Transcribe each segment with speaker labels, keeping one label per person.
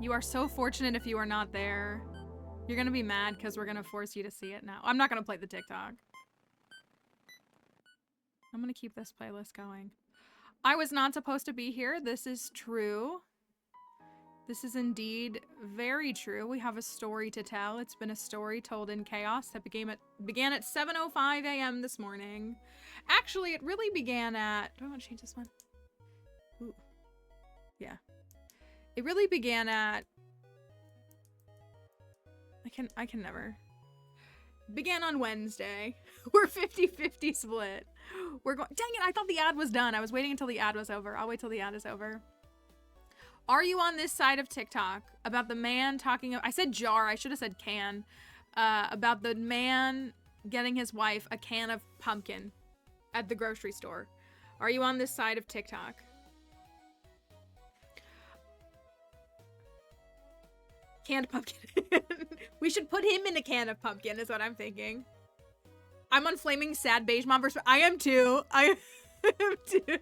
Speaker 1: You are so fortunate if you are not there. You're gonna be mad because we're gonna force you to see it now. I'm not gonna play the TikTok. I'm gonna keep this playlist going. I was not supposed to be here. This is true. This is indeed very true. We have a story to tell. It's been a story told in chaos that began at 7:05 a.m. this morning. Actually, it really began at... Do I want to change this one? Ooh. Yeah. It really began at... I can never. Began on Wednesday. We're 50-50 split. We're going... Dang it, I thought the ad was done. I was waiting until the ad was over. I'll wait till the ad is over. Are you on this side of TikTok about the man talking... I said jar. I should have said can. About the man getting his wife a can of pumpkin at the grocery store. Are you on this side of TikTok? Canned pumpkin. We should put him in a can of pumpkin is what I'm thinking. I'm on Flaming Sad Beige Mom versus... I am too. I am too.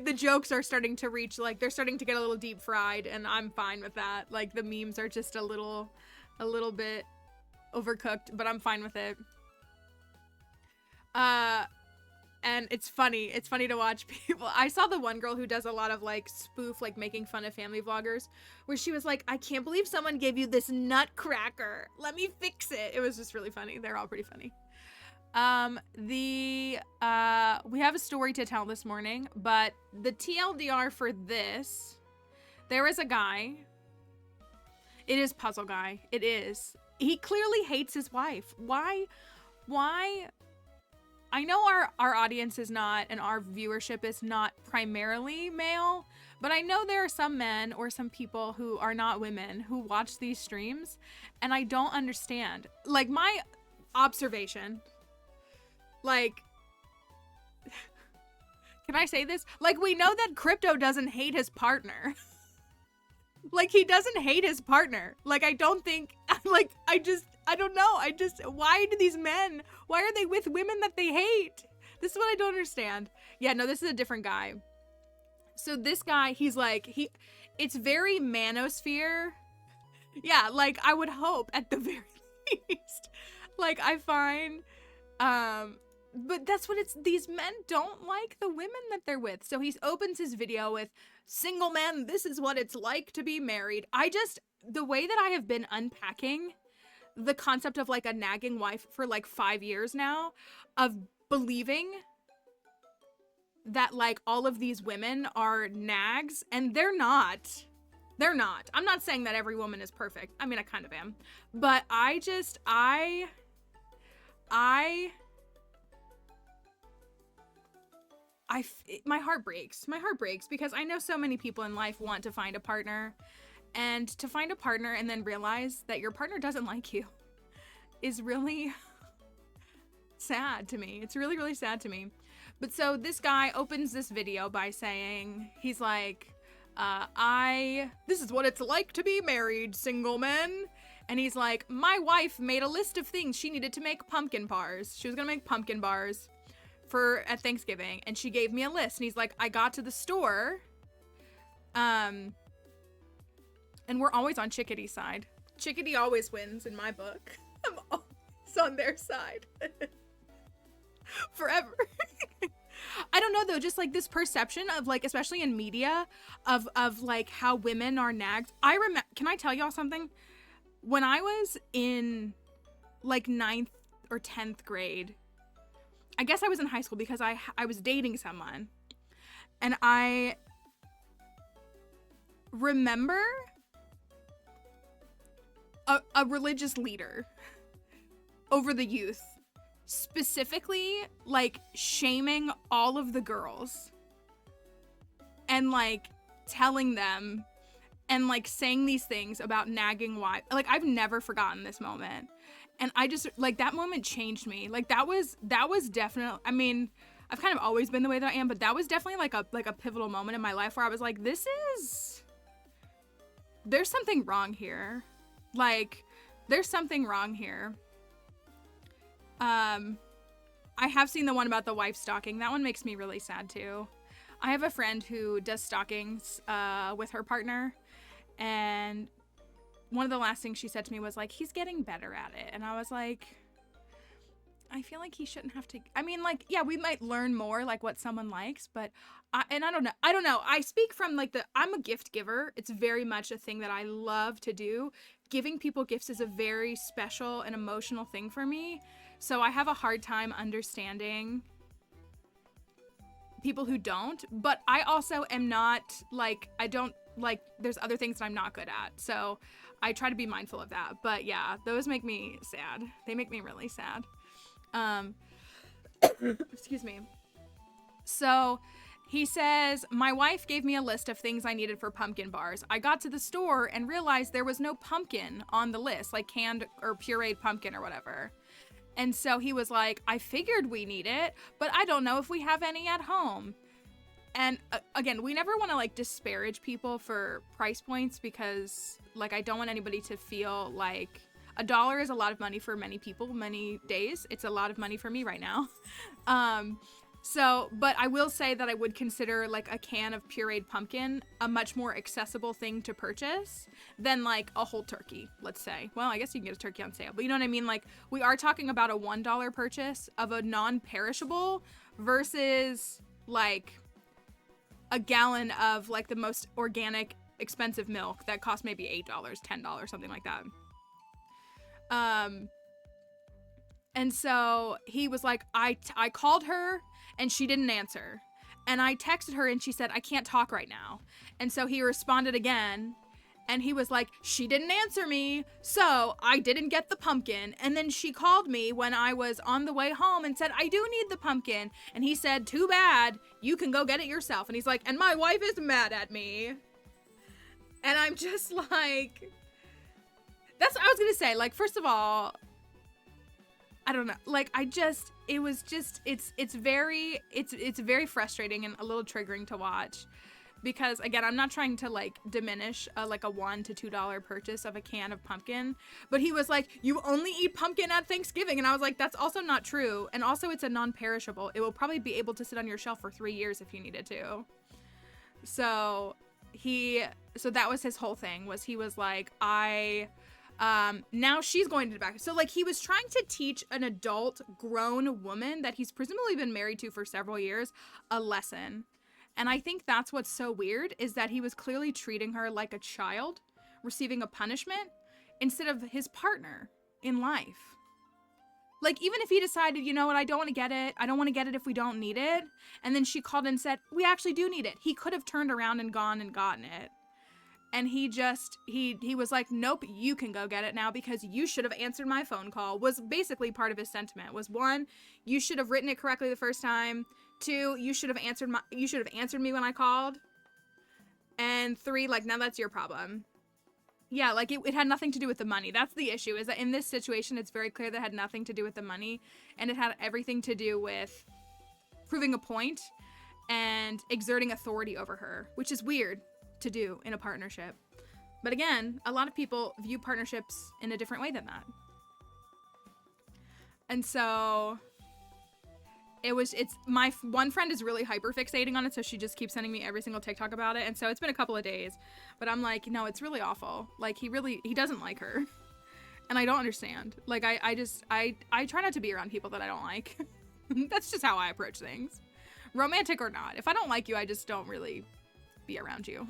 Speaker 1: The jokes are starting to reach, like, they're starting to get a little deep fried, and I'm fine with that. Like, the memes are just a little bit overcooked, but I'm fine with it. And it's funny to watch people. I saw the one girl who does a lot of like spoof, like making fun of family vloggers, where she was like, I can't believe someone gave you this nutcracker, let me fix it. It was just really funny. They're all pretty funny. We have a story to tell this morning, but the TLDR for this, there is a guy. It is Puzzle Guy. It is. He clearly hates his wife. Why? I know our audience is not, and our viewership is not primarily male, but I know there are some men or some people who are not women who watch these streams, and I don't understand. Like, my observation, like, can I say this? Like, we know that Crypto doesn't hate his partner. Like, he doesn't hate his partner. Like, I don't think, like, I don't know. Why do these men, why are they with women that they hate? This is what I don't understand. Yeah, no, this is a different guy. So this guy, he's like, it's very manosphere. Yeah, like, I would hope at the very least. Like, I find, but that's what these men don't like the women that they're with. So he opens his video with, single men, this is what it's like to be married. The way that I have been unpacking the concept of like a nagging wife for like 5 years now, of believing that like all of these women are nags, and they're not. They're not. I'm not saying that every woman is perfect. I mean, I kind of am. But my heart breaks. My heart breaks because I know so many people in life want to find a partner, and to find a partner and then realize that your partner doesn't like you is really sad to me. It's really, really sad to me. But so this guy opens this video by saying, he's like, this is what it's like to be married, single men. And he's like, my wife made a list of things she needed to make pumpkin bars. She was gonna make pumpkin bars at Thanksgiving, and she gave me a list. And he's like, I got to the store, and we're always on Chickadee's side. Chickadee always wins in my book. I'm always on their side. Forever. I don't know though, just like this perception of like, especially in media, of like how women are nagged. Can I tell y'all something? When I was in like 9th or 10th grade, I guess I was in high school because I was dating someone, and I remember a religious leader over the youth, specifically like shaming all of the girls and like telling them and like saying these things about nagging wives. Like, I've never forgotten this moment. And I just, like, that moment changed me. Like, that was definitely, I mean, I've kind of always been the way that I am, but that was definitely like a pivotal moment in my life where I was like, there's something wrong here. Like, there's something wrong here. I have seen the one about the wife stalking. That one makes me really sad too. I have a friend who does stalkings with her partner, and one of the last things she said to me was like, he's getting better at it. And I was like, I feel like he shouldn't have to. I mean, like, yeah, we might learn more like what someone likes, but I don't know. I speak from like I'm a gift giver. It's very much a thing that I love to do. Giving people gifts is a very special and emotional thing for me. So I have a hard time understanding people who don't, but I also am not like, I don't like, there's other things that I'm not good at. So I try to be mindful of that. But yeah, those make me sad. They make me really sad. Excuse me. So he says, my wife gave me a list of things I needed for pumpkin bars. I got to the store and realized there was no pumpkin on the list, like canned or pureed pumpkin or whatever. And so he was like, I figured we need it, but I don't know if we have any at home. And again, we never want to like disparage people for price points, because like, I don't want anybody to feel like $1 is a lot of money for many people, many days. It's a lot of money for me right now. But I will say that I would consider like a can of pureed pumpkin a much more accessible thing to purchase than like a whole turkey, let's say. Well, I guess you can get a turkey on sale, but you know what I mean? Like, we are talking about a $1 purchase of a non-perishable versus like a gallon of like the most organic expensive milk that costs maybe $8, $10, something like that. And so he was like, I called her and she didn't answer. And I texted her and she said, I can't talk right now. And so he responded again and he was like, she didn't answer me, so I didn't get the pumpkin. And then she called me when I was on the way home and said, I do need the pumpkin. And he said, too bad, you can go get it yourself. And he's like, and my wife is mad at me. And I'm just like, that's what I was gonna say. Like, first of all, I don't know. Like, it's very frustrating and a little triggering to watch. Because again, I'm not trying to like diminish like a $1 to $2 purchase of a can of pumpkin, but he was like, you only eat pumpkin at Thanksgiving. And I was like, that's also not true. And also it's a non-perishable. It will probably be able to sit on your shelf for 3 years if you needed to. So that was his whole thing, was he was like, now she's going to the back. So like he was trying to teach an adult grown woman that he's presumably been married to for several years a lesson. And I think that's what's so weird, is that he was clearly treating her like a child receiving a punishment instead of his partner in life. Like, even if he decided, you know what, I don't want to get it. I don't want to get it if we don't need it. And then she called and said, we actually do need it. He could have turned around and gone and gotten it. And he was like, nope, you can go get it now because you should have answered my phone call, was basically part of his sentiment. Was 1, you should have written it correctly the first time. 2, you should have answered me when I called. And 3, like, now that's your problem. Yeah, like it had nothing to do with the money. That's the issue, is that in this situation, it's very clear that it had nothing to do with the money, and it had everything to do with proving a point and exerting authority over her, which is weird to do in a partnership. But again, a lot of people view partnerships in a different way than that. And so it's my one friend is really hyper fixating on it, so she just keeps sending me every single TikTok about it. And so it's been a couple of days, but I'm like, no, it's really awful. Like, he doesn't like her. And I don't understand. Like, I try not to be around people that I don't like. That's just how I approach things. Romantic or not. If I don't like you, I just don't really be around you.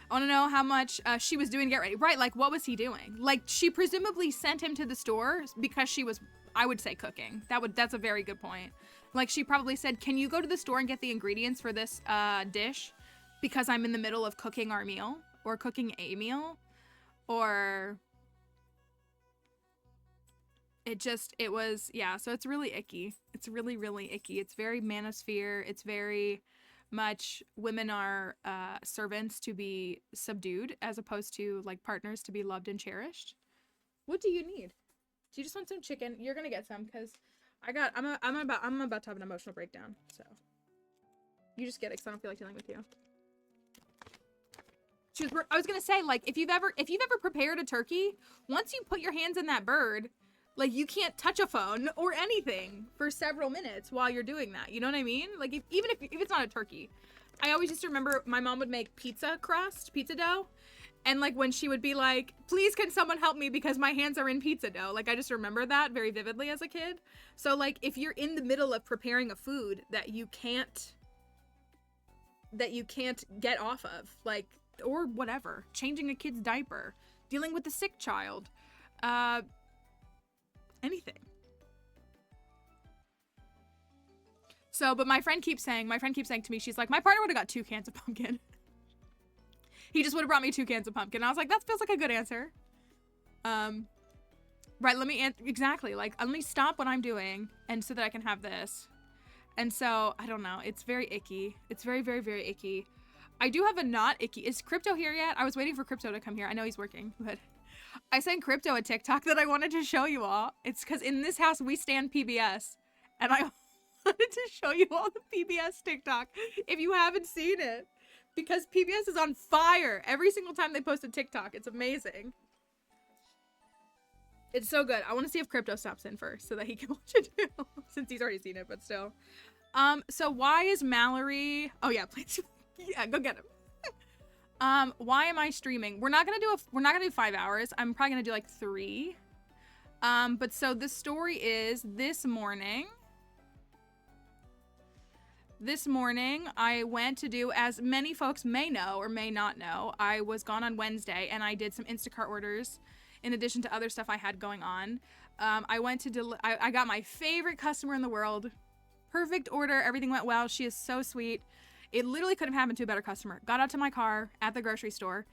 Speaker 1: I want to know how much she was doing to get ready. Right, like, what was he doing? Like, she presumably sent him to the store because she was, I would say, cooking. That's a very good point. Like, she probably said, can you go to the store and get the ingredients for this dish? Because I'm in the middle of cooking our meal. Or cooking a meal. Or... It was, yeah, so it's really icky. It's really, really icky. It's very manosphere. It's very much women are servants to be subdued as opposed to like partners to be loved and cherished. What do you need? Do you just want some chicken? You're gonna get some because I'm about to have an emotional breakdown. So you just get it because I don't feel like dealing with you. I was gonna say, like, if you've ever prepared a turkey, once you put your hands in that bird, like, you can't touch a phone or anything for several minutes while you're doing that. You know what I mean? Like, even if it's not a turkey. I always just remember my mom would make pizza dough. And, like, when she would be like, please can someone help me because my hands are in pizza dough. Like, I just remember that very vividly as a kid. So, like, if you're in the middle of preparing a food that you can't get off of, like, or whatever, changing a kid's diaper, dealing with a sick child, anything. So, but my friend keeps saying to me, she's like, my partner would have got 2 cans of pumpkin. He just would have brought me 2 cans of pumpkin. And I was like, that feels like a good answer. Right, exactly. Like, let me stop what I'm doing and so that I can have this. And so, I don't know. It's very icky. It's very, very, very icky. I do have a not icky. Is Crypto here yet? I was waiting for Crypto to come here. I know he's working, but I sent Crypto a TikTok that I wanted to show you all. It's because in this house, we stand PBS. And I wanted to show you all the PBS TikTok if you haven't seen it. Because PBS is on fire every single time they post a TikTok. It's amazing. It's so good. I want to see if Crypto stops in first so that he can watch it too. Since he's already seen it, but still. So why is Mallory... Oh yeah, please. Yeah, go get him. Why am I streaming? We're not gonna do 5 hours. I'm probably gonna do like 3. But so the story is this morning, I went to do, as many folks may know or may not know, I was gone on Wednesday and I did some Instacart orders in addition to other stuff I had going on. I went to, I got my favorite customer in the world. Perfect order. Everything went well. She is so sweet. It literally couldn't have happened to a better customer. Got out to my car at the grocery store.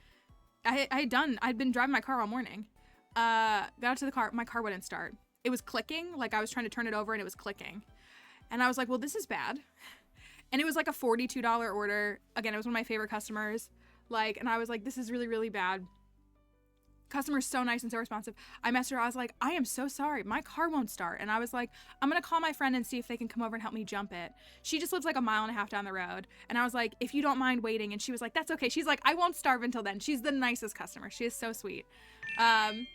Speaker 1: I'd been driving my car all morning. Got out to the car. My car wouldn't start. It was clicking. Like I was trying to turn it over and it was clicking. And I was like, well, this is bad. And it was like a $42 order. Again, it was one of my favorite customers. Like, and I was like, this is really, really bad. Customer's so nice and so responsive. I messaged her. I was like, I am so sorry. My car won't start. And I was like, I'm going to call my friend and see if they can come over and help me jump it. She just lives like a mile and a half down the road. And I was like, if you don't mind waiting. And she was like, that's okay. She's like, I won't starve until then. She's the nicest customer. She is so sweet.
Speaker 2: I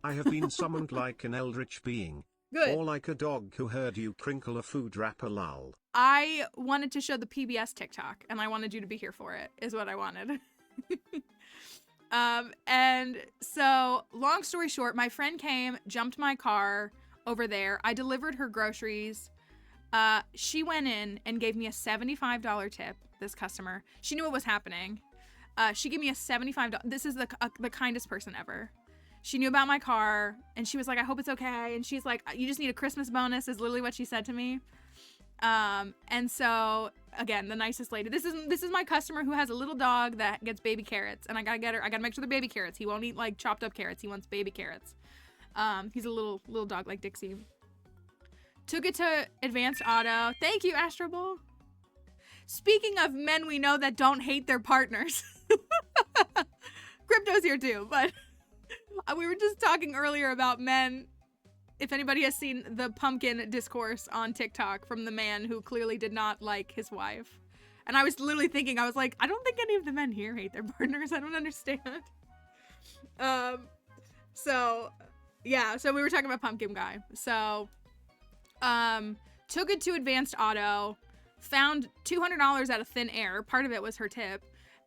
Speaker 2: have been summoned like an eldritch being.
Speaker 1: Good.
Speaker 2: Or like a dog who heard you crinkle a food wrapper lol.
Speaker 1: I wanted to show the PBS TikTok, and I wanted you to be here for it, is what I wanted. And so, long story short, my friend came, jumped my car over there. I delivered her groceries. She went in and gave me a $75 tip, this customer. She knew what was happening. She gave me a $75. This is the kindest person ever. She knew about my car, and she was like, I hope it's okay. And she's like, you just need a Christmas bonus, is literally what she said to me. And so, again, the nicest lady. This is my customer who has a little dog that gets baby carrots, and I gotta make sure they're baby carrots. He won't eat, like, chopped up carrots. He wants baby carrots. He's a little dog like Dixie. Took it to Advanced Auto. Thank you, Astro Bowl. Speaking of men we know that don't hate their partners. Crypto's here too, but... we were just talking earlier about men. If anybody has seen the pumpkin discourse on TikTok from the man who clearly did not like his wife. And I was literally thinking, I was like, I don't think any of the men here hate their partners. I don't understand. So we were talking about Pumpkin Guy. So, took it to Advanced Auto, found $200 out of thin air. Part of it was her tip.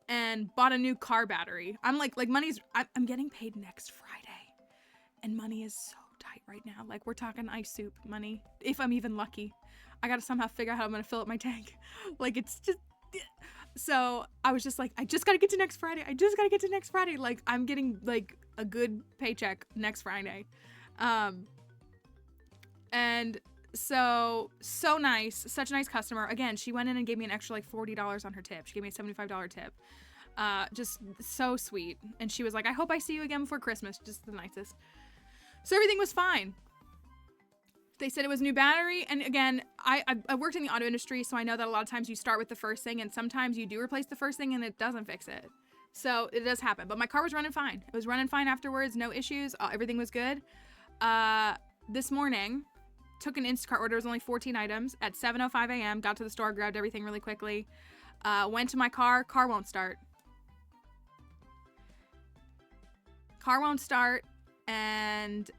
Speaker 1: And bought a new car battery. I'm like I'm getting paid next Friday. And money is so tight right now. Like, we're talking ice soup money. If I'm even lucky. I gotta somehow figure out how I'm gonna fill up my tank. Like, it's just... So, I was just like, I just gotta get to next Friday. Like, I'm getting, like, a good paycheck next Friday. And... So nice. Such a nice customer. Again, she went in and gave me an extra like $40 on her tip. She gave me a $75 tip. Just so sweet. And she was like, I hope I see you again before Christmas. Just the nicest. So everything was fine. They said it was a new battery. And again, I worked in the auto industry, so I know that a lot of times you start with the first thing and sometimes you do replace the first thing and it doesn't fix it. So it does happen. But my car was running fine. It was running fine afterwards. No issues. Everything was good. This morning... Took an Instacart order. It was only 14 items at 7:05 a.m. Got to the store, grabbed everything really quickly. Went to my car. Car won't start. And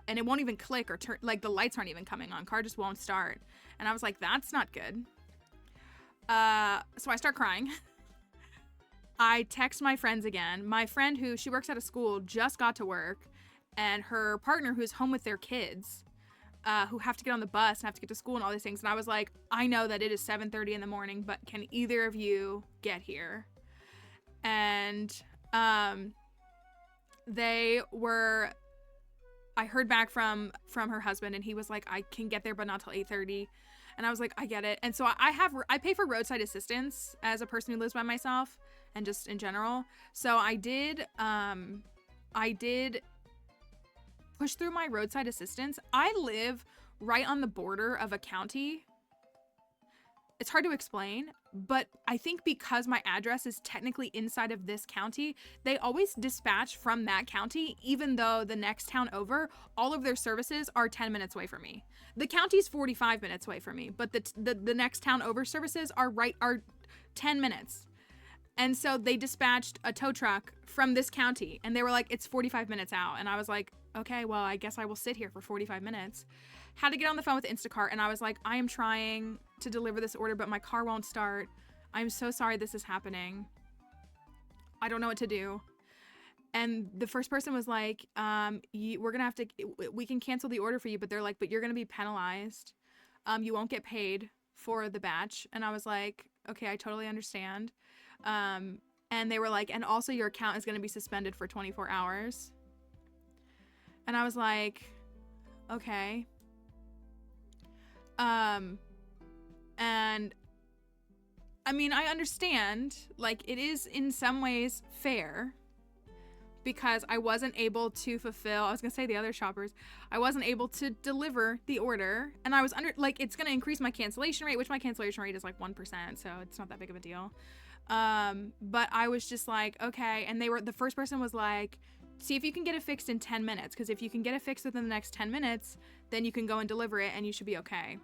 Speaker 1: it won't even click or turn. Like, the lights aren't even coming on. Car just won't start. And I was like, that's not good. So I start crying. I text my friends again. My friend who, she works at a school, just got to work. And her partner, who's home with their kids, who have to get on the bus and have to get to school and all these things. And I was like, I know that it is 7:30 in the morning, but can either of you get here? And I heard back from her husband, and he was like, I can get there, but not till 8:30. And I was like, I get it. And so I pay for roadside assistance as a person who lives by myself and just in general. So I did push through my roadside assistance. I live right on the border of a county. It's hard to explain, but I think because my address is technically inside of this county, they always dispatch from that county, even though the next town over, all of their services are 10 minutes away from me. The county's 45 minutes away from me, but the next town over services are 10 minutes. And so they dispatched a tow truck from this county, and they were like, it's 45 minutes out. And I was like, okay, well, I guess I will sit here for 45 minutes. Had to get on the phone with Instacart, and I was like, I am trying to deliver this order, but my car won't start. I'm so sorry this is happening. I don't know what to do. And the first person was like, we're gonna have to, we can cancel the order for you, but they're like, but you're gonna be penalized. You won't get paid for the batch. And I was like, okay, I totally understand. And they were like, and also your account is gonna be suspended for 24 hours. And I was like, okay. And I mean, I understand, like, it is in some ways fair because I wasn't able to fulfill, I was gonna say the other shoppers, I wasn't able to deliver the order, and I was under, like, it's gonna increase my cancellation rate, which my cancellation rate is like 1%, so it's not that big of a deal. But I was just like, okay, and the first person was like, see if you can get it fixed in 10 minutes, because if you can get it fixed within the next 10 minutes, then you can go and deliver it and you should be okay.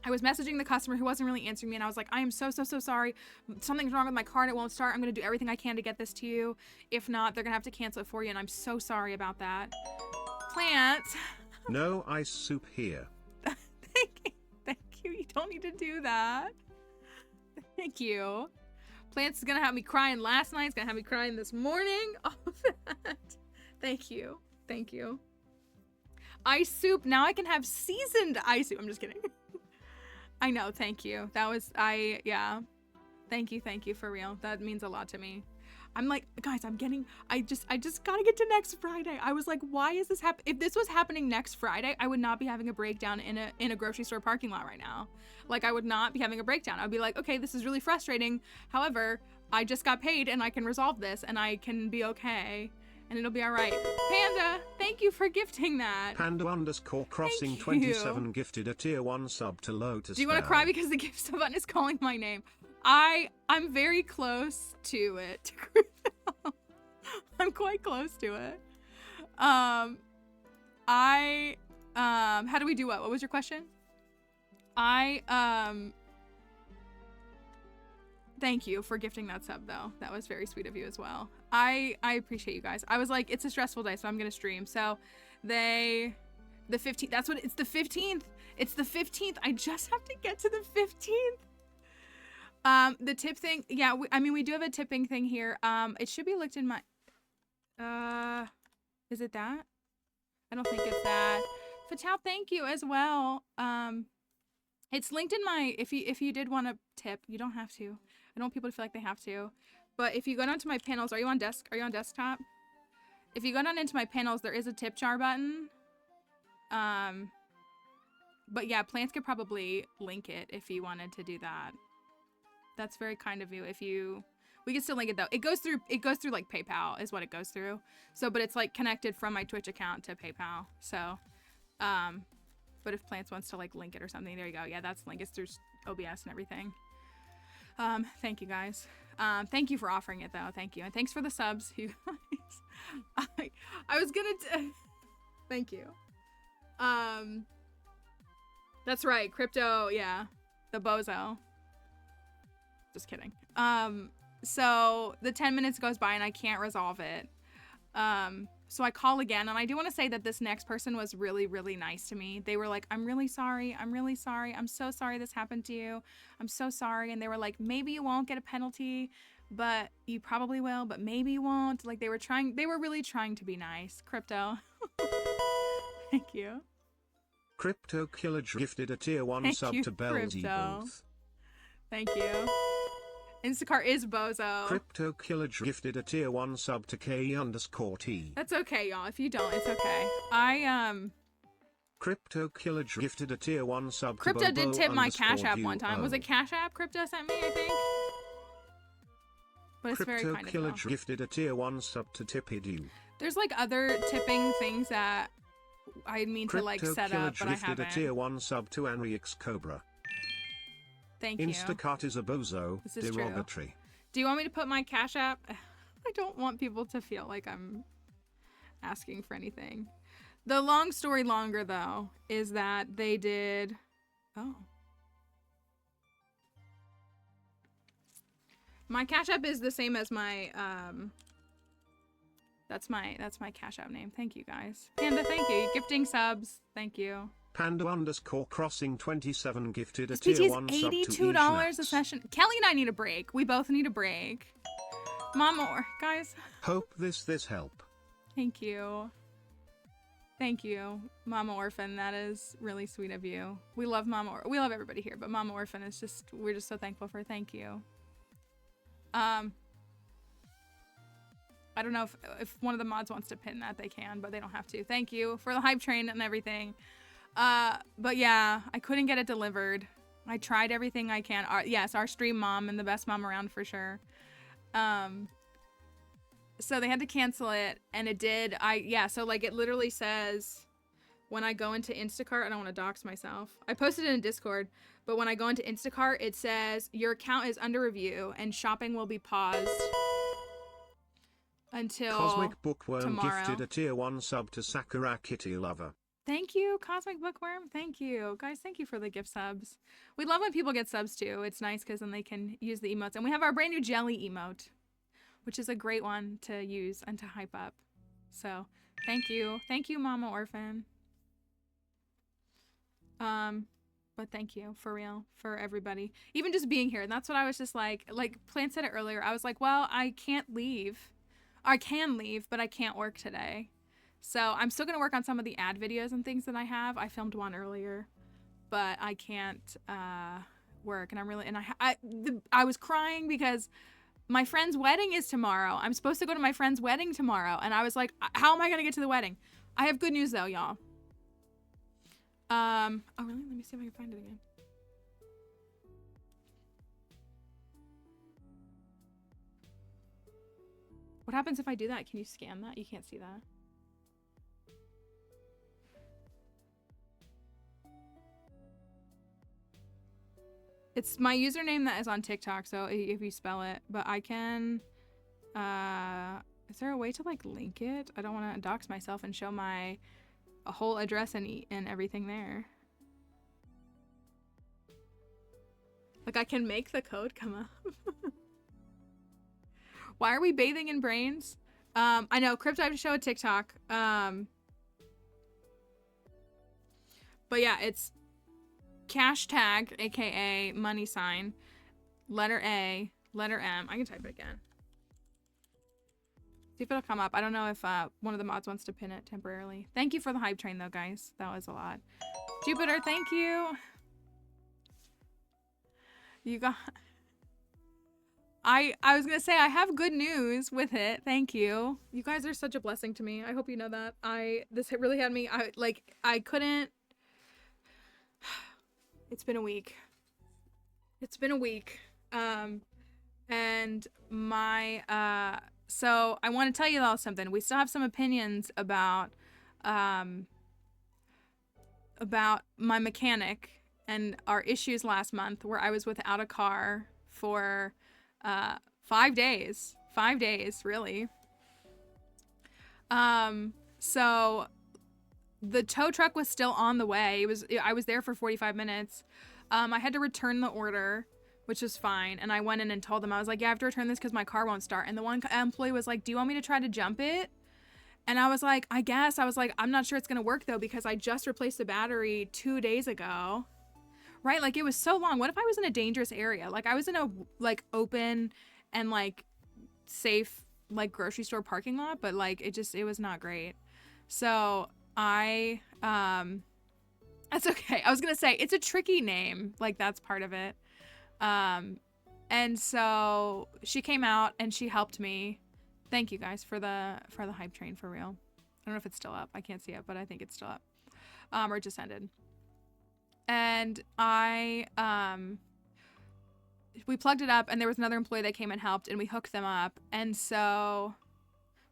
Speaker 1: I was messaging the customer who wasn't really answering me, and I was like, I am so sorry. Something's wrong with my card. It won't start. I'm going to do everything I can to get this to you. If not, they're going to have to cancel it for you, and I'm so sorry about that. Plants.
Speaker 2: No ice soup here.
Speaker 1: Thank you. You don't need to do that. Thank you. Plants is going to have me crying last night. It's going to have me crying this morning. All of that. Thank you. Thank you. Ice soup. Now I can have seasoned ice soup. I'm just kidding. I know, thank you. That was, yeah. Thank you for real. That means a lot to me. I'm like, guys, I just gotta get to next Friday. I was like, why is this happening? If this was happening next Friday, I would not be having a breakdown in a grocery store parking lot right now. Like, I would not be having a breakdown. I'd be like, okay, this is really frustrating. However, I just got paid and I can resolve this and I can be okay. And it'll be all right. Panda, thank you for gifting that.
Speaker 2: Panda_crossing27 gifted a tier 1 sub to Lotus.
Speaker 1: Do you want to cry because the gift button is calling my name? I'm very close to it. I'm quite close to it. How do we do what? What was your question? Thank you for gifting that sub, though. That was very sweet of you as well. I appreciate you guys. I was like, it's a stressful day, so I'm gonna stream. So the 15th, that's what, it's the 15th. It's the 15th. I just have to get to the 15th. The tip thing, yeah, I mean, we do have a tipping thing here. It should be linked in my, is it that? I don't think it's that. Fatal, thank you as well. It's linked in my, if you did want to tip, you don't have to. I don't want people to feel like they have to. But if you go down to my panels, are you on desktop? If you go down into my panels, there is a tip jar button. But yeah, Plants could probably link it if you wanted to do that. That's very kind of you. We can still link it though. It goes through like PayPal is what it goes through. So, but it's like connected from my Twitch account to PayPal. So, but if Plants wants to like link it or something, there you go. Yeah, that's link. It's through OBS and everything. Thank you guys. Thank you for offering it though. Thank you. And thanks for the subs, you guys. I was gonna, thank you. That's right. Crypto. Yeah. The bozo. Just kidding. So the 10 minutes goes by and I can't resolve it. So I call again, and I do want to say that this next person was really, really nice to me. They were like, I'm really sorry. I'm really sorry. I'm so sorry this happened to you. I'm so sorry. And they were like, maybe you won't get a penalty, but you probably will, but maybe you won't. Like they were really trying to be nice. Crypto. Thank you.
Speaker 2: Crypto Killer gifted a tier 1 sub to Belzy Booth.
Speaker 1: Thank you. Instacart is bozo.
Speaker 2: Crypto Killer gifted a tier 1 sub to K_T.
Speaker 1: That's okay, y'all. If you don't, it's okay.
Speaker 2: Crypto Killer gifted a tier 1 sub to
Speaker 1: Crypto did tip my Cash App one time. Was it Cash App Crypto sent me, I think? But it's very kind of
Speaker 2: Crypto Killer gifted a tier 1 sub to Tipidu.
Speaker 1: There's like other tipping things that I mean to like set up, but I haven't. Crypto Killer gifted a
Speaker 2: tier 1 sub to Anrix Cobra.
Speaker 1: Thank you.
Speaker 2: Instacart is a bozo.
Speaker 1: This is
Speaker 2: derogatory.
Speaker 1: True. Do you want me to put my Cash App? I don't want people to feel like I'm asking for anything. The long story longer, though, is that they did... Oh. My Cash App is the same as my... That's my Cash App name. Thank you, guys. Panda, thank you. You're gifting subs. Thank you.
Speaker 2: Panda_crossing27 gifted a tier 1 sub to
Speaker 1: $82 a session. Kelly and I need a break. We both need a break. Mama or guys.
Speaker 2: Hope this help.
Speaker 1: Thank you. Thank you, Mama Orphan. That is really sweet of you. We love we love everybody here, but Mama Orphan is just, we're just so thankful for. Thank you. I don't know if one of the mods wants to pin that, they can, but they don't have to. Thank you for the hype train and everything. But yeah, I couldn't get it delivered. I tried everything I can. Yes, our stream mom and the best mom around for sure. So they had to cancel it, and it did. So like it literally says when I go into Instacart, I don't want to dox myself. I posted it in Discord, but when I go into Instacart, it says your account is under review and shopping will be paused until
Speaker 2: Cosmic Bookworm
Speaker 1: tomorrow.
Speaker 2: Gifted a tier 1 sub to Sakura Kitty Lover.
Speaker 1: Thank you, Cosmic Bookworm. Thank you. Guys, thank you for the gift subs. We love when people get subs too. It's nice because then they can use the emotes. And we have our brand new jelly emote, which is a great one to use and to hype up. So thank you. Thank you, Mama Orphan. But thank you for real, for everybody. Even just being here. And that's what I was just like Plant said it earlier. I was like, well, I can't leave. I can leave, but I can't work today. So I'm still going to work on some of the ad videos and things that I have. I filmed one earlier, but I can't work. And I'm really, and I was crying because my friend's wedding is tomorrow. I'm supposed to go to my friend's wedding tomorrow. And I was like, how am I going to get to the wedding? I have good news though, y'all. Oh really? Let me see if I can find it again. What happens if I do that? Can you scan that? You can't see that. It's my username that is on TikTok, so if you spell it, but I can, is there a way to like link it? I don't want to dox myself and show my whole address and everything there. Like I can make the code come up. Why are we bathing in brains? I know, Crypto, I have to show a TikTok. But yeah, it's hashtag, aka money sign, letter A, letter M. I can type it again. See if it'll come up. I don't know if one of the mods wants to pin it temporarily. Thank you for the hype train though, guys. That was a lot. Jupiter, thank you. You got... I was gonna say I have good news with it. Thank you. You guys are such a blessing to me. I hope you know that. This really had me. I couldn't. It's been a week. It's been a week. And my so I want to tell you all something. We still have some opinions about my mechanic and our issues last month where I was without a car for 5 days. 5 days, really. So the tow truck was still on the way. I was there for 45 minutes. I had to return the order, which was fine. And I went in and told them, I was like, yeah, I have to return this because my car won't start. And the one employee was like, do you want me to try to jump it? And I was like, I guess. I was like, I'm not sure it's going to work though, because I just replaced the battery 2 days ago. Right? Like it was so long. What if I was in a dangerous area? Like I was in a like open and like safe like grocery store parking lot, but like it was not great. So that's okay. I was gonna say it's a tricky name, like that's part of it. And so she came out and she helped me. Thank you guys for the hype train, for real. I don't know if it's still up. I can't see it, but I think it's still up. Or it just ended. And we plugged it up and there was another employee that came and helped and we hooked them up. And so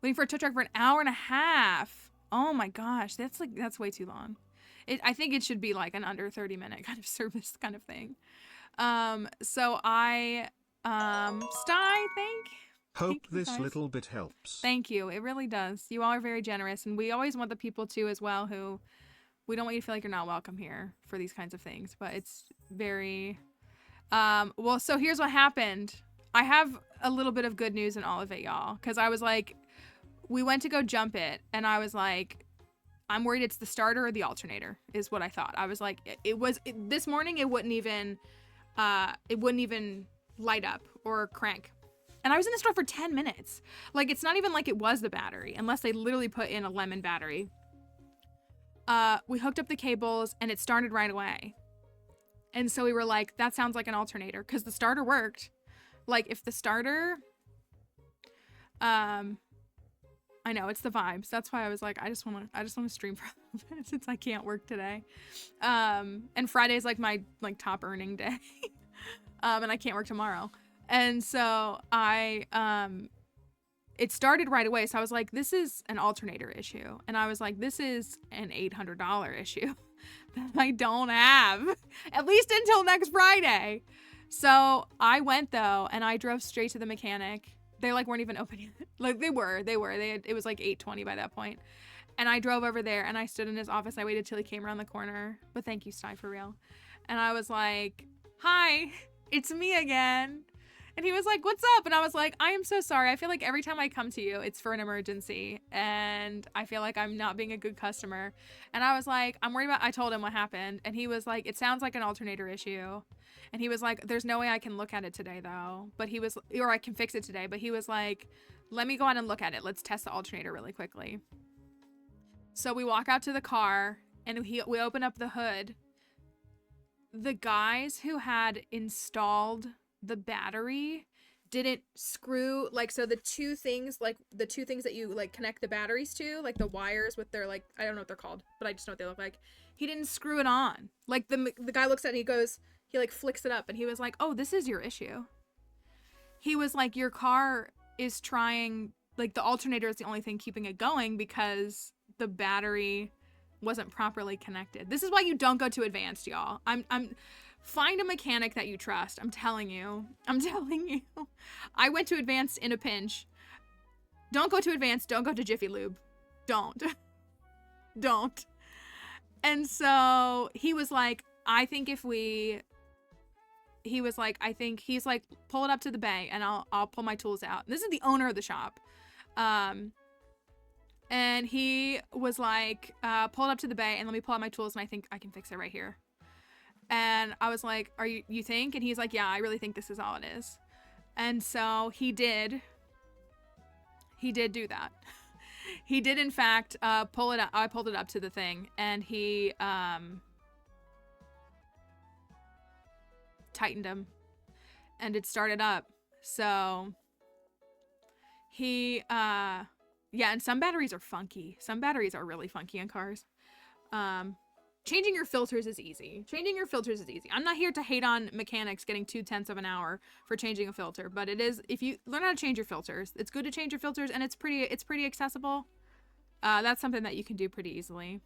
Speaker 1: waiting for a tow truck for an hour and a half. Oh my gosh, that's way too long. I think it should be like an under 30-minute kind of service kind of thing. So I, Sty,
Speaker 2: Hope this little bit helps.
Speaker 1: Thank you. It really does. You all are very generous, and we always want the people too as well who, we don't want you to feel like you're not welcome here for these kinds of things, but it's very, well, so here's what happened. I have a little bit of good news in all of it, y'all, because I was like, we went to go jump it, and I was like, I'm worried it's the starter or the alternator is what I thought. I was like, this morning it wouldn't even light up or crank. And I was in the store for 10 minutes. Like, it's not even like it was the battery, unless they literally put in a lemon battery. We hooked up the cables and it started right away. And so we were like, that sounds like an alternator, because the starter worked. Like, if the starter, I know it's the vibes. That's why I was like, I just want to stream for a little bit since I can't work today. And Friday's like my top earning day. And I can't work tomorrow. And so it started right away. So I was like, this is an alternator issue. And I was like, this is an $800 issue that I don't have, at least until next Friday. So I went though, and I drove straight to the mechanic. They like weren't even open yet. Like they were. It was like 8:20 by that point. And I drove over there and I stood in his office. I waited till he came around the corner. But thank you, Sty, for real. And I was like, hi, it's me again. And he was like, what's up? And I was like, I am so sorry. I feel like every time I come to you, it's for an emergency. And I feel like I'm not being a good customer. And I was like, I'm worried about, I told him what happened. And he was like, it sounds like an alternator issue. And he was like, there's no way I can look at it today though. But he was, or I can fix it today. But he was like, let me go out and look at it. Let's test the alternator really quickly. So we walk out to the car and we open up the hood. The guys who had installed the battery didn't screw, like, so the two things that you like connect the batteries to, like the wires with their, like, I don't know what they're called, but I just know what they look like. He didn't screw it on. Like the guy looks at it and he goes, he like flicks it up and he was like, oh, this is your issue. He was like, your car is trying, like the alternator is the only thing keeping it going because the battery wasn't properly connected. This is why you don't go to advanced, y'all. Find a mechanic that you trust. I'm telling you. I went to advanced in a pinch. Don't go to advanced. Don't go to Jiffy Lube. Don't. And so he was like, he's like, pull it up to the bay and I'll pull my tools out. This is the owner of the shop. And he was like, pull it up to the bay and let me pull out my tools and I think I can fix it right here. And I was like, you think? And he's like, yeah, I really think this is all it is. And so he did do that. He did, in fact, pull it up. I pulled it up to the thing and he tightened him and it started up. So he, yeah, and some batteries are funky. Some batteries are really funky in cars. Changing your filters is easy. I'm not here to hate on mechanics getting 0.2 of an hour for changing a filter, but it is, if you learn how to change your filters, it's good to change your filters and it's pretty accessible. That's something that you can do pretty easily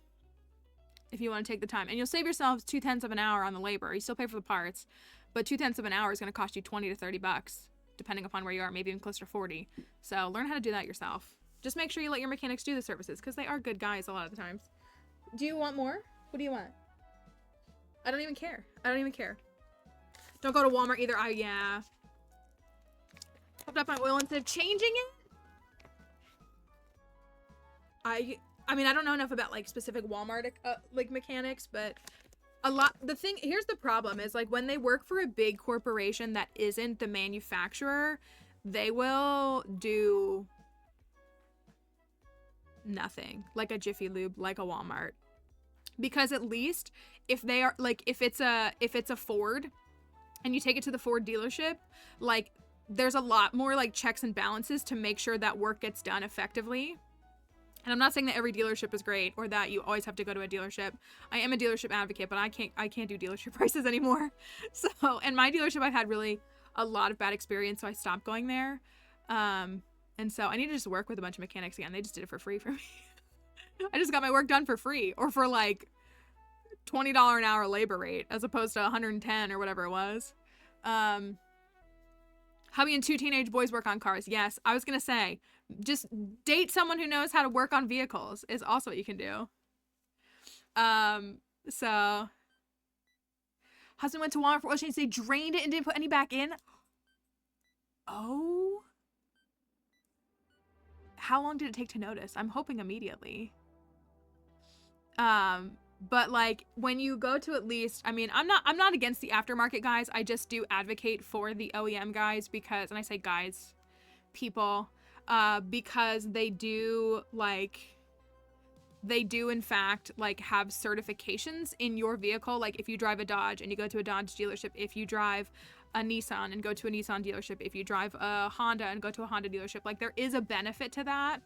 Speaker 1: if you want to take the time, and you'll save yourselves 0.2 of an hour on the labor. You still pay for the parts, but 0.2 of an hour is going to cost you $20 to $30, depending upon where you are, maybe even closer to 40. So learn how to do that yourself. Just make sure you let your mechanics do the services because they are good guys a lot of the times. Do you want more? What do you want? I don't even care. Don't go to Walmart either. Yeah. Topped up my oil instead of changing it. I mean, I don't know enough about like specific Walmart like mechanics, but here's the problem is like when they work for a big corporation that isn't the manufacturer, they will do nothing like a Jiffy Lube, like a Walmart. Because at least if they are like, if it's a Ford and you take it to the Ford dealership, like there's a lot more like checks and balances to make sure that work gets done effectively. And I'm not saying that every dealership is great or that you always have to go to a dealership. I am a dealership advocate, but I can't do dealership prices anymore. So, and my dealership, I've had really a lot of bad experience, so I stopped going there. And so I need to just work with a bunch of mechanics again. They just did it for free for me. I just got my work done for free, or for like $20 an hour labor rate as opposed to 110 or whatever it was. Hubby and 2 teenage boys work on cars. Yes, I was gonna say, just date someone who knows how to work on vehicles is also what you can do. So husband went to Walmart for oil change. They drained it and didn't put any back in. Oh, how long did it take to notice? I'm hoping immediately. But like when you go to, at least, I mean, I'm not against the aftermarket guys. I just do advocate for the OEM guys because, and I say guys, people because they do in fact like have certifications in your vehicle. Like if you drive a Dodge and you go to a Dodge dealership, if you drive a Nissan and go to a Nissan dealership, if you drive a Honda and go to a Honda dealership, like there is a benefit to that,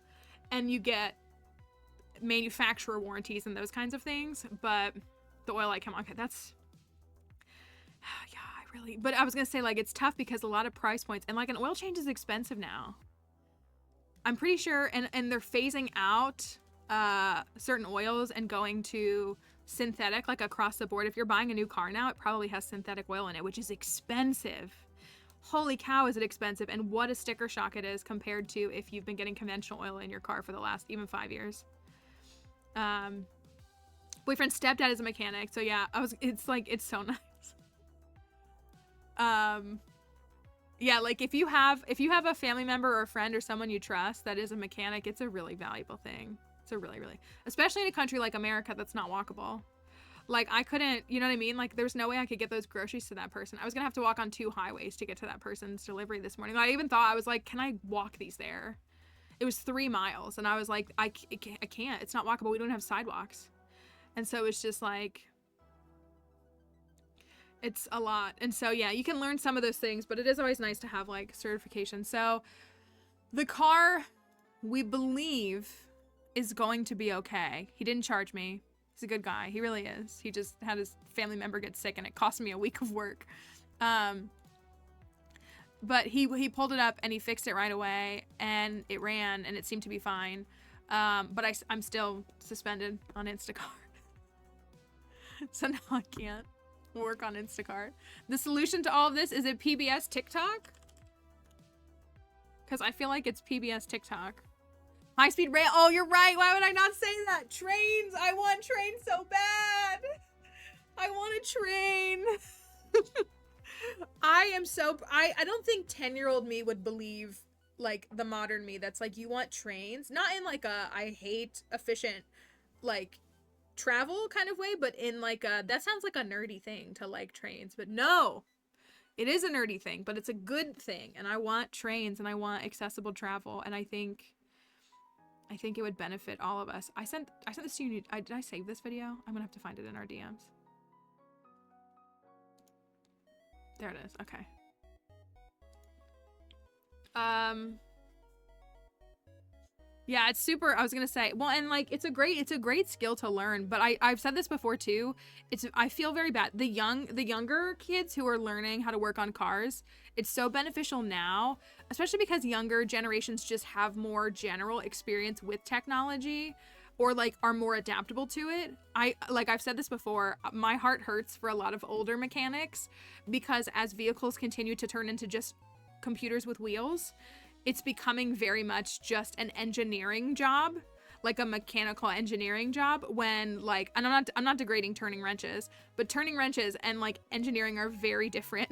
Speaker 1: and you get manufacturer warranties and those kinds of things. But the oil light, come on, okay, that's yeah, but I was gonna say, like, it's tough because a lot of price points, and like an oil change is expensive now. I'm pretty sure, and they're phasing out certain oils and going to synthetic, like across the board. If you're buying a new car now, it probably has synthetic oil in it, which is expensive. Holy cow, is it expensive, and what a sticker shock it is compared to if you've been getting conventional oil in your car for the last even 5 years. Boyfriend's stepdad is a mechanic, so yeah, it's like, it's so nice. Yeah, like if you have a family member or a friend or someone you trust that is a mechanic, it's a really valuable thing. It's a really, especially in a country like America that's not walkable. Like I couldn't, you know what I mean? Like there's no way I could get those groceries to that person. I was gonna have to walk on 2 highways to get to that person's delivery this morning. I even thought, I was like, can I walk these there? It was 3 miles, and I was like, I can't. It's not walkable. We don't have sidewalks. And so it's just like, it's a lot. And so yeah, you can learn some of those things, but it is always nice to have like certification. So the car, we believe, is going to be okay. He didn't charge me. He's a good guy. He really is. He just had his family member get sick and it cost me a week of work. But he pulled it up and he fixed it right away, and it ran and it seemed to be fine. But I'm still suspended on Instacart. So now I can't work on Instacart. The solution to all of this, is it PBS TikTok? Because I feel like it's PBS TikTok. High-speed rail. Oh, you're right. Why would I not say that? Trains. I want trains so bad. I want a train. I don't think 10-year-old me would believe like the modern me that's like, you want trains? Not in like a I hate efficient like travel kind of way, but in like a, that sounds like a nerdy thing to like trains. But no, it is a nerdy thing, but it's a good thing, and I want trains and I want accessible travel, and I think it would benefit all of us. I sent this to you. Did I save this video? I'm gonna have to find it in our DMs. There it is. Okay. Yeah, it's super. I was gonna say, well, and like it's a great skill to learn, but I've said this before too. I feel very bad. The younger kids who are learning how to work on cars, it's so beneficial now, especially because younger generations just have more general experience with technology, or like are more adaptable to it. I've said this before, my heart hurts for a lot of older mechanics, because as vehicles continue to turn into just computers with wheels, it's becoming very much just an engineering job, like a mechanical engineering job, when like, and I'm not degrading turning wrenches, but turning wrenches and like engineering are very different,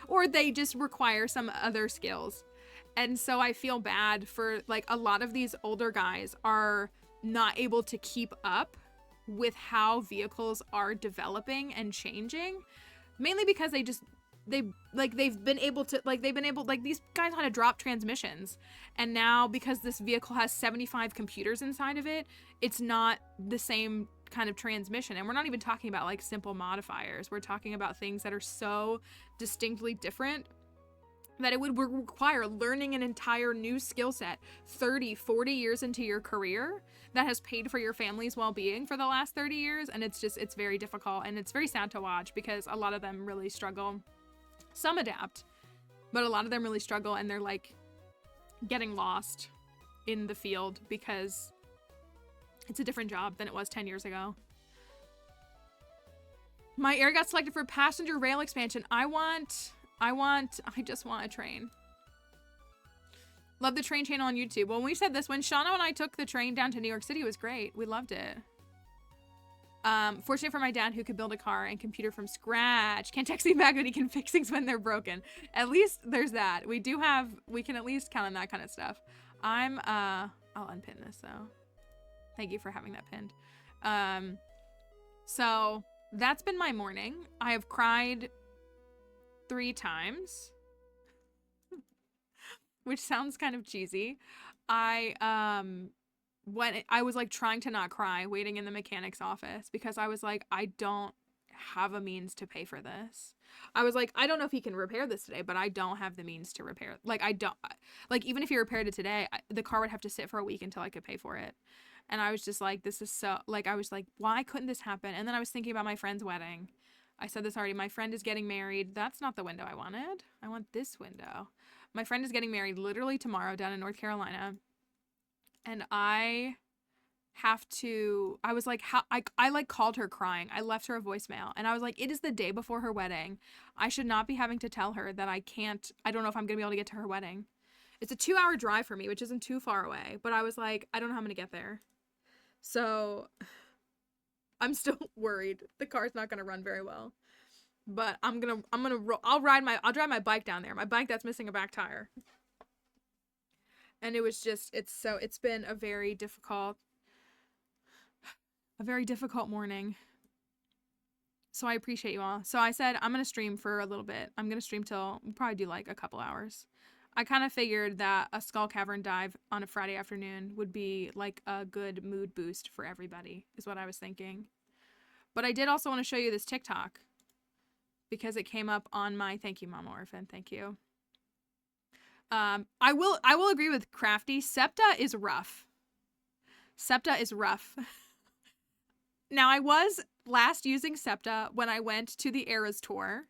Speaker 1: or they just require some other skills. And so I feel bad for like a lot of these older guys are not able to keep up with how vehicles are developing and changing, mainly because they've been able, these guys had to drop transmissions, and now because this vehicle has 75 computers inside of it, it's not the same kind of transmission. And we're not even talking about like simple modifiers. We're talking about things that are so distinctly different that it would require learning an entire new skill set 30-40 years into your career that has paid for your family's well-being for the last 30 years. And it's very difficult, and it's very sad to watch, because a lot of them really struggle. Some adapt, but a lot of them really struggle, and they're like getting lost in the field because it's a different job than it was 10 years ago. My area got selected for passenger rail expansion. I just want a train. Love the train channel on YouTube. When we said this, when Shauna and I took the train down to New York City, it was great. We loved it. Fortunate for my dad, who could build a car and computer from scratch. Can't text me back, but he can fix things when they're broken. At least there's that. We can at least count on that kind of stuff. I'll unpin this though. Thank you for having that pinned. So that's been my morning. I have cried 3 times. which sounds kind of cheesy. When I was like trying to not cry, waiting in the mechanic's office because I was like, I don't have a means to pay for this. I was like, I don't know if he can repair this today, but I don't have the means to repair it. Like, I don't, like, even if he repaired it today, the car would have to sit for a week until I could pay for it. And I was just like, this is so, like, I was like, why couldn't this happen? And then I was thinking about my friend's wedding. I said this already. My friend is getting married. That's not the window I wanted. I want this window. My friend is getting married literally tomorrow down in North Carolina. And I was like, how I like called her crying. I left her a voicemail and I was like, it is the day before her wedding. I should not be having to tell her that I don't know if I'm gonna be able to get to her wedding. It's a 2-hour drive for me, which isn't too far away, but I was like, I don't know how I'm gonna get there. So I'm still worried. The car's not gonna run very well, but I'll drive my bike down there. My bike that's missing a back tire. And it was just, it's been a very difficult morning. So I appreciate you all. So I said, I'm going to stream for a little bit. I'm going to stream till we'll probably do like a couple hours. I kind of figured that a Skull Cavern dive on a Friday afternoon would be like a good mood boost for everybody, is what I was thinking. But I did also want to show you this TikTok because it came up on my, thank you, Mama Orphan. Thank you. I will agree with Crafty. Septa is rough. Now, I was last using Septa when I went to the Eras tour.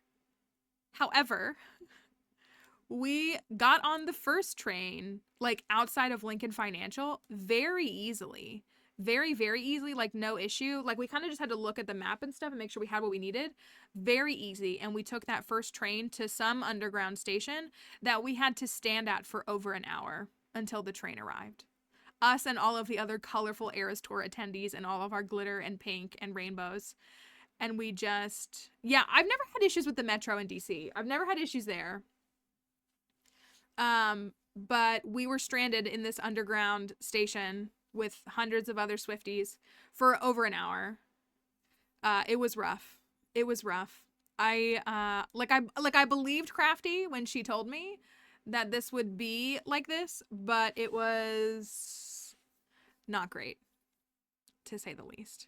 Speaker 1: However, we got on the first train, like outside of Lincoln Financial, very easily. Very, very easily, like no issue. Like we kind of just had to look at the map and stuff and make sure we had what we needed. Very easy. And we took that first train to some underground station that we had to stand at for over an hour until the train arrived. Us and all of the other colorful Eras Tour attendees and all of our glitter and pink and rainbows. And we just, yeah, I've never had issues with the Metro in DC. I've never had issues there. But we were stranded in this underground station with hundreds of other Swifties for over an hour. It was rough. I believed Crafty when she told me that this would be like this, but it was not great, to say the least.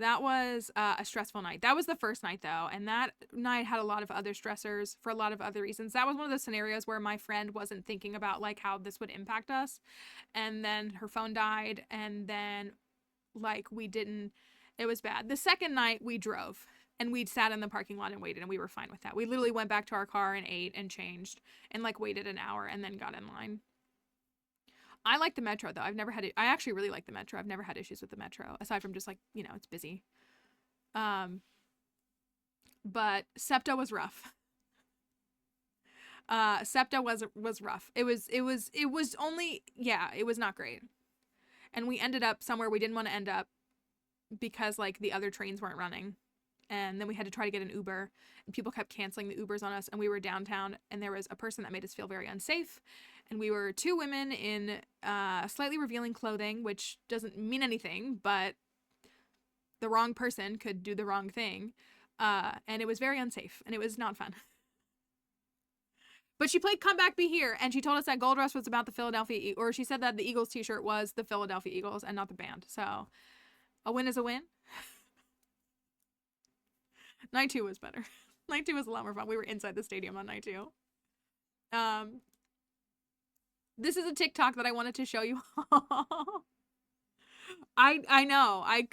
Speaker 1: That was a stressful night. That was the first night, though, and that night had a lot of other stressors for a lot of other reasons. That was one of those scenarios where my friend wasn't thinking about, like, how this would impact us, and then her phone died, and then, like, it was bad. The second night, we drove, and we sat in the parking lot and waited, and we were fine with that. We literally went back to our car and ate and changed, and, like, waited an hour, and then got in line. I like the Metro, though. I actually really like the Metro. I've never had issues with the Metro, aside from just, like, you know, it's busy. But Septa was rough. Septa was rough. It was only, yeah, it was not great. And we ended up somewhere we didn't want to end up because, like, the other trains weren't running. And then we had to try to get an Uber, and people kept canceling the Ubers on us, and we were downtown, and there was a person that made us feel very unsafe, and we were two women in slightly revealing clothing, which doesn't mean anything, but the wrong person could do the wrong thing, and it was very unsafe, and it was not fun. But she played Come Back Be Here, and she told us that Gold Rush was about the Philadelphia, or she said that the Eagles t-shirt was the Philadelphia Eagles and not the band, so a win is a win. Night 2 was better. Night 2 was a lot more fun. We were inside the stadium on night 2. This is a TikTok that I wanted to show you. I know. I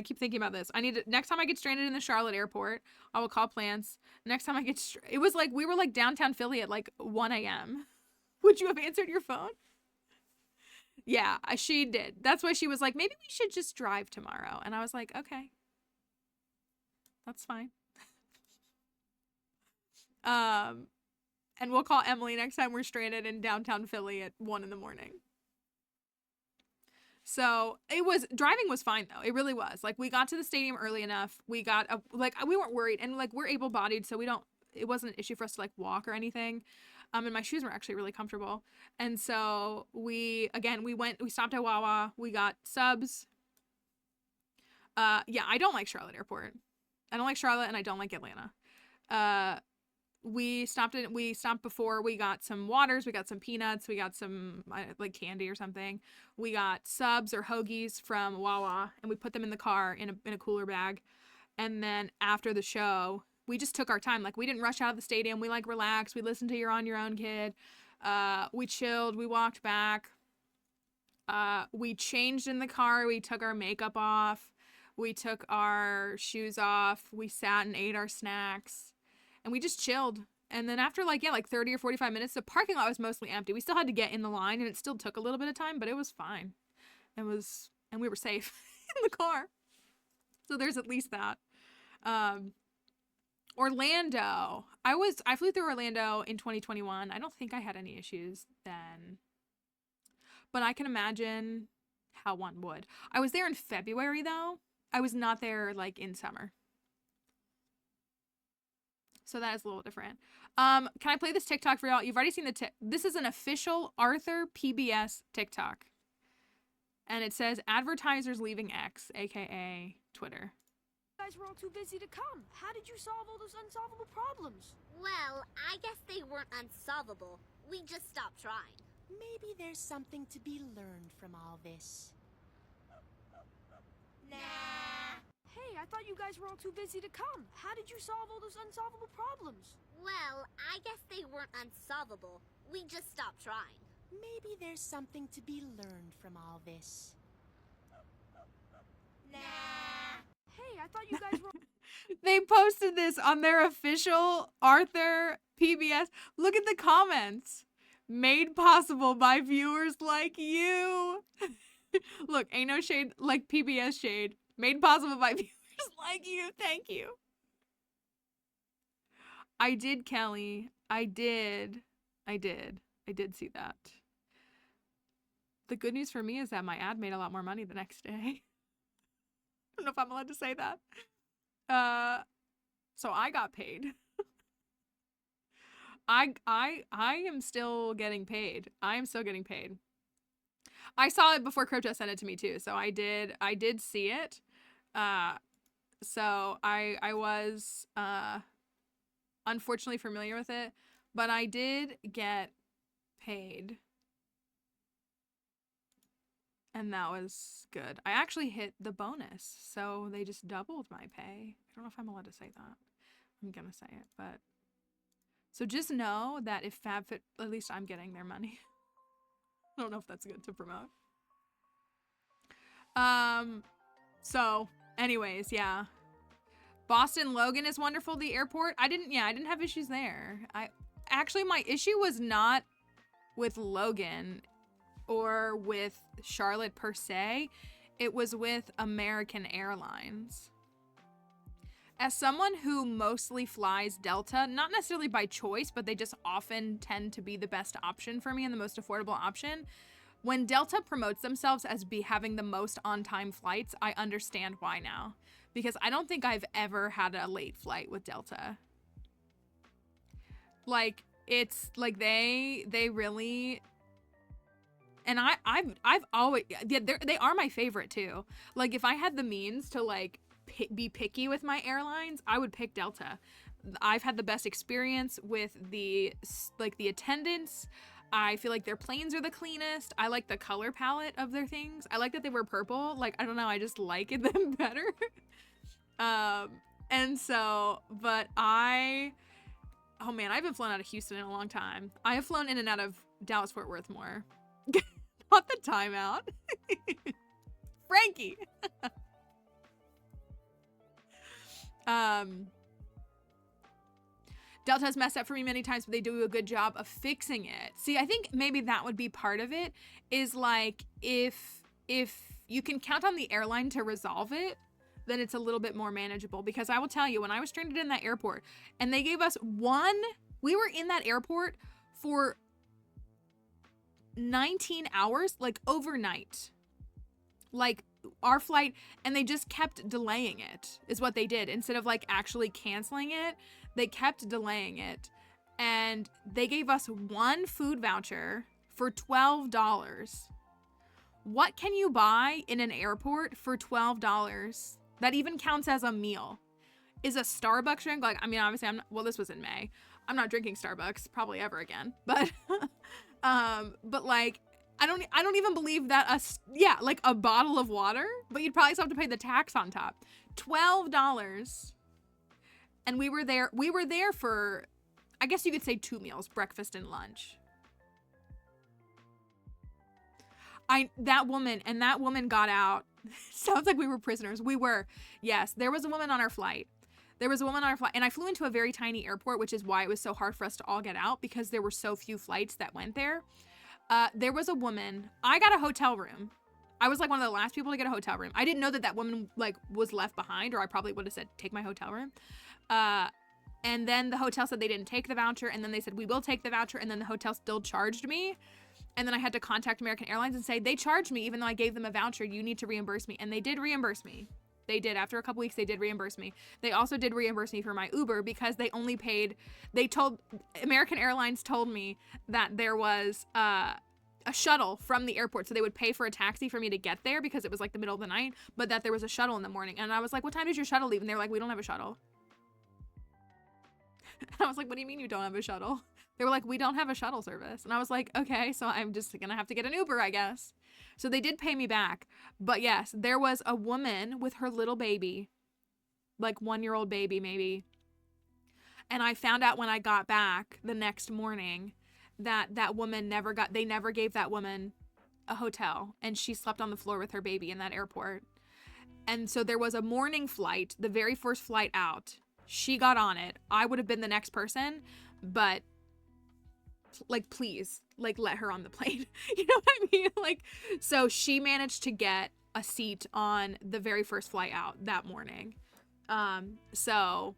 Speaker 1: keep thinking about this. Next time I get stranded in the Charlotte airport, I will call Plants. Next time I get, it was like, we were like downtown Philly at like 1 a.m. Would you have answered your phone? Yeah, she did. That's why she was like, maybe we should just drive tomorrow. And I was like, okay. That's fine. And we'll call Emily next time we're stranded in downtown Philly at 1 a.m. So driving was fine though. It really was. Like we got to the stadium early enough. We weren't worried, and like we're able-bodied, so it wasn't an issue for us to like walk or anything. And my shoes were actually really comfortable. And so we stopped at Wawa. We got subs. Yeah, I don't like Charlotte Airport. I don't like Charlotte, and I don't like Atlanta. we stopped before. We got some waters, we got some peanuts, we got some like candy or something. We got subs or hoagies from Wawa, and we put them in the car in a cooler bag. And then after the show, we just took our time. Like, we didn't rush out of the stadium. We like relaxed. We listened to You're on Your Own, Kid. We chilled. We walked back. We changed in the car. We took our makeup off. We took our shoes off. We sat and ate our snacks. And we just chilled. And then after like 30 or 45 minutes, the parking lot was mostly empty. We still had to get in the line, and it still took a little bit of time, but it was fine. And we were safe in the car. So there's at least that. Orlando. I flew through Orlando in 2021. I don't think I had any issues then. But I can imagine how one would. I was there in February though. I was not there like in summer. So that is a little different. Can I play this TikTok for y'all? You've already seen this is an official Arthur PBS TikTok. And it says advertisers leaving X, aka Twitter.
Speaker 3: You guys were all too busy to come. How did you solve all those unsolvable problems?
Speaker 4: Well, I guess they weren't unsolvable. We just stopped trying.
Speaker 5: Maybe there's something to be learned from all this.
Speaker 4: Nah.
Speaker 3: Hey, I thought you guys were all too busy to come. How did you solve all those unsolvable problems?
Speaker 4: Well, I guess they weren't unsolvable. We just stopped trying.
Speaker 5: Maybe there's something to be learned from all this.
Speaker 4: Nah.
Speaker 3: Hey, I thought you guys were...
Speaker 1: They posted this on their official Arthur PBS. Look at the comments. Made possible by viewers like you. Look, ain't no shade like PBS shade. Made possible by viewers like you. Thank you. I did, Kelly. I did see that. The good news for me is that my ad made a lot more money the next day. I don't know if I'm allowed to say that. So I got paid. I am still getting paid. I am still getting paid. I saw it before Crypto sent it to me too, so I did see it. So I was unfortunately familiar with it, but I did get paid. And that was good. I actually hit the bonus, so they just doubled my pay. I don't know if I'm allowed to say that. I'm gonna say it, but... So just know that if FabFit, at least I'm getting their money. I don't know if that's good to promote. So anyways, yeah. Boston Logan is wonderful, the airport. I didn't have issues there. Actually, my issue was not with Logan or with Charlotte per se. It was with American Airlines. As someone who mostly flies Delta, not necessarily by choice, but they just often tend to be the best option for me and the most affordable option. When Delta promotes themselves as having the most on-time flights, I understand why now. Because I don't think I've ever had a late flight with Delta. Like, it's like they really... And I've always... Yeah, they are my favorite too. Like, if I had the means to like be picky with my airlines, I would pick Delta. I've had the best experience with the attendants. I feel like their planes are the cleanest. I like the color palette of their things. I like that they were purple. Like, I don't know, I just like them better. And so, but oh man, I haven't flown out of Houston in a long time. I have flown in and out of Dallas Fort Worth more. Not the timeout. Frankie. Delta has messed up for me many times, but they do a good job of fixing it. See, I think maybe that would be part of it, is like if you can count on the airline to resolve it, then it's a little bit more manageable. Because I will tell you, when I was stranded in that airport and they gave us we were in that airport for 19 hours, like overnight. Like our flight, and they just kept delaying it, is what they did. Instead of like actually canceling it, they kept delaying it. And they gave us one food voucher for $12. What can you buy in an airport for $12 that even counts as a meal? Is a Starbucks drink, like, I mean, obviously this was in May. I'm not drinking Starbucks probably ever again, but like I don't even believe that like a bottle of water, but you'd probably still have to pay the tax on top. $12. And we were there for, I guess you could say 2 meals, breakfast and lunch. That woman got out. Sounds like we were prisoners. We were. Yes, there was a woman on our flight. And I flew into a very tiny airport, which is why it was so hard for us to all get out, because there were so few flights that went there. There was a woman. I got a hotel room. I was like one of the last people to get a hotel room. I didn't know that woman like was left behind, or I probably would have said, take my hotel room. And then the hotel said they didn't take the voucher. And then they said, we will take the voucher. And then the hotel still charged me. And then I had to contact American Airlines and say, they charged me even though I gave them a voucher. You need to reimburse me. And they did reimburse me. They did. After a couple weeks, they did reimburse me. They also did reimburse me for my Uber because they only paid, American Airlines told me that there was a shuttle from the airport. So they would pay for a taxi for me to get there because it was like the middle of the night, but that there was a shuttle in the morning. And I was like, what time does your shuttle leave? And they were like, we don't have a shuttle. And I was like, what do you mean you don't have a shuttle? They were like, we don't have a shuttle service. And I was like, okay, so I'm just gonna have to get an Uber, I guess. So they did pay me back. But yes, there was a woman with her little baby, like 1-year-old baby maybe. And I found out when I got back the next morning that woman they never gave that woman a hotel, and she slept on the floor with her baby in that airport. And so there was a morning flight, the very first flight out. She got on it. I would have been the next person, but like, please, like, let her on the plane. You know what I mean? Like, so she managed to get a seat on the very first flight out that morning. So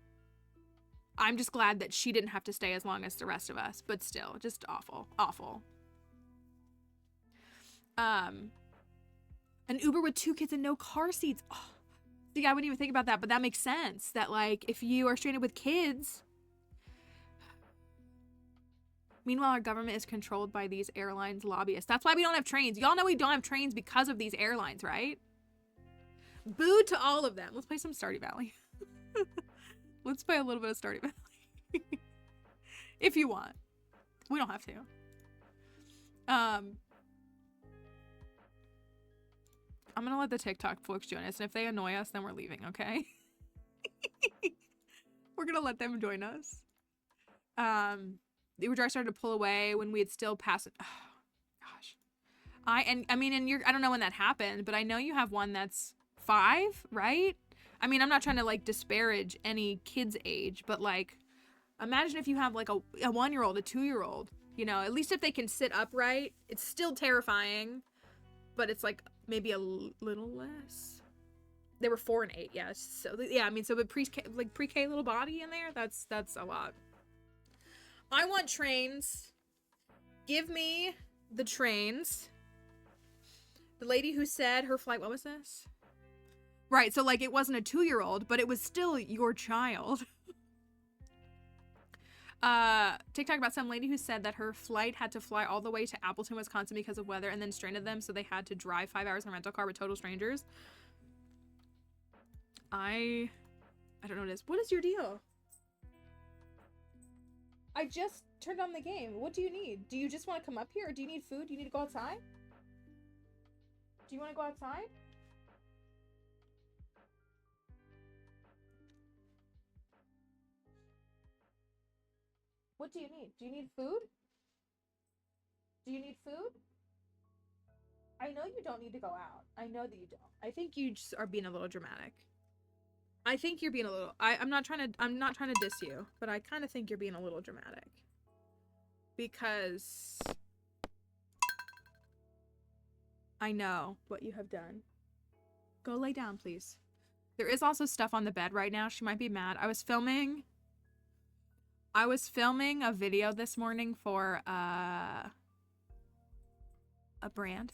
Speaker 1: I'm just glad that she didn't have to stay as long as the rest of us, but still, just awful, awful. An Uber with 2 kids and no car seats. Oh, see, I wouldn't even think about that, but that makes sense. That like, if you are stranded with kids. Meanwhile, our government is controlled by these airlines lobbyists. That's why we don't have trains. Y'all know we don't have trains because of these airlines, right? Boo to all of them. Let's play some Stardew Valley. Let's play a little bit of Stardew Valley. If you want. We don't have to. I'm gonna let the TikTok folks join us, and if they annoy us, then we're leaving, okay? We're gonna let them join us. The Uber driver started to pull away when we had still passed. Oh, gosh. I mean, I don't know when that happened, but I know you have one that's 5, right? I mean, I'm not trying to like disparage any kid's age, but like, imagine if you have like a 1-year-old, a 2-year-old, you know, at least if they can sit upright, it's still terrifying, but it's like maybe a little less. They were 4 and 8, yes. So yeah, I mean, so with pre-K little body in there, that's a lot. I want trains. Give me the trains. The lady who said her flight, what was this? Right, so like it wasn't a 2-year-old, but it was still your child. TikTok about some lady who said that her flight had to fly all the way to Appleton, Wisconsin because of weather and then stranded them, so they had to drive 5 hours in a rental car with total strangers. I don't know what it is. What is your deal? I just turned on the game. What do you need? Do you just want to come up here, or do you need food? Do you need to go outside? Do you want to go outside? What do you need? Do you need food? Do you need food? I know you don't need to go out. I know that you don't. I think you just are being a little dramatic. I think you're being a little, I'm not trying to diss you, but I kind of think you're being a little dramatic. Because I know what you have done. Go lay down, please. There is also stuff on the bed right now. She might be mad. I was filming a video this morning for a brand.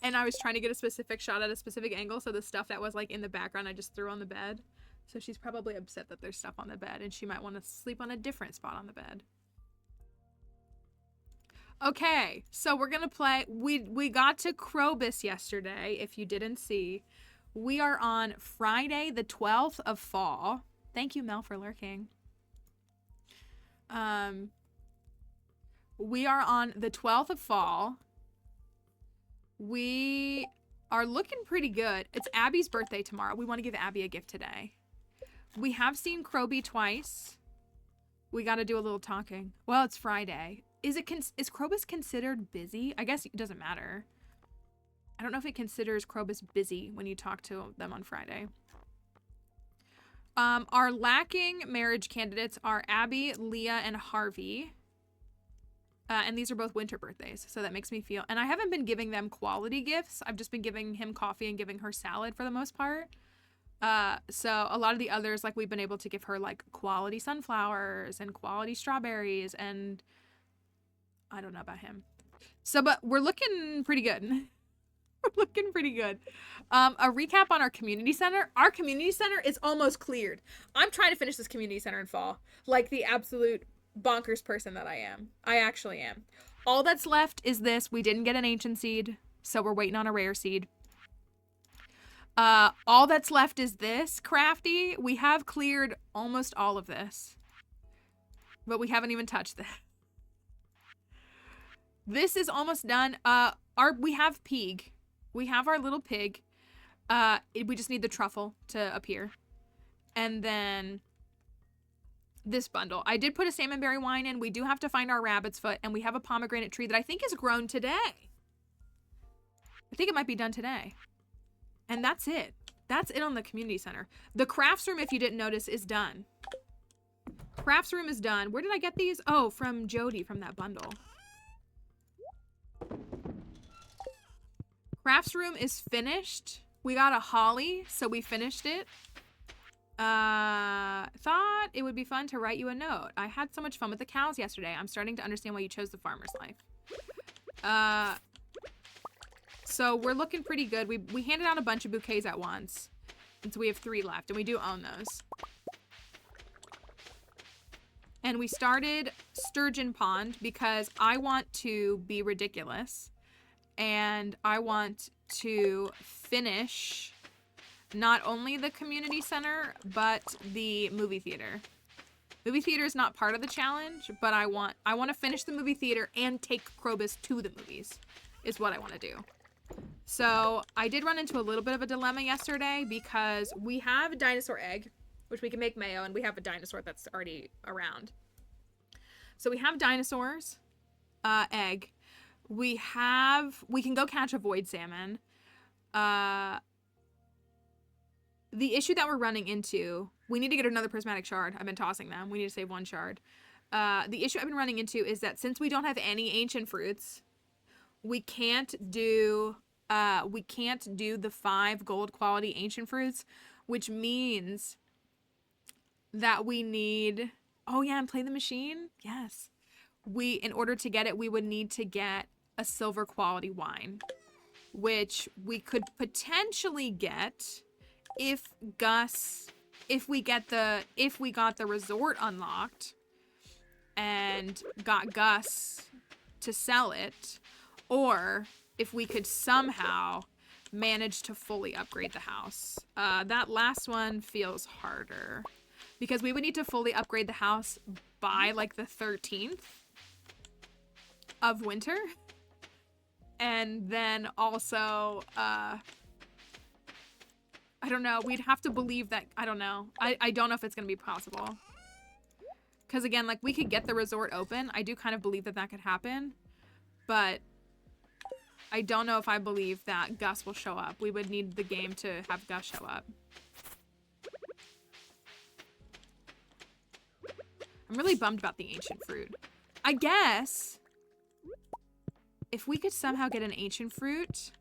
Speaker 1: And I was trying to get a specific shot at a specific angle, so the stuff that was like in the background I just threw on the bed. So she's probably upset that there's stuff on the bed, and she might want to sleep on a different spot on the bed. Okay, so we're gonna play. We got to Krobus yesterday, if you didn't see. We are on Friday the 12th of fall. Thank you, Mel, for lurking. We are on the 12th of fall. We are looking pretty good. It's Abby's birthday tomorrow. We want to give Abby a gift today. We have seen Kroby twice. We got to do a little talking. Well, it's Friday. Is Krobus considered busy? I guess it doesn't matter. I don't know if it considers Krobus busy when you talk to them on Friday. Our lacking marriage candidates are Abby, Leah, and Harvey. And these are both winter birthdays, so that makes me feel... And I haven't been giving them quality gifts. I've just been giving him coffee and giving her salad for the most part. So a lot of the others, like, we've been able to give her, like, quality sunflowers and quality strawberries, and I don't know about him. So, but we're looking pretty good. We're looking pretty good. A recap on our community center. Our community center is almost cleared. I'm trying to finish this community center in fall, like the absolute bonkers person that I am. I actually am. All that's left is this. We didn't get an ancient seed, so we're waiting on a rare seed. All that's left is this, Crafty. We have cleared almost all of this, but we haven't even touched this. This is almost done. We have Pig. We have our little pig. We just need the truffle to appear. And then this bundle. I did put a salmonberry wine in. We do have to find our rabbit's foot, and we have a pomegranate tree that I think is grown today. I think it might be done today. And that's it. That's it on the community center. The crafts room, if you didn't notice, is done. Crafts room is done. Where did I get these? Oh, from Jody, from that bundle. Crafts room is finished. We got a holly, so we finished it. Thought it would be fun to write you a note. I had so much fun with the cows yesterday. I'm starting to understand why you chose the farmer's life. So we're looking pretty good. We handed out a bunch of bouquets at once. And so we have 3 left, and we do own those. And we started Sturgeon Pond because I want to be ridiculous. And I want to finish not only the community center, but the movie theater. Movie theater is not part of the challenge, but I want to finish the movie theater and take Krobus to the movies, is what I want to do. So I did run into a little bit of a dilemma yesterday because we have a dinosaur egg, which we can make mayo, and we have a dinosaur that's already around. So we have dinosaurs, egg. We can go catch a void salmon. The issue that we're running into, we need to get another prismatic shard. I've been tossing them. We need to save 1 shard. The issue I've been running into is that since we don't have any ancient fruits, we can't do the 5 gold quality ancient fruits, which means that we need, oh yeah, and play the machine. Yes. In order to get it, we would need to get a silver quality wine, which we could potentially get if we got the resort unlocked and got Gus to sell it, or if we could somehow manage to fully upgrade the house. That last one feels harder because we would need to fully upgrade the house by like the 13th of winter. And then also, I don't know, we'd have to believe that, I don't know. I don't know if it's going to be possible. Because again, like, we could get the resort open. I do kind of believe that that could happen. But I don't know if I believe that Gus will show up. We would need the game to have Gus show up. I'm really bummed about the ancient fruit. I guess if we could somehow get an ancient fruit,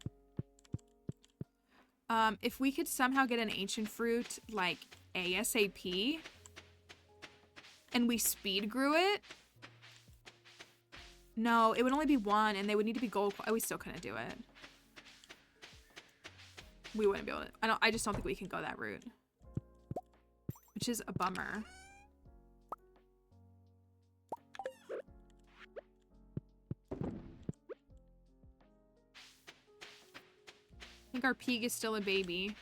Speaker 1: like ASAP, and we speed grew it. No, it would only be 1, and they would need to be gold. We still couldn't do it. We wouldn't be able to. I just don't think we can go that route, which is a bummer. I think our pig is still a baby.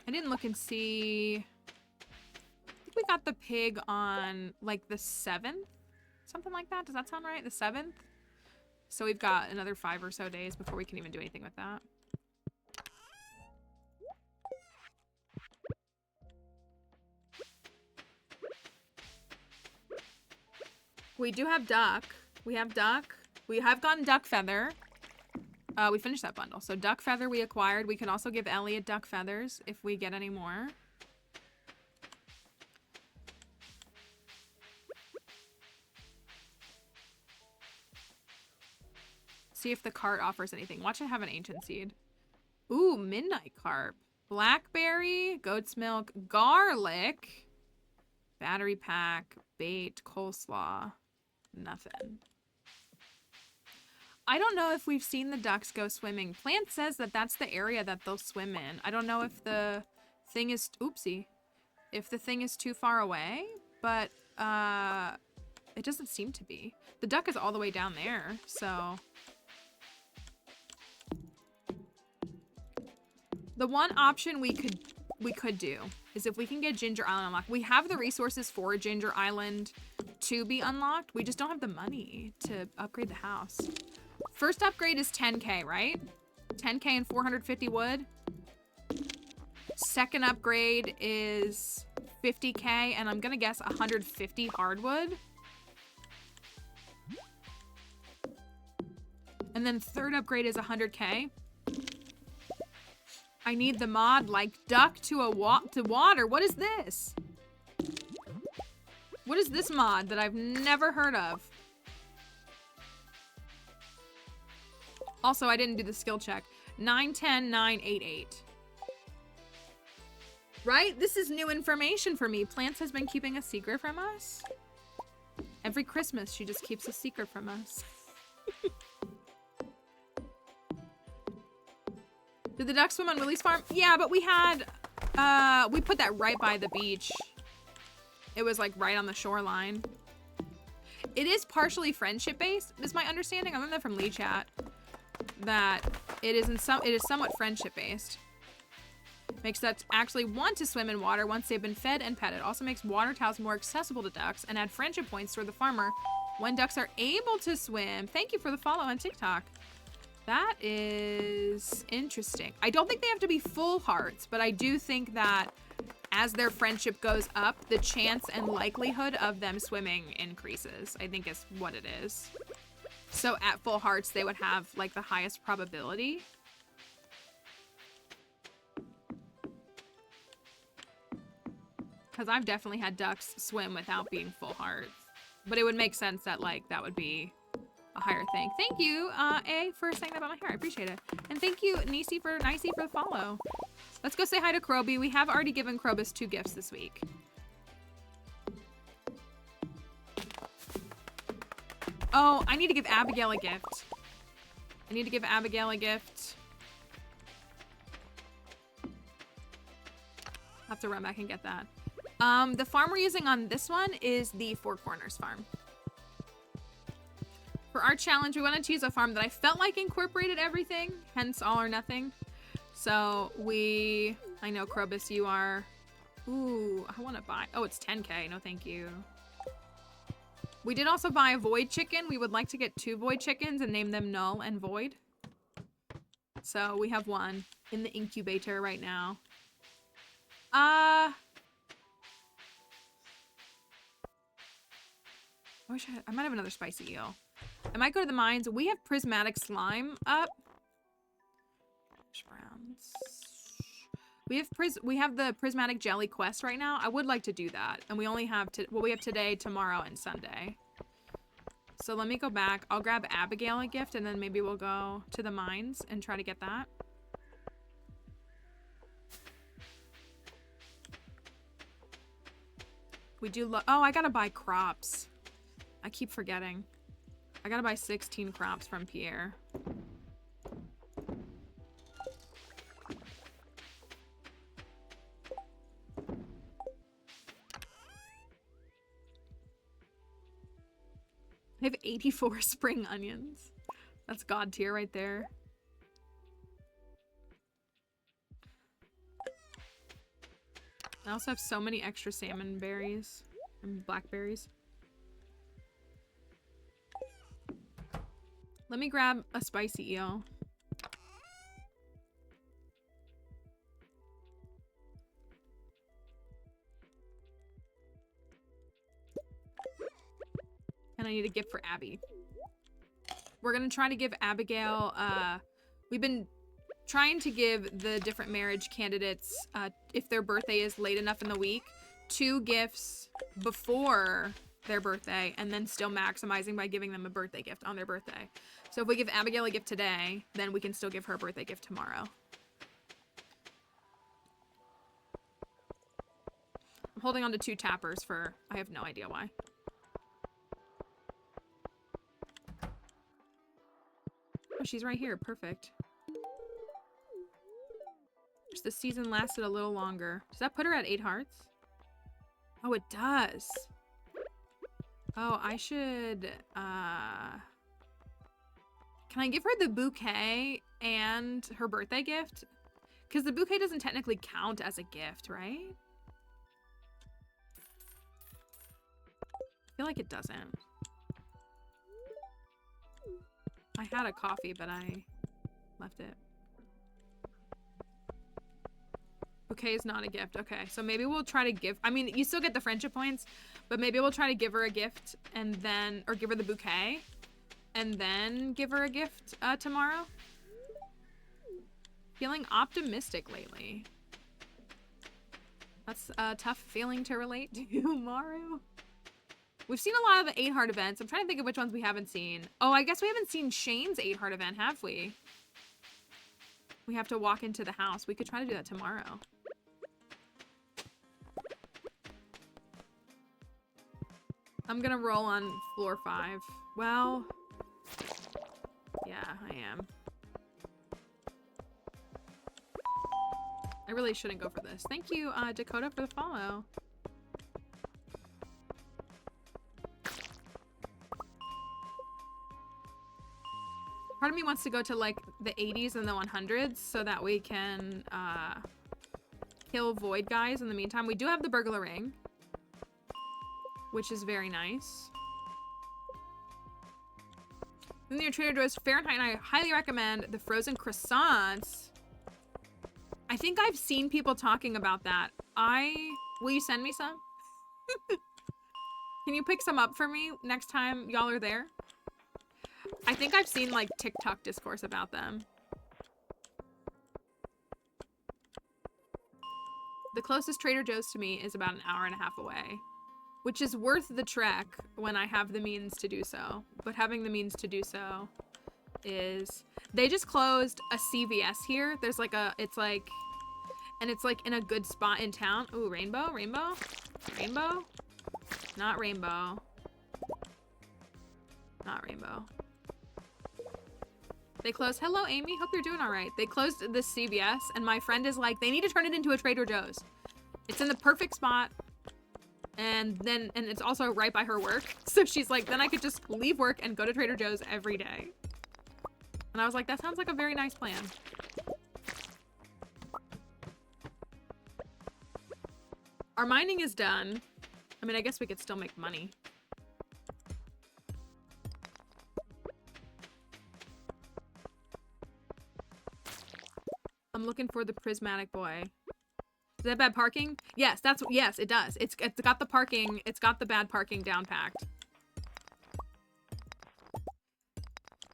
Speaker 1: I didn't look and see. I think we got got the pig on like the 7th, something like that. Does that sound right? The 7th. So we've got another 5 or so days before we can even do anything with that. We do have duck. We have duck. We have gotten duck feather. We finished that bundle. So duck feather we acquired. We can also give Elliot duck feathers if we get any more. See if the cart offers anything. Watch it have an ancient seed. Ooh, midnight carp. Blackberry, goat's milk, garlic, battery pack, bait, coleslaw. Nothing. I don't know if we've seen the ducks go swimming. Plant says that that's the area that they'll swim in. I don't know if the thing is... Oopsie. If the thing is too far away, but it doesn't seem to be. The duck is all the way down there, so... The one option we could do is if we can get Ginger Island unlocked. We have the resources for Ginger Island to be unlocked. We just don't have the money to upgrade the house. First upgrade is 10k, right? 10k and 450 wood. Second upgrade is 50k and I'm gonna guess 150 hardwood. And then third upgrade is 100k. I need the mod like duck to water. What is this? What is this mod that I've never heard of? Also, I didn't do the skill check. 910 988. Right? This is new information for me. Plants has been keeping a secret from us. Every Christmas, she just keeps a secret from us. Did the duck swim on Willie's farm? Yeah, but we had, we put that right by the beach. It was like right on the shoreline. It is partially friendship based, is my understanding. I learned that from Lee Chat. That it is somewhat friendship based. Makes ducks actually want to swim in water once they've been fed and petted. Also makes water towels more accessible to ducks and add friendship points for the farmer when ducks are able to swim. Thank you for the follow on TikTok. That is interesting. I don't think they have to be full hearts, but I do think that as their friendship goes up, the chance and likelihood of them swimming increases, I think is what it is. So at full hearts, they would have like the highest probability. Because I've definitely had ducks swim without being full hearts. But it would make sense that like that would be a higher thing. Thank you, A, for saying that about my hair. I appreciate it. And thank you, Nicey for the follow. Let's go say hi to Kroby. We have already given Krobus 2 gifts this week. Oh, I need to give Abigail a gift. I need to give Abigail a gift. I'll have to run back and get that. The farm we're using on this one is the Four Corners farm. For our challenge, we wanted to use a farm that I felt like incorporated everything, hence all or nothing. So I know Krobus, you are, ooh, I want to buy, oh, it's 10k, no thank you. We did also buy a void chicken. We would like to get 2 void chickens and name them Null and Void. So we have one in the incubator right now. I wish I might have another spicy eel. I might go to the mines. We have prismatic slime up. Browns. We have the prismatic jelly quest right now. I would like to do that. And we only have we have today, tomorrow, and Sunday. So let me go back. I'll grab Abigail a gift and then maybe we'll go to the mines and try to get that. We do oh, I gotta buy crops. I keep forgetting. I gotta buy 16 crops from Pierre. I have 84 spring onions. That's god tier right there. I also have so many extra salmon berries and blackberries. Let me grab a spicy eel. And I need a gift for Abby. We're gonna try to give Abigail, we've been trying to give the different marriage candidates, if their birthday is late enough in the week, 2 gifts before their birthday, and then still maximizing by giving them a birthday gift on their birthday. So if we give Abigail a gift today, then we can still give her a birthday gift tomorrow. I'm holding on to 2 tappers for, I have no idea why. Oh, she's right here. Perfect. Just the season lasted a little longer. Does that put her at 8 hearts? Oh, it does. Oh, I should, can I give her the bouquet and her birthday gift? Because the bouquet doesn't technically count as a gift, right? I feel like it doesn't. I had a coffee, but I left it. Bouquet is not a gift. Okay, so maybe we'll try to give... I mean, you still get the friendship points, but maybe we'll try to give her a gift and then... Or give her the bouquet and then give her a gift tomorrow. Feeling optimistic lately. That's a tough feeling to relate to, Maru. We've seen a lot of the 8-heart events. I'm trying to think of which ones we haven't seen. Oh, I guess we haven't seen Shane's 8-heart event, have we? We have to walk into the house. We could try to do that tomorrow. I'm gonna roll on floor 5. Well, yeah, I am. I really shouldn't go for this. Thank you, Dakota, for the follow. Part of me wants to go to like the 80s and the 100s so that we can kill void guys in the meantime. We do have the burglar ring, which is very nice. Then the Trader Joe's Fahrenheit, and I highly recommend the frozen croissants. I think I've seen people talking about that. Will you send me some? Can you pick some up for me next time y'all are there? I think I've seen like TikTok discourse about them. The closest Trader Joe's to me is about an hour-and-a-half away, which is worth the trek when I have the means to do so. But having the means to do so is... They just closed a CVS here. There's like a... It's like in a good spot in town. Ooh, rainbow? Rainbow? Rainbow? Not rainbow. Not rainbow. They closed. Hello, Amy. Hope you're doing all right. They closed this CVS, and my friend is like, they need to turn it into a Trader Joe's. It's in the perfect spot, and it's also right by her work. So she's like, then I could just leave work and go to Trader Joe's every day. And I was like, that sounds like a very nice plan. Our mining is done. I mean, I guess we could still make money. I'm looking for the prismatic boy. Is that bad parking? Yes, yes, it does. It's got the parking, it's got the bad parking down packed.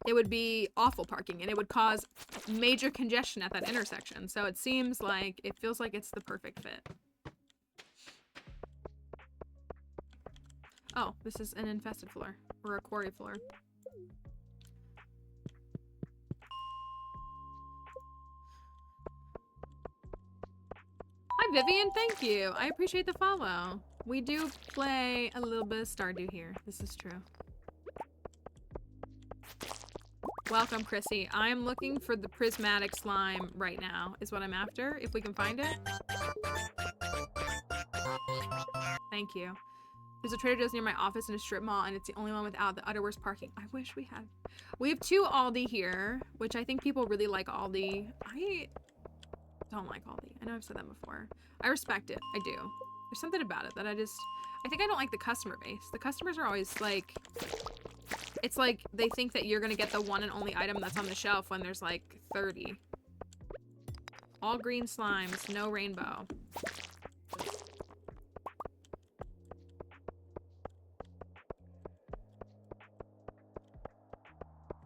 Speaker 1: It would be awful parking and it would cause major congestion at that intersection. So it seems like, it feels like it's the perfect fit. Oh, this is an infested floor or a quarry floor. Hi, Vivian. Thank you. I appreciate the follow. We do play a little bit of Stardew here. This is true. Welcome, Chrissy. I am looking for the prismatic slime right now, is what I'm after, if we can find it. Thank you. There's a Trader Joe's near my office in a strip mall, and it's the only one without the utter worst parking. I wish we had. We have 2 Aldi here, which I think people really like Aldi. don't like Aldi. I know I've said that before. I respect it. I do. There's something about it that I think I don't like the customer base. The customers are always like, it's like they think that you're gonna get the one and only item that's on the shelf when there's like 30. All green slimes, no rainbow.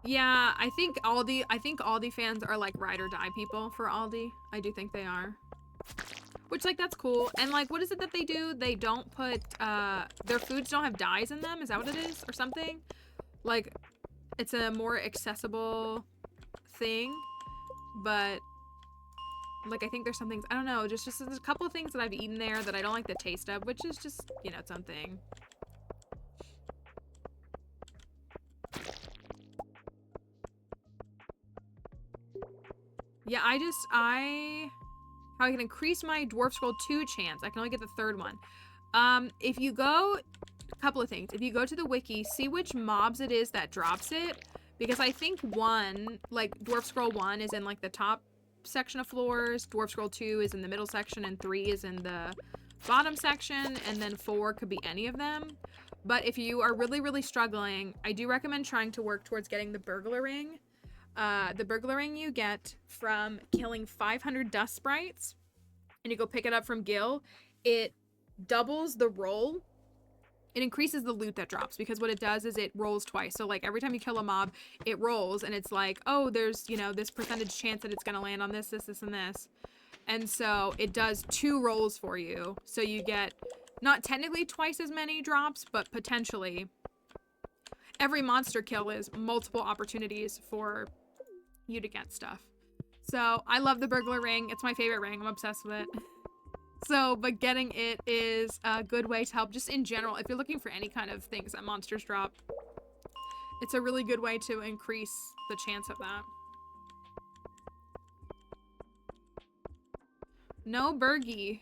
Speaker 1: Yeah, I think Aldi fans are like ride or die people for Aldi. I do think they are. Which, like, that's cool. And, like, what is it that they do? They don't put, their foods don't have dyes in them. Is that what it is? Or something? Like, it's a more accessible thing. But, like, I think there's some things, I don't know, just there's a couple of things that I've eaten there that I don't like the taste of, which is just, you know, its own thing. Yeah, how I can increase my Dwarf Scroll 2 chance. I can only get the third one. If you go, a couple of things. If you go to the wiki, see which mobs it is that drops it. Because I think 1, like Dwarf Scroll 1 is in like the top section of floors, Dwarf Scroll 2 is in the middle section, and 3 is in the bottom section, and then 4 could be any of them. But if you are really, really struggling, I do recommend trying to work towards getting the Burglar Ring. The Burglar Ring you get from killing 500 dust sprites, and you go pick it up from Gil. It doubles the roll. It increases the loot that drops, because what it does is it rolls twice. So, like, every time you kill a mob, it rolls, and it's like, oh, there's, you know, this percentage chance that it's gonna land on this, this, this, and this. And so it does 2 rolls for you. So you get not technically twice as many drops, but potentially every monster kill is multiple opportunities for you to get stuff. So I love the Burglar Ring. It's my favorite ring. I'm obsessed with it. So, but getting it is a good way to help just in general. If you're looking for any kind of things that monsters drop, it's a really good way to increase the chance of that. No Burgie.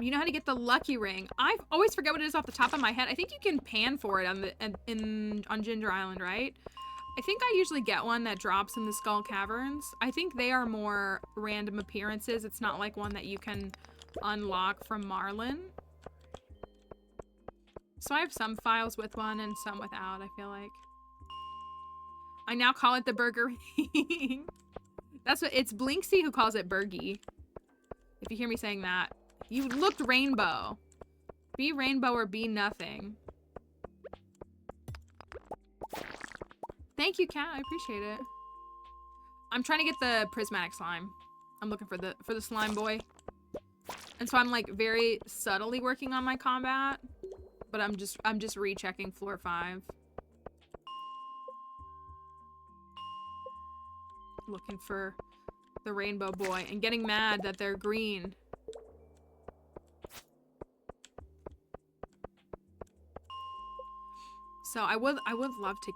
Speaker 1: You know how to get the lucky ring. I always forget what it is off the top of my head. I think you can pan for it on Ginger Island, right? I think I usually get one that drops in the Skull Caverns. I think they are more random appearances. It's not like one that you can unlock from Marlin. So I have some files with one and some without, I feel like. I now call it the Burger Ring. That's what, it's Blinksy who calls it Burgie. If you hear me saying that. You looked rainbow. Be rainbow or be nothing. Thank you, Kat. I appreciate it. I'm trying to get the prismatic slime. I'm looking for the slime boy. And so I'm like very subtly working on my combat, but I'm just rechecking floor 5. Looking for the rainbow boy and getting mad that they're green. So I would love to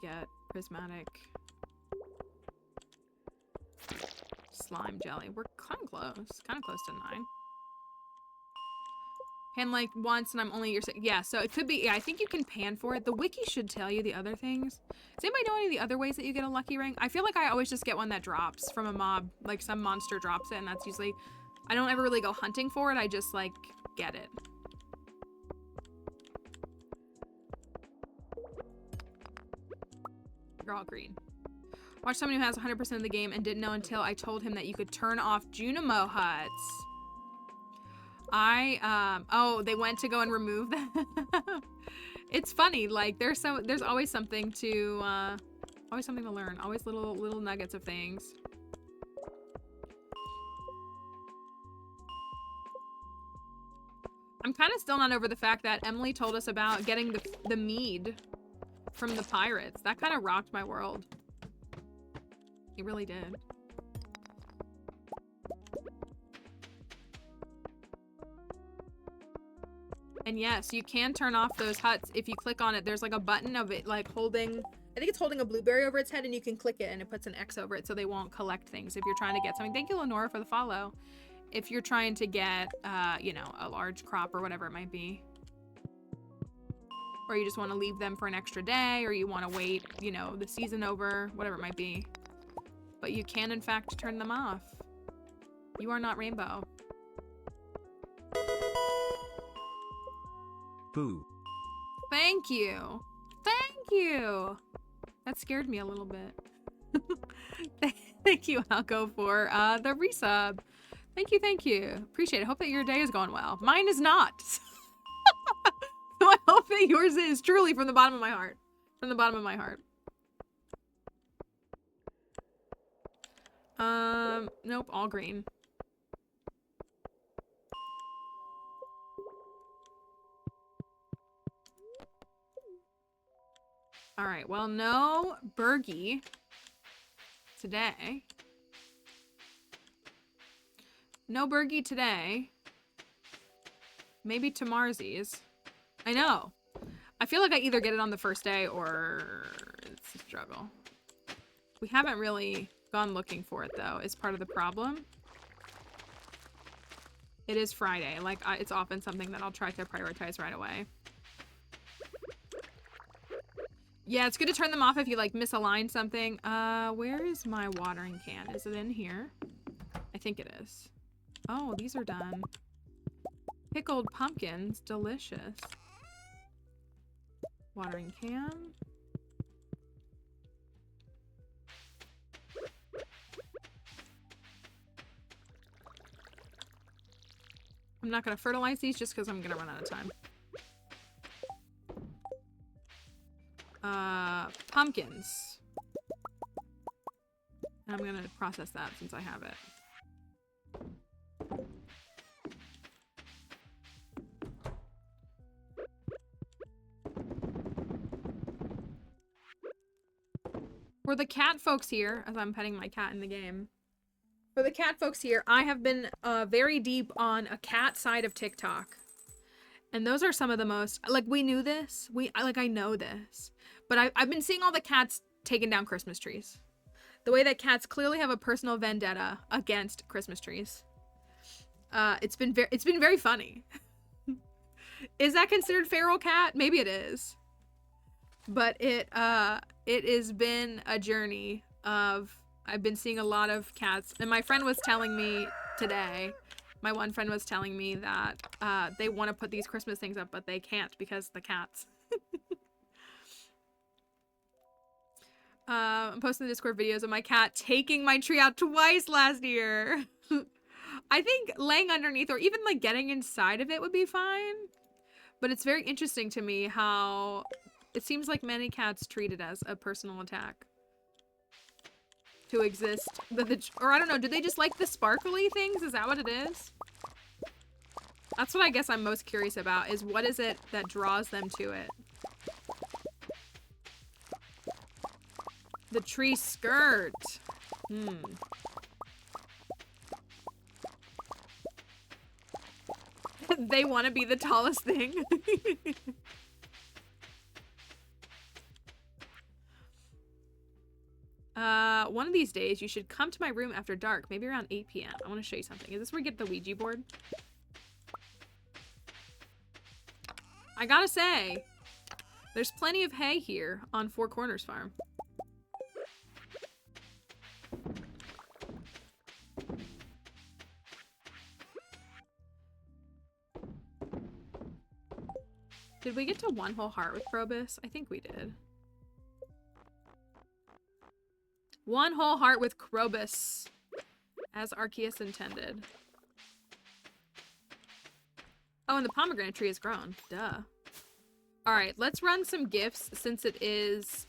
Speaker 1: get prismatic slime jelly. We're kind of close to 9. Pan like once and I'm only yeah, so it could be, yeah, I think you can pan for it. The wiki should tell you the other things. Does anybody know any of the other ways that you get a lucky ring? I feel like I always just get one that drops from a mob, like some monster drops it, and that's usually, I don't ever really go hunting for it, I just like get it. You're all green. Watch someone who has 100% of the game and didn't know until I told him that you could turn off Junimo huts. Oh, they went to go and remove them. It's funny, like there's always something to learn. Always little nuggets of things. I'm kind of still not over the fact that Emily told us about getting the mead from the pirates. That kind of rocked my world. It really did. And yes, you can turn off those huts. If you click on it, there's like a button of it like holding, I think it's holding a blueberry over its head, and you can click it and it puts an X over it so they won't collect things if you're trying to get something. Thank you, Lenora, for the follow. If you're trying to get, you know, a large crop or whatever it might be. or you just want to leave them for an extra day, or you want to wait, you know, the season over, whatever it might be. But you can, in fact, turn them off. You are not Rainbow.
Speaker 2: Boo.
Speaker 1: Thank you. Thank you. That scared me a little bit. Thank you, Alco, for the resub. Thank you, thank you. Appreciate it. Hope that your day is going well. Mine is not. So I hope that yours is, truly, from the bottom of my heart. From the bottom of my heart. Nope, all green. All right, well, no Bergie today. No Bergie today. Maybe tomorrow's. I know. I feel like I either get it on the first day or it's a struggle. We haven't really gone looking for it, though, is part of the problem. It is Friday. Like, it's often something that I'll try to prioritize right away. Yeah, it's good to turn them off if you, like, misalign something. Where is my watering can? Is it in here? I think it is. Oh, these are done. Pickled pumpkins. Delicious. Watering can. I'm not going to fertilize these just because I'm going to run out of time. Pumpkins. And I'm going to process that since I have it. For the cat folks here, as I'm petting my cat in the game, for the cat folks here, I have been very deep on a cat side of TikTok. And those are some of the most, like, we knew this. I know this. But I've been seeing all the cats taking down Christmas trees. The way that cats clearly have a personal vendetta against Christmas trees. It's been very funny. Is that considered feral cat? Maybe it is. But it has been a journey of, I've been seeing a lot of cats. And my friend was telling me today, my one friend was telling me that they want to put these Christmas things up, but they can't because the cats. I'm posting the Discord videos of my cat taking my tree out twice last year. I think laying underneath or even like getting inside of it would be fine. But it's very interesting to me how it seems like many cats treat it as a personal attack. To exist. Or I don't know, do they just like the sparkly things? Is that what it is? That's what I guess I'm most curious about, is what is it that draws them to it? The tree skirt. They want to be the tallest thing. One of these days you should come to my room after dark, maybe around 8 p.m. I want to show you something. Is this where we get the Ouija board? I gotta say, there's plenty of hay here on Four Corners Farm. Did we get to one whole heart with Krobus? I think we did. One whole heart with Krobus, as Arceus intended. Oh, and the pomegranate tree has grown. Duh. All right, let's run some gifts since it is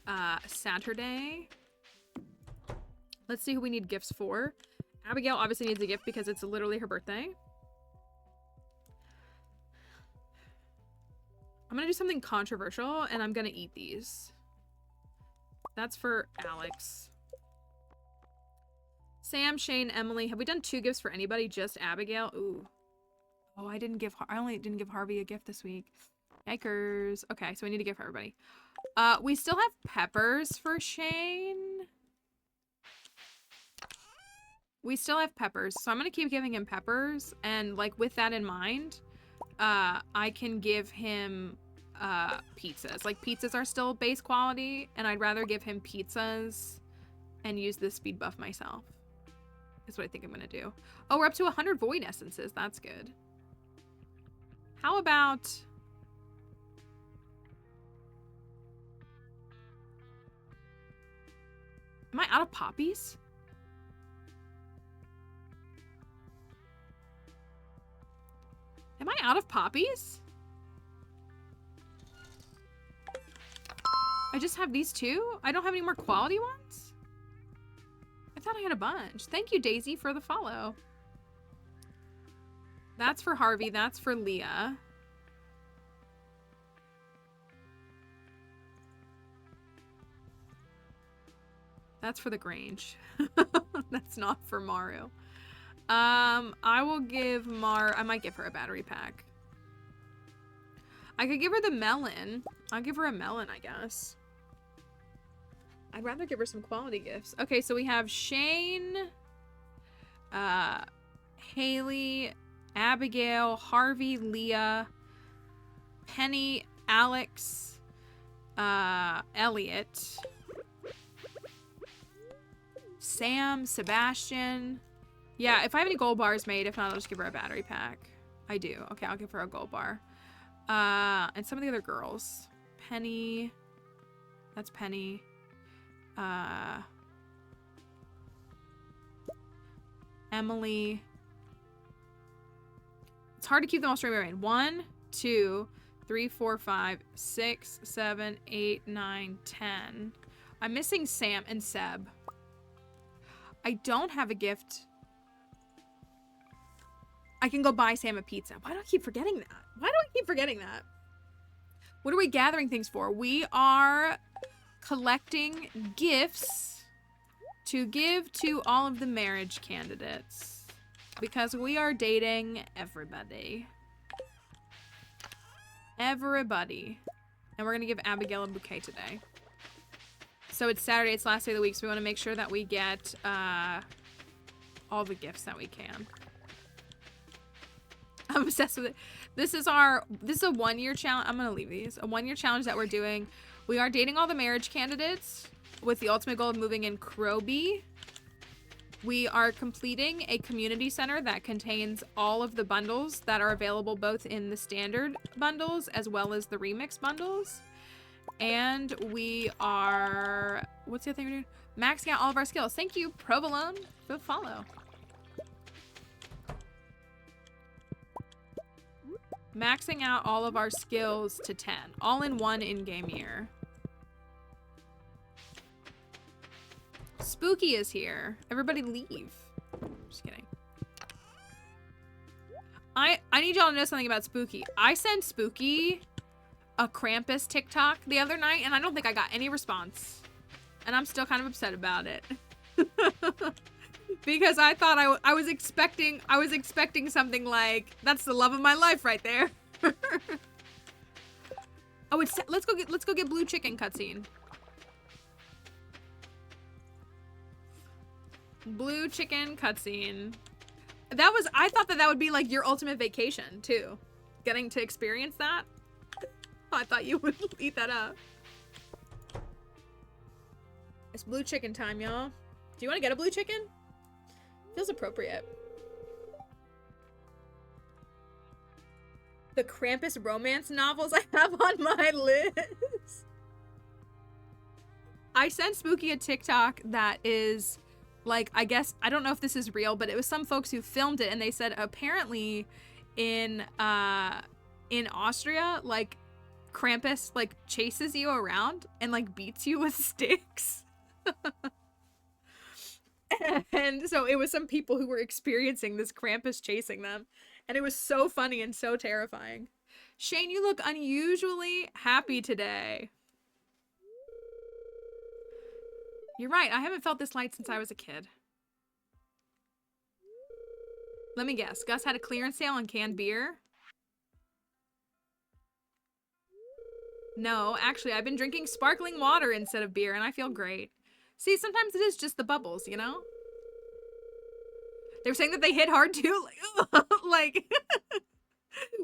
Speaker 1: Saturday. Let's see who we need gifts for. Abigail obviously needs a gift because it's literally her birthday. I'm gonna do something controversial and I'm gonna eat these. That's for Alex. Sam, Shane, Emily. Have we done 2 gifts for anybody? Just Abigail? Ooh. Oh, I only didn't give Harvey a gift this week. Yikers. Okay, so we need to give everybody. We still have peppers for Shane. We still have peppers, so I'm gonna keep giving him peppers, and like with that in mind, I can give him pizzas. Like, pizzas are still base quality, and I'd rather give him pizzas and use the speed buff myself. Is what I think I'm gonna do. Oh, we're up to 100 void essences. That's good. How about... Am I out of poppies? Am I out of poppies? I just have these two? I don't have any more quality ones? I thought I had a bunch. Thank you, Daisy, for the follow. That's for Harvey. That's for Leah. That's for the Grange. That's not for Maru. I will give I might give her a battery pack. I could give her the melon. I'll give her a melon, I guess. I'd rather give her some quality gifts. Okay, so we have Shane, Haley, Abigail, Harvey, Leah, Penny, Alex, Elliot, Sam, Sebastian. Yeah, if I have any gold bars made, if not, I'll just give her a battery pack. I do. Okay, I'll give her a gold bar. And some of the other girls. Penny. That's Penny. Emily. It's hard to keep them all straight away. 1, 2, 3, 4, 5, 6, 7, 8, 9, 10. I'm missing Sam and Seb. I don't have a gift. I can go buy Sam a pizza. Why do I keep forgetting that? Why do I keep forgetting that? What are we gathering things for? We are collecting gifts to give to all of the marriage candidates because we are dating everybody. Everybody. And we're going to give Abigail a bouquet today. So it's Saturday, it's last day of the week, so we want to make sure that we get all the gifts that we can. I'm obsessed with it. This is a 1-year challenge. I'm going to leave these. A 1-year challenge that we're doing. We are dating all the marriage candidates with the ultimate goal of moving in Croby. We are completing a community center that contains all of the bundles that are available both in the standard bundles as well as the remix bundles. And we are... What's the other thing we're doing? Maxing out all of our skills. Thank you, Provolone, for the follow. Maxing out all of our skills to 10. All in one in-game year. Spooky is here. Everybody leave. Just kidding. I need y'all to know something about Spooky. I sent Spooky a Krampus TikTok the other night, and I don't think I got any response. And I'm still kind of upset about it. Because I thought I was expecting something like, that's the love of my life right there. Oh, let's go get blue chicken cutscene. Blue chicken cutscene. I thought that would be like your ultimate vacation too. Getting to experience that. I thought you would eat that up. It's blue chicken time, y'all. Do you want to get a blue chicken? Feels appropriate. The Krampus romance novels I have on my list. I sent Spooky a TikTok that is like, I guess, I don't know if this is real, but it was some folks who filmed it and they said apparently in Austria, like Krampus like chases you around and like beats you with sticks. And so it was some people who were experiencing this Krampus chasing them. And it was so funny and so terrifying. Shane, you look unusually happy today. You're right. I haven't felt this light since I was a kid. Let me guess. Gus had a clearance sale on canned beer? No, actually, I've been drinking sparkling water instead of beer, and I feel great. See, sometimes it is just the bubbles, you know? They were saying that they hit hard too. Like,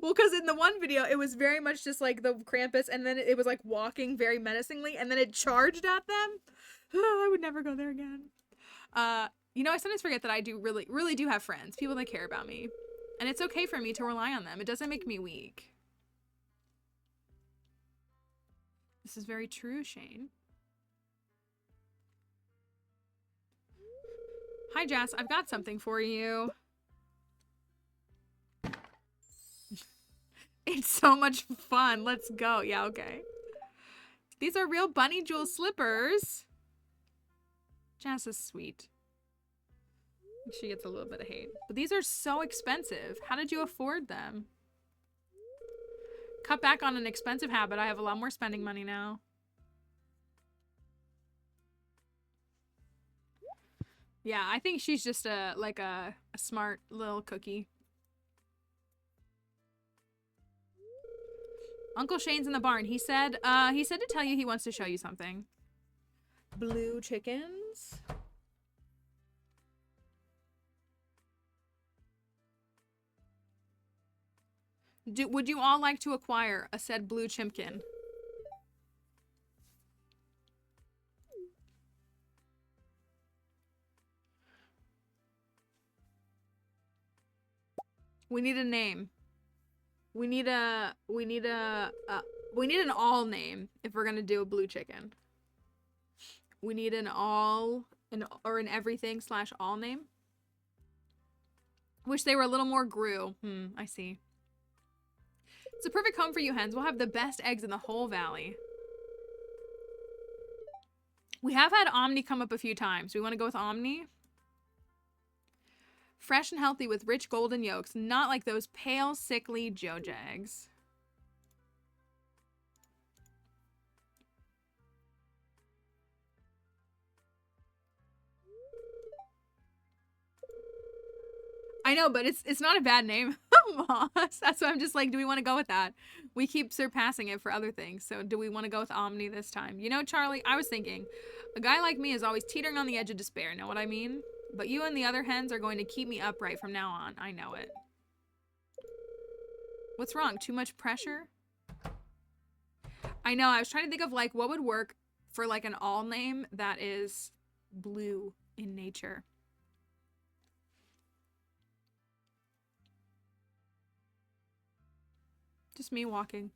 Speaker 1: Well, because in the one video, it was very much just like the Krampus, and then it was like walking very menacingly, and then it charged at them. I would never go there again. You know, I sometimes forget that I do really do have friends, people that care about me. And it's okay for me to rely on them. It doesn't make me weak. This is very true, Shane. Hi, Jess. I've got something for you. It's so much fun. Let's go. Yeah, okay. These are real bunny jewel slippers. Jess is sweet. She gets a little bit of hate. But these are so expensive. How did you afford them? Cut back on an expensive habit. I have a lot more spending money now. Yeah, I think she's just a smart little cookie. Uncle Shane's in the barn. He said to tell you he wants to show you something. Blue chickens. Would you all like to acquire a said blue chimkin? We need a name. We need an all name if we're gonna do a blue chicken. We need an everything / all name. Wish they were a little more Gru. I see. It's a perfect home for you hens. We'll have the best eggs in the whole valley. We have had Omni come up a few times. We want to go with Omni. Fresh and healthy with rich golden yolks, not like those pale, sickly Joja eggs. I know, but it's not a bad name, Moss. That's why I'm just like, do we want to go with that? We keep surpassing it for other things, so do we want to go with Omni this time? You know, Charlie, I was thinking, a guy like me is always teetering on the edge of despair, know what I mean? But you and the other hens are going to keep me upright from now on. I know it. What's wrong? Too much pressure? I know, I was trying to think of like what would work for like an all name that is blue in nature. Just me walking.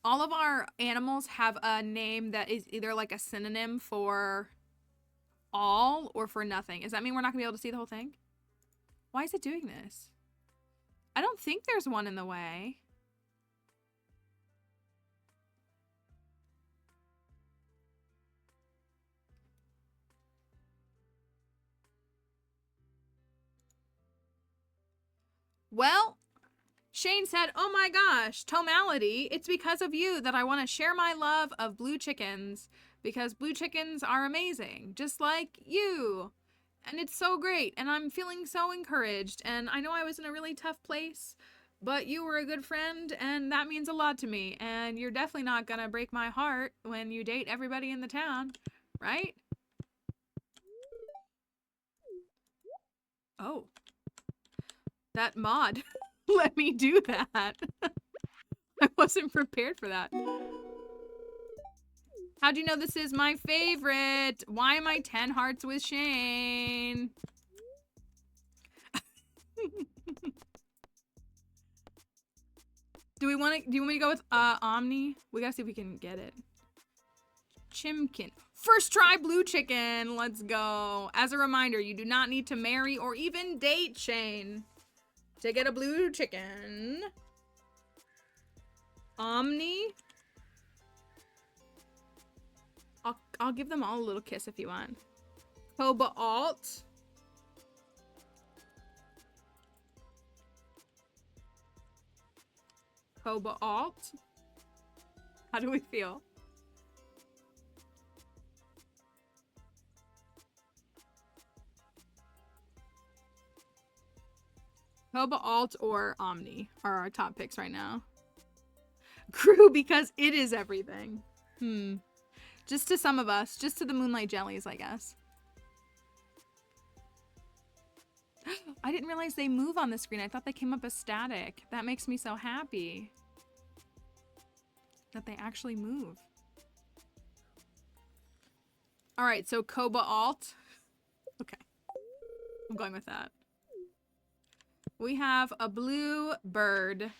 Speaker 1: All of our animals have a name that is either like a synonym for all or for nothing. Does that mean we're not gonna be able to see the whole thing? Why is it doing this? I don't think there's one in the way. Well, Shane said, oh my gosh, Tomality, it's because of you that I want to share my love of blue chickens because blue chickens are amazing, just like you. And it's so great, and I'm feeling so encouraged, and I know I was in a really tough place, but you were a good friend, and that means a lot to me, and you're definitely not gonna break my heart when you date everybody in the town, right? Oh. That mod let me do that. I wasn't prepared for that. How'd you know this is my favorite? Why am I 10 hearts with Shane? Do you want me to go with Omni? We gotta see if we can get it. Chimkin. First try blue chicken. Let's go. As a reminder, you do not need to marry or even date Shane to get a blue chicken. Omni. I'll give them all a little kiss if you want. Cobalt. Cobalt. How do we feel? Cobalt or Omni are our top picks right now. Crew because it is everything. Just to some of us. Just to the Moonlight Jellies, I guess. I didn't realize they move on the screen. I thought they came up as static. That makes me so happy. That they actually move. All right, so Koba Alt. Okay. I'm going with that. We have a blue bird.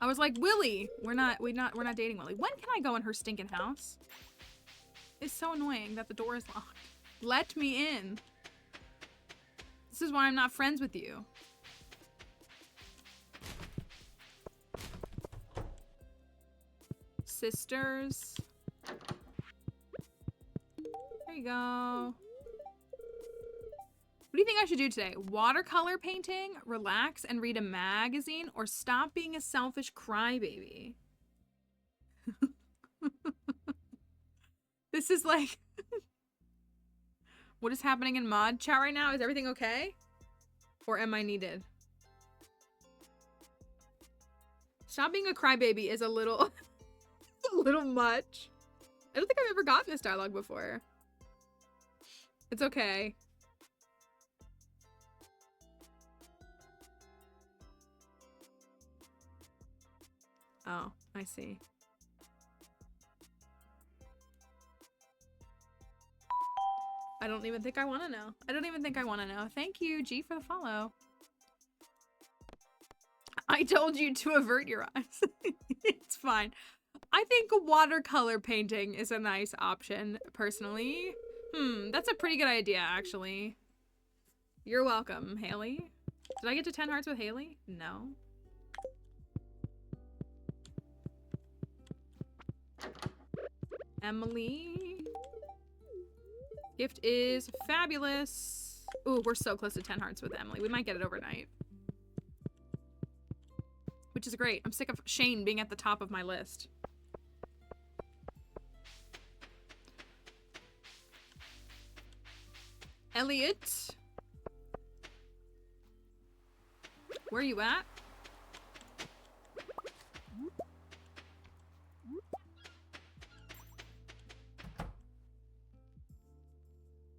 Speaker 1: I was like, Willie, we're not dating Willie. When can I go in her stinking house? It's so annoying that the door is locked. Let me in. This is why I'm not friends with you. Sisters. There you go. What do you think I should do today? Watercolor painting, relax and read a magazine, or stop being a selfish crybaby? This is like... What is happening in mod chat right now? Is everything okay? Or am I needed? Stop being a crybaby is a little... a little much. I don't think I've ever gotten this dialogue before. It's okay. Oh, I see. I don't even think I want to know. I don't even think I want to know. Thank you, G, for the follow. I told you to avert your eyes. It's fine. I think watercolor painting is a nice option, personally. That's a pretty good idea, actually. You're welcome, Haley. Did I get to 10 hearts with Haley? No. Emily. Gift is fabulous. Ooh, we're so close to 10 hearts with Emily. We might get it overnight. Which is great. I'm sick of Shane being at the top of my list. Elliot. Where are you at?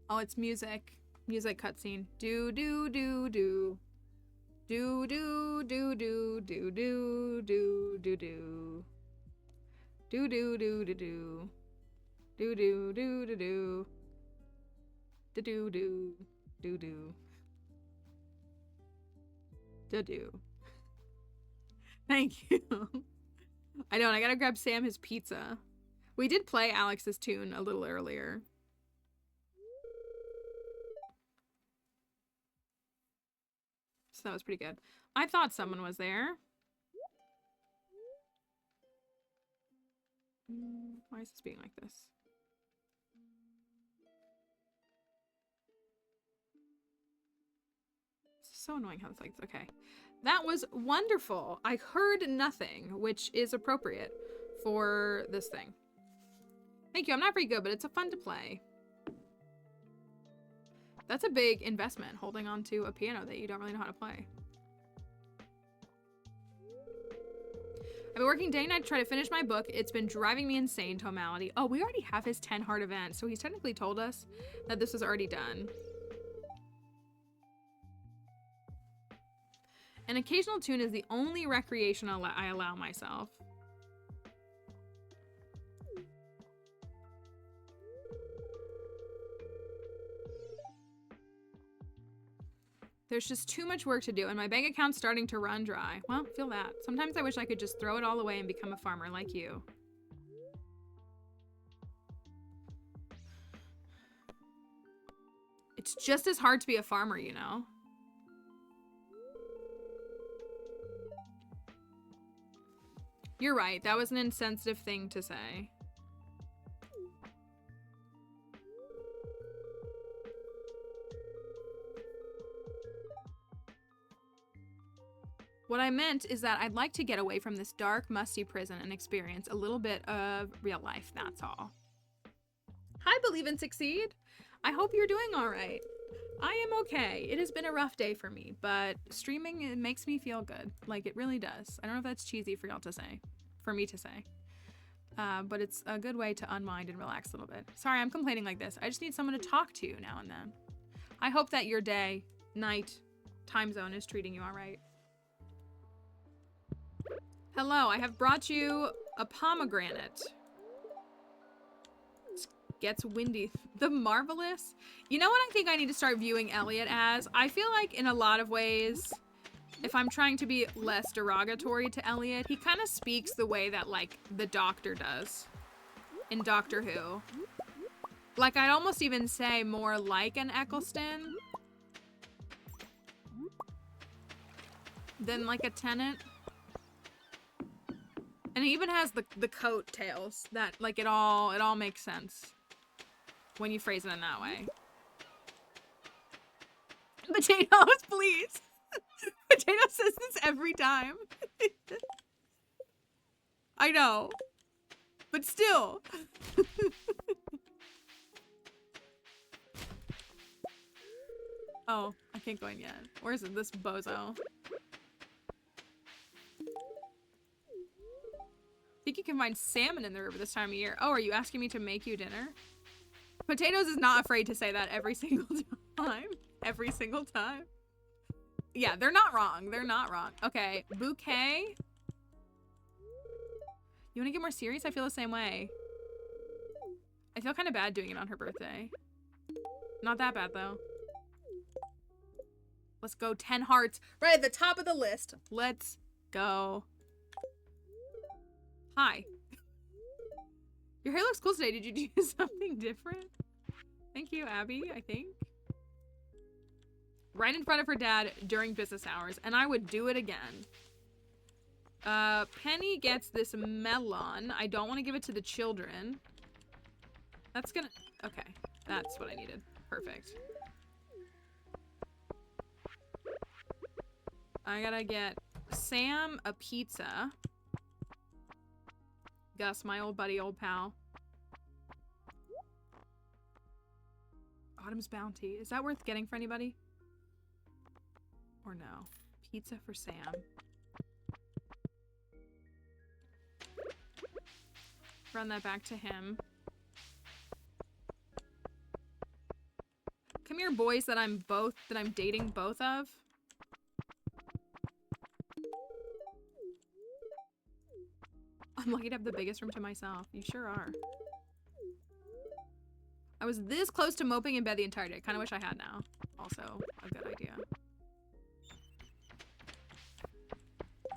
Speaker 1: Oh, it's music. Music cutscene. Do do do do. Do do do do do do do do do. Do do do do do. Do do do do do. Do do do do do. Do do. Thank you. I don't. I gotta grab Sam his pizza. We did play Alex's tune a little earlier. So that was pretty good. I thought someone was there. Why is this being like this? It's so annoying how it's like this. Okay. That was wonderful. I heard nothing, which is appropriate for this thing. Thank you. I'm not very good, but it's fun to play. That's a big investment, holding on to a piano that you don't really know how to play. I've been working day and night to try to finish my book. It's been driving me insane, Tomality. Oh, we already have his 10 heart event, so he's technically told us that this was already done. An occasional tune is the only recreation I allow myself. There's just too much work to do, and my bank account's starting to run dry. Well, feel that. Sometimes I wish I could just throw it all away and become a farmer like you. It's just as hard to be a farmer, you know? You're right. That was an insensitive thing to say. What I meant is that I'd like to get away from this dark, musty prison and experience a little bit of real life, that's all. Hi, Believe and Succeed. I hope you're doing all right. I am okay. It has been a rough day for me, but streaming, it makes me feel good. Like, it really does. I don't know if that's cheesy for y'all to say. For me to say. But it's a good way to unwind and relax a little bit. Sorry, I'm complaining like this. I just need someone to talk to now and then. I hope that your day, night, time zone is treating you all right. Hello, I have brought you a pomegranate. Gets windy. The Marvelous? You know what I think I need to start viewing Elliot as? I feel like in a lot of ways, if I'm trying to be less derogatory to Elliot, he kind of speaks the way that, like, the Doctor does in Doctor Who. Like, I'd almost even say more like an Eccleston than like a Tennant. And he even has the coat tails that, like, it all makes sense when you phrase it in that way. Potatoes, please. Potato says this every time. I know. But still. Oh, I can't go in yet. Where is it? This bozo. Think you can find salmon in the river this time of year. Oh, are you asking me to make you dinner? Potatoes is not afraid to say that every single time. Every single time. Yeah, they're not wrong. They're not wrong. Okay, bouquet. You want to get more serious? I feel the same way. I feel kind of bad doing it on her birthday. Not that bad, though. Let's go. 10 hearts. Right at the top of the list. Let's go. Hi. Your hair looks cool today. Did you do something different? Thank you, Abby, I think. Right in front of her dad during business hours, and I would do it again. Penny gets this melon. I don't want to give it to the children. That's gonna... Okay, that's what I needed. Perfect. I gotta get Sam a pizza. Gus, my old buddy, old pal. Autumn's Bounty. Is that worth getting for anybody? Or no? Pizza for Sam. Run that back to him. Come here, boys that I'm dating both of. I'm lucky to have the biggest room to myself. You sure are. I was this close to moping in bed the entire day. Kind of wish I had now. Also, a good idea.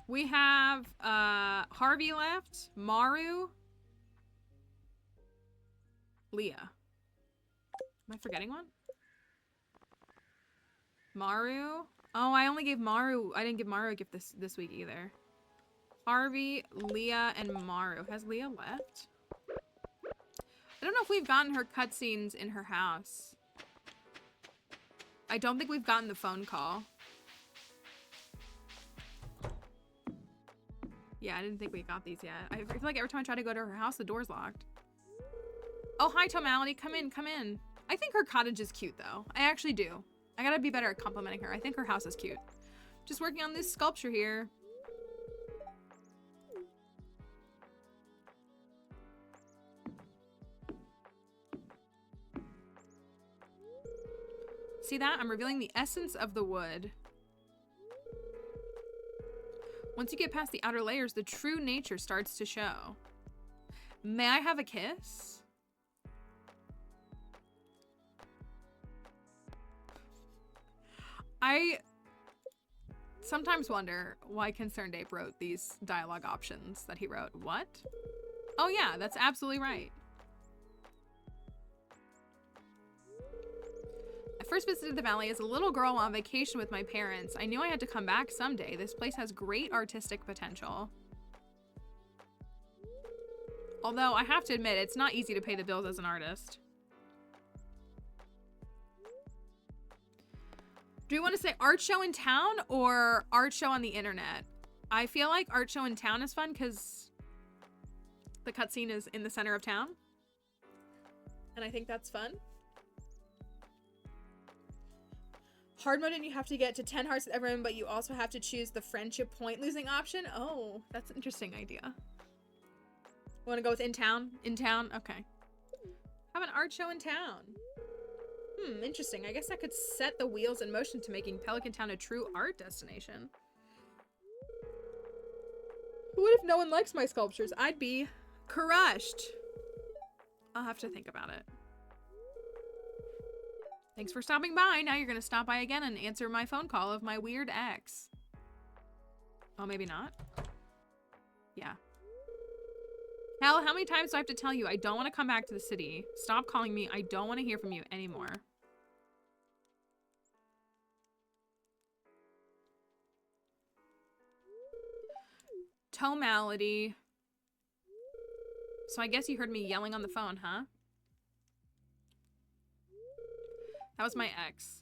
Speaker 1: We have Harvey left, Maru, Leah. Am I forgetting one? Maru. Oh, I only gave Maru. I didn't give Maru a gift this week either. Harvey, Leah, and Maru. Has Leah left? I don't know if we've gotten her cutscenes in her house. I don't think we've gotten the phone call. Yeah, I didn't think we got these yet. I feel like every time I try to go to her house, the door's locked. Oh, hi, Tomality. Come in, come in. I think her cottage is cute, though. I actually do. I gotta be better at complimenting her. I think her house is cute. Just working on this sculpture here. See that? I'm revealing the essence of the wood. Once you get past the outer layers, the true nature starts to show. May I have a kiss? I sometimes wonder why Concerned Ape wrote these dialogue options that he wrote. What? Oh yeah, that's absolutely right. I first visited the valley as a little girl on vacation with my parents. I knew I had to come back someday. This place has great artistic potential. Although I have to admit, it's not easy to pay the bills as an artist. Do we want to say art show in town or art show on the internet? I feel like art show in town is fun because the cutscene is in the center of town. And I think that's fun. Hard mode and you have to get to 10 hearts with everyone, but you also have to choose the friendship point losing option. Oh, that's an interesting idea. Want to go with in town? In town? Okay. Have an art show in town. Interesting. I guess I could set the wheels in motion to making Pelican Town a true art destination. What if no one likes my sculptures? I'd be crushed. I'll have to think about it. Thanks for stopping by. Now you're gonna stop by again and answer my phone call of my weird ex. Oh, maybe not. Yeah. Hell, how many times do I have to tell you I don't want to come back to the city? Stop calling me. I don't want to hear from you anymore. Tonality. So I guess you heard me yelling on the phone, huh? That was my ex.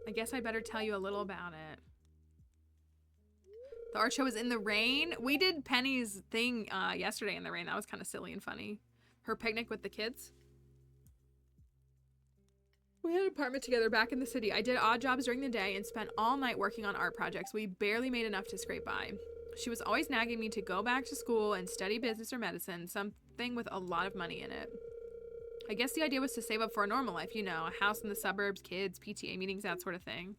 Speaker 1: I guess I better tell you a little about it. The art show was in the rain. We did Penny's thing yesterday in the rain. That was kind of silly and funny. Her picnic with the kids. We had an apartment together back in the city. I did odd jobs during the day and spent all night working on art projects. We barely made enough to scrape by. She was always nagging me to go back to school and study business or medicine, something with a lot of money in it. I guess the idea was to save up for a normal life, you know, a house in the suburbs, kids, PTA meetings, that sort of thing.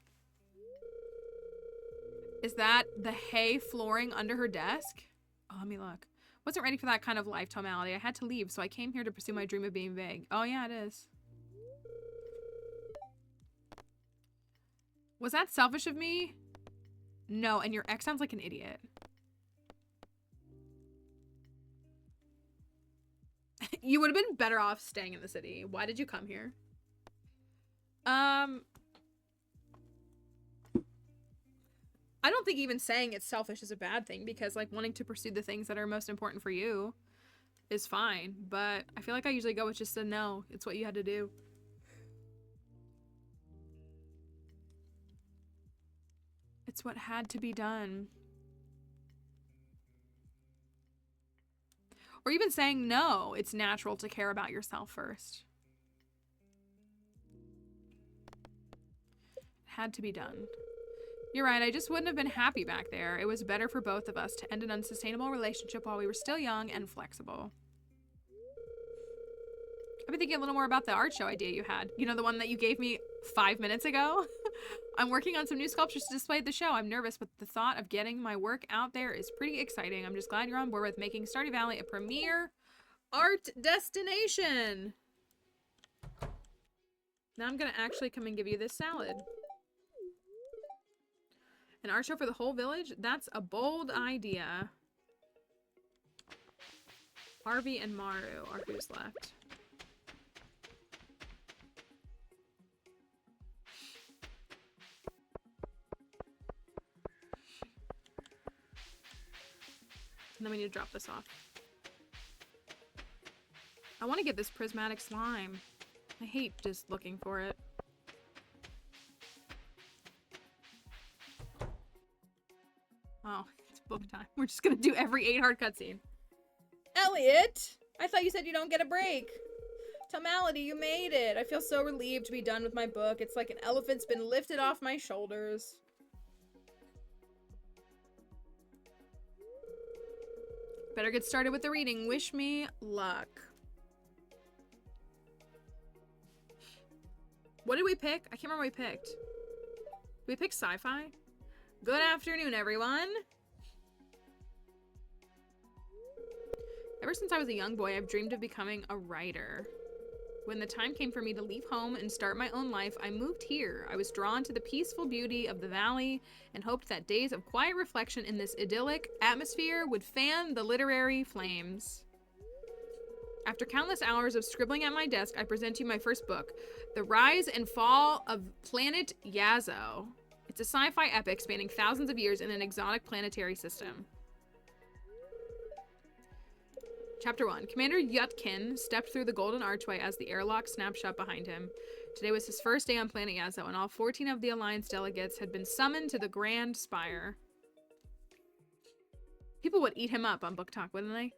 Speaker 1: Is that the hay flooring under her desk? Oh, let me look. Wasn't ready for that kind of life, Tonality. I had to leave, so I came here to pursue my dream of being big. Oh, yeah, it is. Was that selfish of me? No, and your ex sounds like an idiot. You would have been better off staying in the city. Why did you come here? I don't think even saying it's selfish is a bad thing, because like wanting to pursue the things that are most important for you is fine. But I feel like I usually go with just a no. It's what you had to do. It's what had to be done. Or even saying no, it's natural to care about yourself first. It had to be done. You're right, I just wouldn't have been happy back there. It was better for both of us to end an unsustainable relationship while we were still young and flexible. I've been thinking a little more about the art show idea you had. You know, the one that you gave me 5 minutes ago? I'm working on some new sculptures to display at the show. I'm nervous, but the thought of getting my work out there is pretty exciting. I'm just glad you're on board with making Stardew Valley a premier art destination. Now I'm gonna actually come and give you this salad. An art show for the whole village? That's a bold idea. Harvey and Maru are who's left. And then we need to drop this off. I want to get this prismatic slime. I hate just looking for it. Oh, it's book time. We're just gonna do every 8 hard cutscene. Elliot! I thought you said you don't get a break. Tonality, you made it. I feel so relieved to be done with my book. It's like an elephant's been lifted off my shoulders. Better get started with the reading. Wish me luck. What did we pick? I can't remember what we picked. Did we pick sci-fi? Good afternoon, everyone. Ever since I was a young boy, I've dreamed of becoming a writer. When the time came for me to leave home and start my own life, I moved here. I was drawn to the peaceful beauty of the valley and hoped that days of quiet reflection in this idyllic atmosphere would fan the literary flames. After countless hours of scribbling at my desk, I present you my first book, The Rise and Fall of Planet Yazo. It's a sci-fi epic spanning thousands of years in an exotic planetary system. Chapter 1. Commander Yutkin stepped through the golden archway as the airlock snapped shut behind him. Today was his first day on planet Yazo, and all 14 of the Alliance delegates had been summoned to the Grand Spire. People would eat him up on Book Talk, wouldn't they?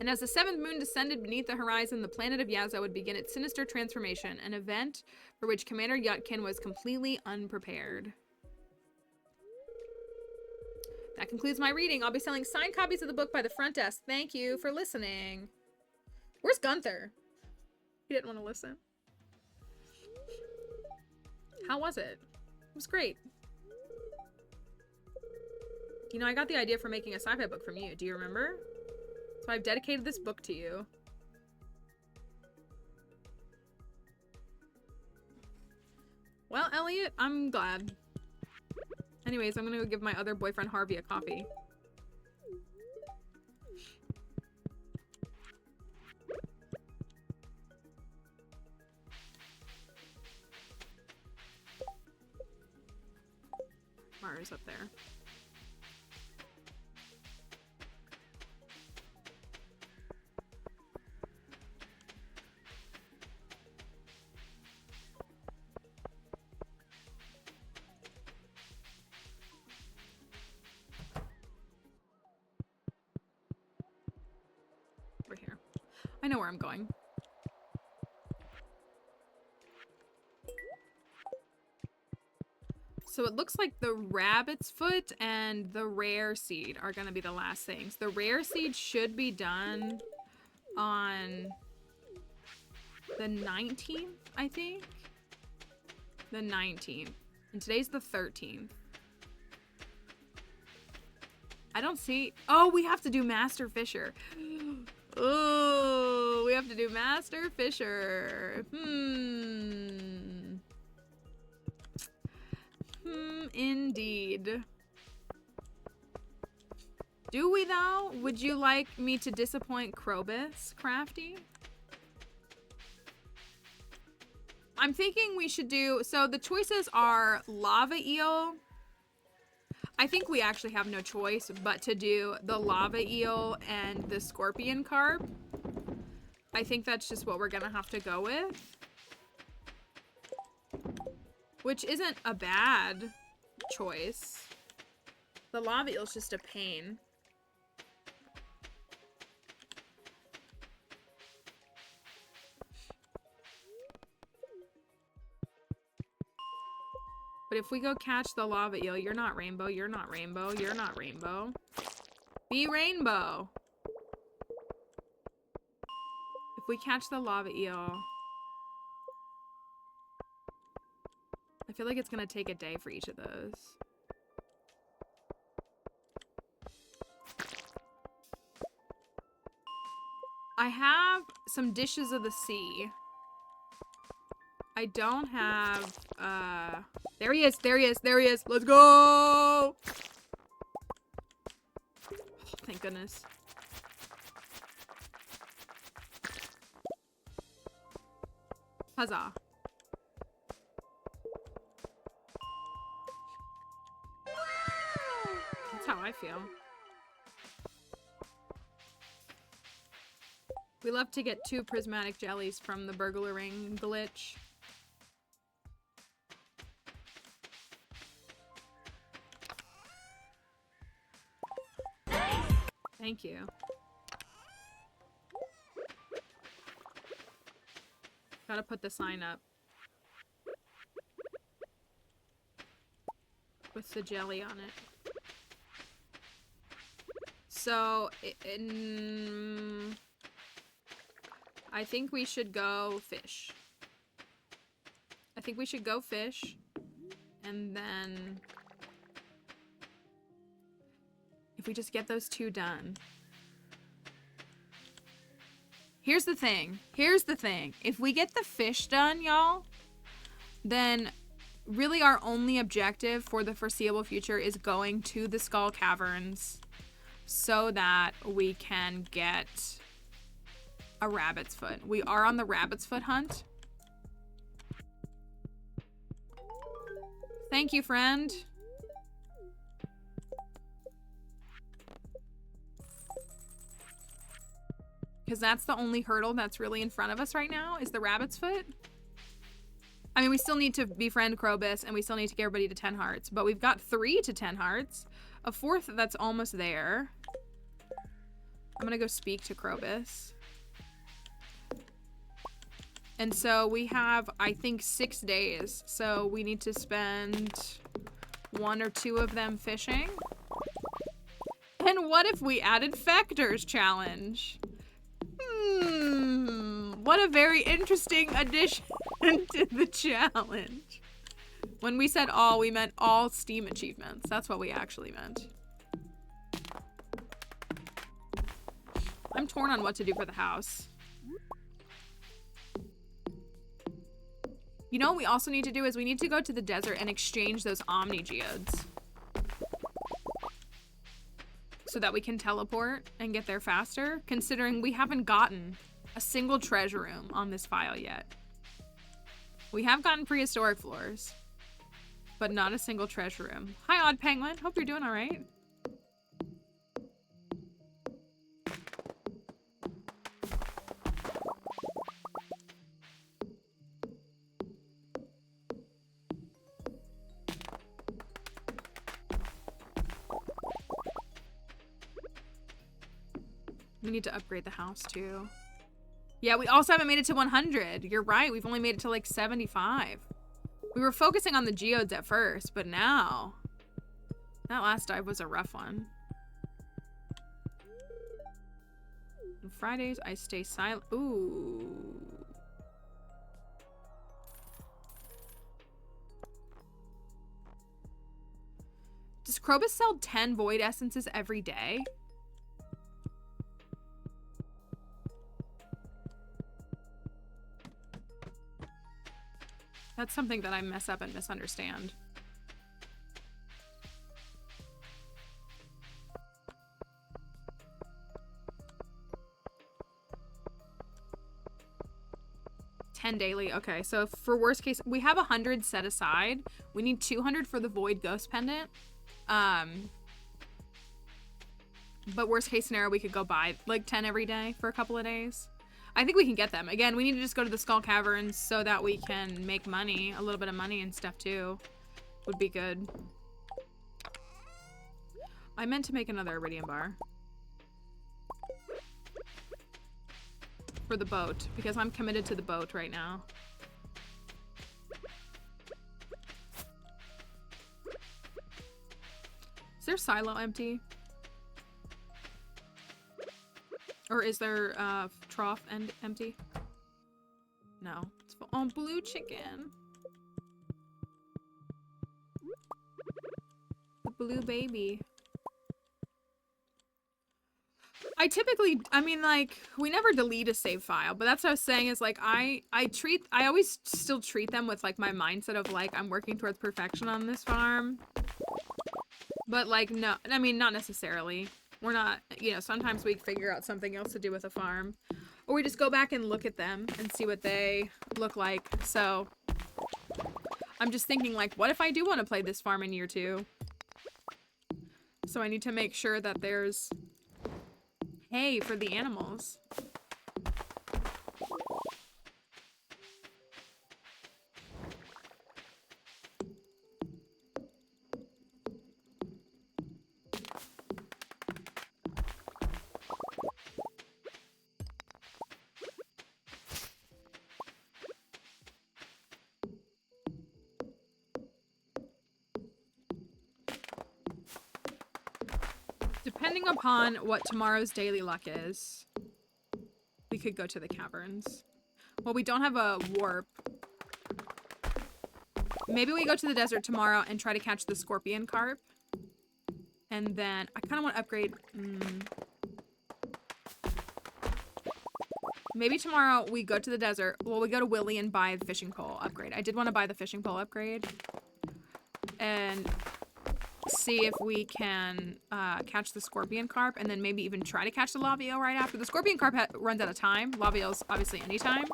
Speaker 1: And as the 7th moon descended beneath the horizon, the planet of Yazo would begin its sinister transformation, an event for which Commander Yutkin was completely unprepared. That concludes my reading. I'll be selling signed copies of the book by the front desk. Thank you for listening. Where's Gunther? He didn't want to listen. How was it? It was great. You know, I got the idea for making a sci-fi book from you. Do you remember? So I've dedicated this book to you. Well, Elliot, I'm glad. Anyways, I'm gonna go give my other boyfriend Harvey a coffee. Mara's up there. We're here. I know where I'm going. So it looks like the rabbit's foot and the rare seed are gonna be the last things. The rare seed should be done on the 19th, I think. The 19th. And today's the 13th. I don't see... Oh, we have to do Master Fisher. Oh, we have to do Master Fisher. Indeed. Do we though? Would you like me to disappoint Krobus, Crafty? I'm thinking we should do... So the choices are lava eel. I think we actually have no choice but to do the lava eel and the scorpion carp. I think that's just what we're gonna have to go with. Which isn't a bad choice. The lava eel's just a pain. But if we go catch the lava eel, you're not rainbow, you're not rainbow, you're not rainbow. Be rainbow. If we catch the lava eel, I feel like it's gonna take a day for each of those. I have some dishes of the sea. I don't have, there he is, there he is, there he is. Let's go! Oh, thank goodness. Huzzah. That's how I feel. We love to get 2 prismatic jellies from the burglaring glitch. Thank you. Gotta put the sign up. With the jelly on it. So, I think we should go fish. I think we should go fish. And then... if we just get those 2 done. Here's the thing. Here's the thing. If we get the fish done, y'all, then really our only objective for the foreseeable future is going to the Skull Caverns so that we can get a rabbit's foot. We are on the rabbit's foot hunt. Thank you, friend. Because that's the only hurdle that's really in front of us right now, is the rabbit's foot. I mean, we still need to befriend Krobus, and we still need to get everybody to 10 hearts. But we've got 3 to 10 hearts. A 4th that's almost there. I'm gonna go speak to Krobus. And so we have, I think, 6 days. So we need to spend 1 or 2 of them fishing. And what if we added Factors Challenge? What a very interesting addition to the challenge. When we said all, we meant all Steam achievements. That's what we actually meant. I'm torn on what to do for the house. You know what we also need to do is we need to go to the desert and exchange those Omni Geodes. So that we can teleport and get there faster, considering we haven't gotten a single treasure room on this file yet. We have gotten prehistoric floors, but not a single treasure room. Hi, Odd Penguin. Hope you're doing all right. We need to upgrade the house too. Yeah, we also haven't made it to 100. You're right. We've only made it to like 75. We were focusing on the geodes at first, but now that last dive was a rough one. On Fridays, I stay silent. Ooh. Does Krobus sell 10 void essences every day? That's something that I mess up and misunderstand. $10 daily. Okay, so for worst case, we have 100 set aside. We need 200 for the Void Ghost Pendant. But worst case scenario, we could go buy like 10 every day for a couple of days. I think we can get them. Again, we need to just go to the Skull Caverns so that we can make money, a little bit of money and stuff too. Would be good. I meant to make another Iridium bar. For the boat, because I'm committed to the boat right now. Is their silo empty? Or is there trough and empty? No. It's full. Oh, blue chicken. The blue baby. I mean, like, we never delete a save file, but that's what I was saying is, like, I always still treat them with, like, my mindset of, like, I'm working towards perfection on this farm. But, like, no, I mean, not necessarily. We're not, you know, sometimes we figure out something else to do with a farm. Or we just go back and look at them and see what they look like. So, I'm just thinking, like, what if I do want to play this farm in year 2? So I need to make sure that there's hay for the animals. Depending upon what tomorrow's daily luck is, we could go to the caverns. Well, we don't have a warp. Maybe we go to the desert tomorrow and try to catch the scorpion carp. And then I kind of want to upgrade. Maybe tomorrow we go to the desert. Well, we go to Willy and buy the fishing pole upgrade. I did want to buy the fishing pole upgrade. And see if we can catch the scorpion carp, and then maybe even try to catch the lava eel right after. The scorpion carp runs out of time. Lava eel's obviously anytime.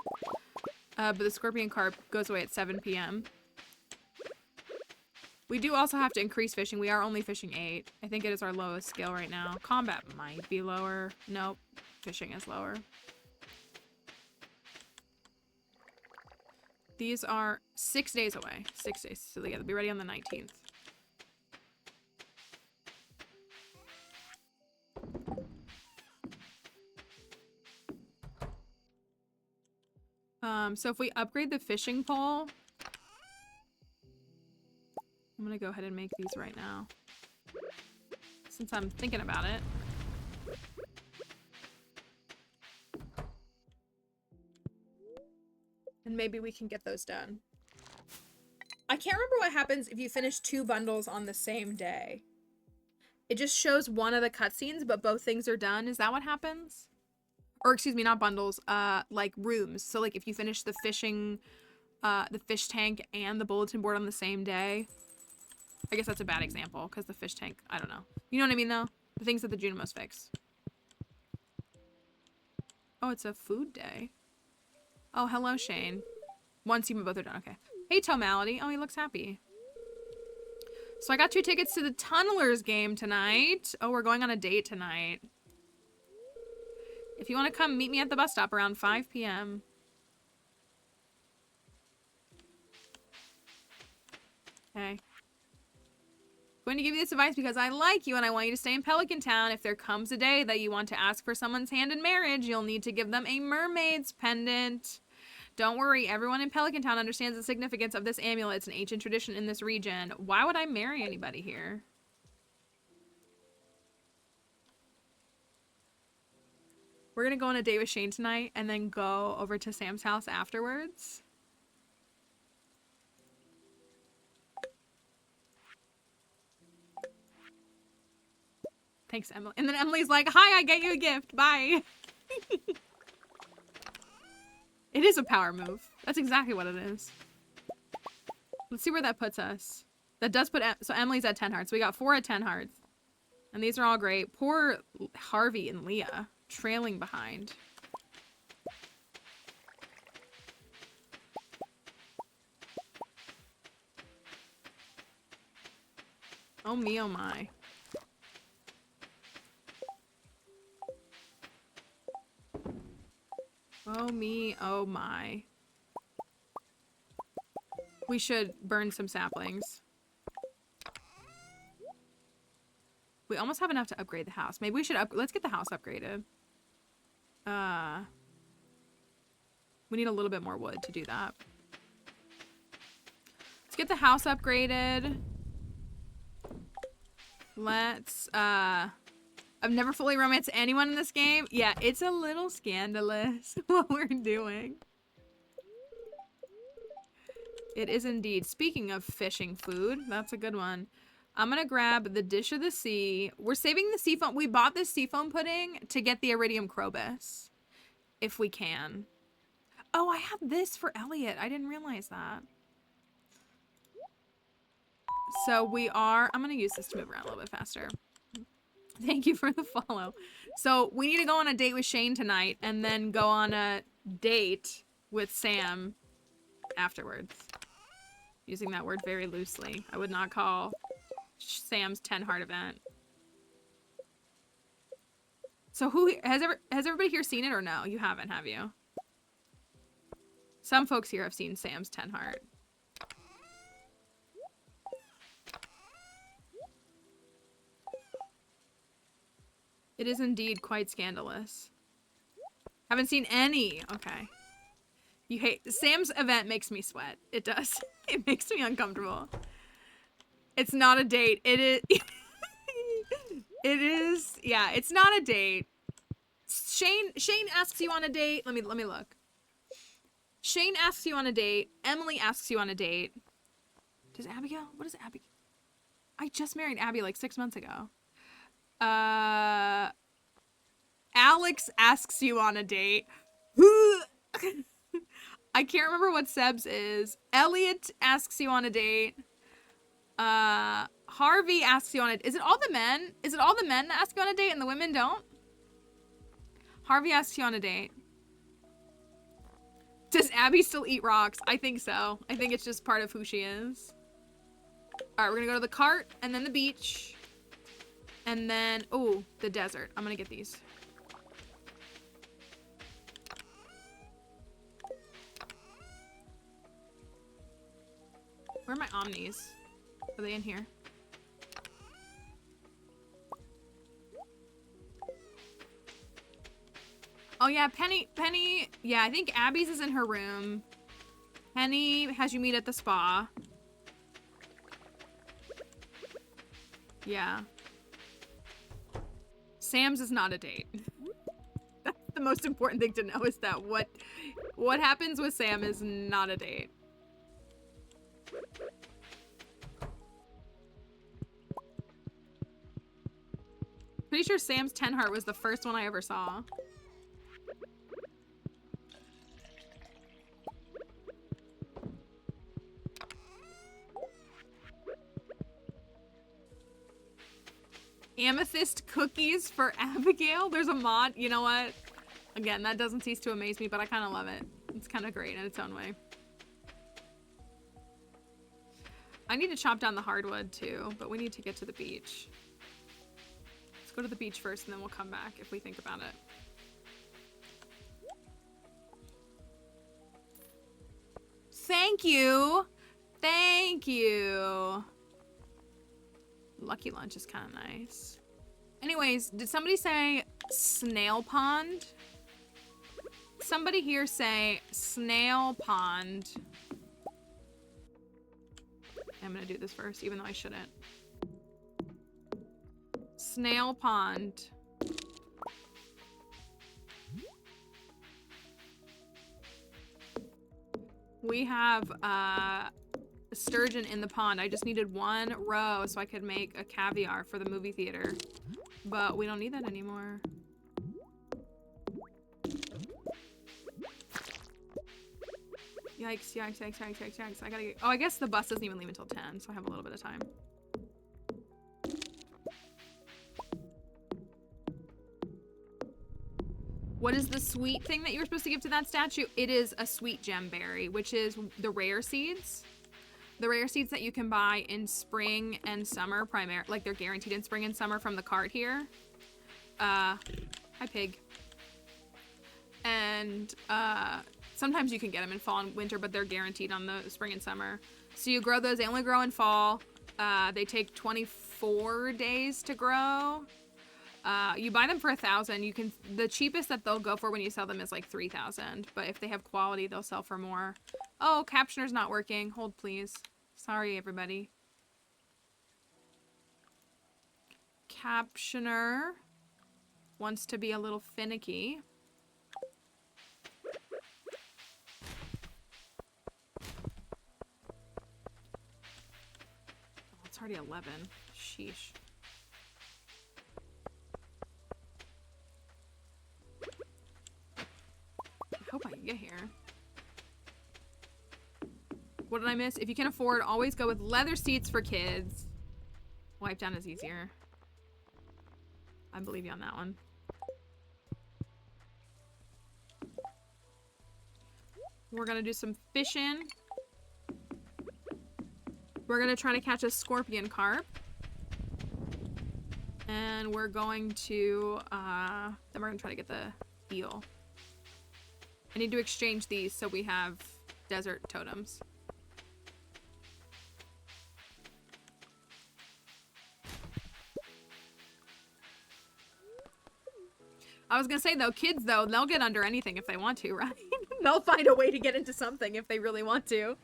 Speaker 1: But the scorpion carp goes away at 7 p.m. We do also have to increase fishing. We are only fishing 8. I think it is our lowest skill right now. Combat might be lower. Nope. Fishing is lower. These are 6 days away. 6 days. So yeah, they'll be ready on the 19th. So if we upgrade the fishing pole, I'm gonna go ahead and make these right now. since I'm thinking about it. And maybe we can get those done. I can't remember what happens if you finish 2 bundles on the same day. It just shows one of the cutscenes, but both things are done. Is that what happens? Or excuse me, not bundles, like rooms. So like if you finish the fishing, the fish tank and the bulletin board on the same day. I guess that's a bad example because the fish tank, I don't know. You know what I mean though? The things that the Junimos fix. Oh, it's a food day. Oh, hello, Shane. Once you both are done, okay. Hey, Tomality. Oh, he looks happy. So I got 2 tickets to the Tunnelers game tonight. Oh, we're going on a date tonight. If you want to come, meet me at the bus stop around 5 p.m. Okay. Going to give you this advice because I like you and I want you to stay in Pelican Town. If there comes a day that you want to ask for someone's hand in marriage, you'll need to give them a mermaid's pendant. Don't worry, everyone in Pelican Town understands the significance of this amulet. It's an ancient tradition in this region. Why would I marry anybody here? We're gonna go on a date with Shane tonight and then go over to Sam's house afterwards. Thanks, Emily. And then Emily's like, hi, I get you a gift. Bye. It is a power move. That's exactly what it is. Let's see where that puts us. That does put... So Emily's at 10 hearts. We got 4 at 10 hearts. And these are all great. Poor Harvey and Leah. Trailing behind. Oh me, oh my. Oh me, oh my. We should burn some saplings. We almost have enough to upgrade the house. Maybe we should let's get the house upgraded. We need a little bit more wood to do that. Let's get the house upgraded. Let's, I've never fully romanced anyone in this game. Yeah, it's a little scandalous what we're doing. It is indeed. Speaking of fishing food, that's a good one. I'm gonna grab the dish of the sea. We're saving the seafoam. We bought this seafoam pudding to get the iridium crobus. If we can. Oh, I have this for Elliot. I didn't realize that. So we are... I'm gonna use this to move around a little bit faster. Thank you for the follow. So we need to go on a date with Shane tonight and then go on a date with Sam afterwards. Using that word very loosely. I would not call Sam's 10 heart event. So who has everybody here seen it or no? You haven't, have you? Some folks here have seen Sam's 10 heart. It is indeed quite scandalous. Haven't seen any. Okay. You hate... Sam's event makes me sweat. It does. It makes me uncomfortable. It's not a date. It is... It is... Yeah, it's not a date. Shane asks you on a date. Let me look. Shane asks you on a date. Emily asks you on a date. Does Abigail? What is Abigail? I just married Abby like 6 months ago. Alex asks you on a date. I can't remember what Seb's is. Elliot asks you on a date. Harvey asks you on a date. Is it all the men? Is it all the men that ask you on a date and the women don't? Harvey asks you on a date. Does Abby still eat rocks? I think so. I think it's just part of who she is. Alright, we're gonna go to the cart and then the beach. And then, oh, the desert. I'm gonna get these. Where are my omnis? Are they in here? Oh yeah, Penny, yeah, I think Abby's is in her room. Penny has you meet at the spa. Yeah. Sam's is not a date. That's the most important thing to know, is that what happens with Sam is not a date. Pretty sure Sam's 10 heart was the first one I ever saw. Amethyst cookies for Abigail. There's a mod. You know what? Again, that doesn't cease to amaze me, but I kind of love it. It's kind of great in its own way. I need to chop down the hardwood too, but we need to get to the beach. Let's go to the beach first and then we'll come back if we think about it. Thank you. Thank you. Lucky Lunch is kind of nice. Anyways, did somebody say snail pond? Somebody here say snail pond. I'm gonna do this first, even though I shouldn't. Snail pond. We have sturgeon in the pond. I just needed one row so I could make a caviar for the movie theater. But we don't need that anymore. Yikes, yikes, yikes, yikes, yikes, yikes. I gotta get... Oh, I guess the bus doesn't even leave until 10, so I have a little bit of time. What is the sweet thing that you were supposed to give to that statue? It is a sweet gemberry, which is the rare seeds. The rare seeds that you can buy in spring and summer, like they're guaranteed in spring and summer from the cart here. Hi, pig. And sometimes you can get them in fall and winter, but they're guaranteed on the spring and summer. So you grow those. They only grow in fall. They take 24 days to grow. You buy them for 1,000. You can, the cheapest that they'll go for when you sell them is like 3,000. But if they have quality, they'll sell for more. Oh, captioner's not working. Hold, please. Sorry, everybody. Captioner wants to be a little finicky. Oh, it's already 11. Sheesh. I hope I can get here. What did I miss? If you can afford, always go with leather seats for kids. Wipe down is easier. I believe you on that one. We're gonna do some fishing. We're gonna try to catch a scorpion carp. And we're going to, then we're gonna try to get the eel. I need to exchange these so we have desert totems. I was gonna say though, kids though, they'll get under anything if they want to, right? They'll find a way to get into something if they really want to.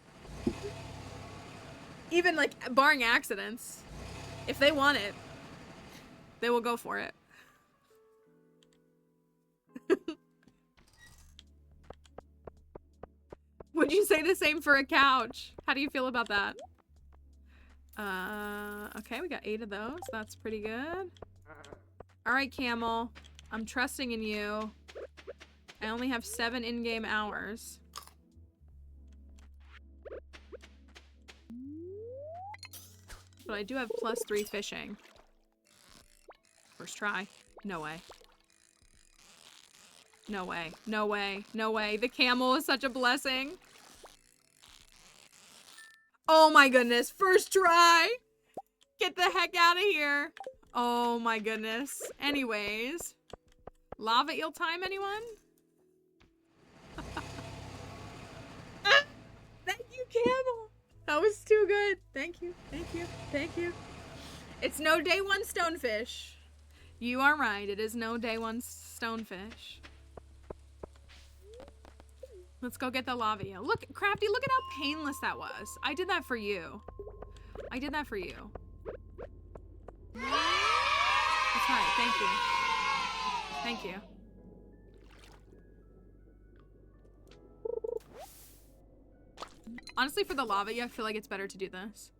Speaker 1: Even like barring accidents. If they want it, they will go for it. Would you say the same for a couch? How do you feel about that? Okay, we got 8 of those. That's pretty good. All right, Camel. I'm trusting in you. I only have 7 in-game hours. But I do have +3 fishing. First try. No way. No way. No way. No way. The camel is such a blessing. Oh my goodness. First try. Get the heck out of here. Oh my goodness. Anyways. Lava eel time, anyone? Thank you, camel. That was too good. Thank you. Thank you. Thank you. It's no day 1 stonefish. You are right. It is no day 1 stonefish. Let's go get the lava eel. Look, Crafty, look at how painless that was. I did that for you. I did that for you. That's right. Thank you. Thank you. Honestly, for the lava, I feel like it's better to do this.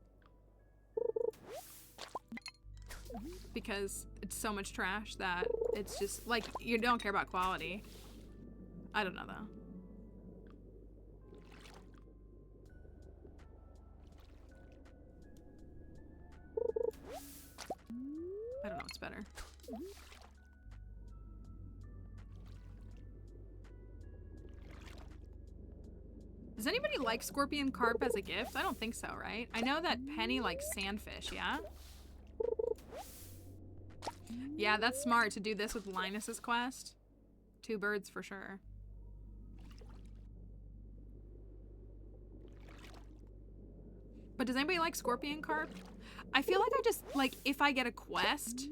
Speaker 1: Because it's so much trash that it's just, like, you don't care about quality. I don't know, though. I don't know what's better. Does anybody like scorpion carp as a gift? I don't think so, right? I know that Penny likes sandfish, yeah? Yeah, that's smart to do this with Linus's quest. 2 birds for sure. But does anybody like scorpion carp? I feel like I just, like, if I get a quest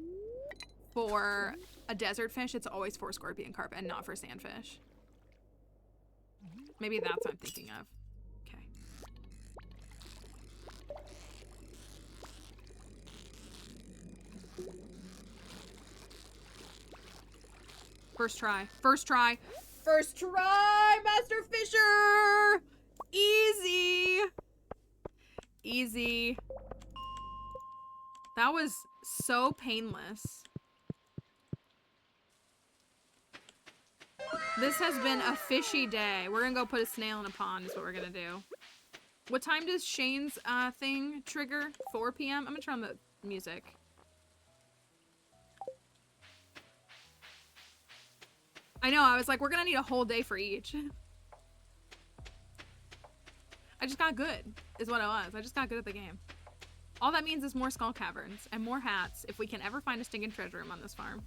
Speaker 1: for a desert fish, it's always for scorpion carp and not for sandfish. Maybe that's what I'm thinking of. Okay. First try. First try. First try, Master Fisher! Easy. Easy. That was so painless. This has been a fishy day. We're gonna go put a snail in a pond is what we're gonna do. What time does Shane's thing trigger? 4 p.m.? I'm gonna turn on the music. I know, I was like, we're gonna need a whole day for each. I just got good, is what it was. I just got good at the game. All that means is more skull caverns and more hats if we can ever find a stinking treasure room on this farm.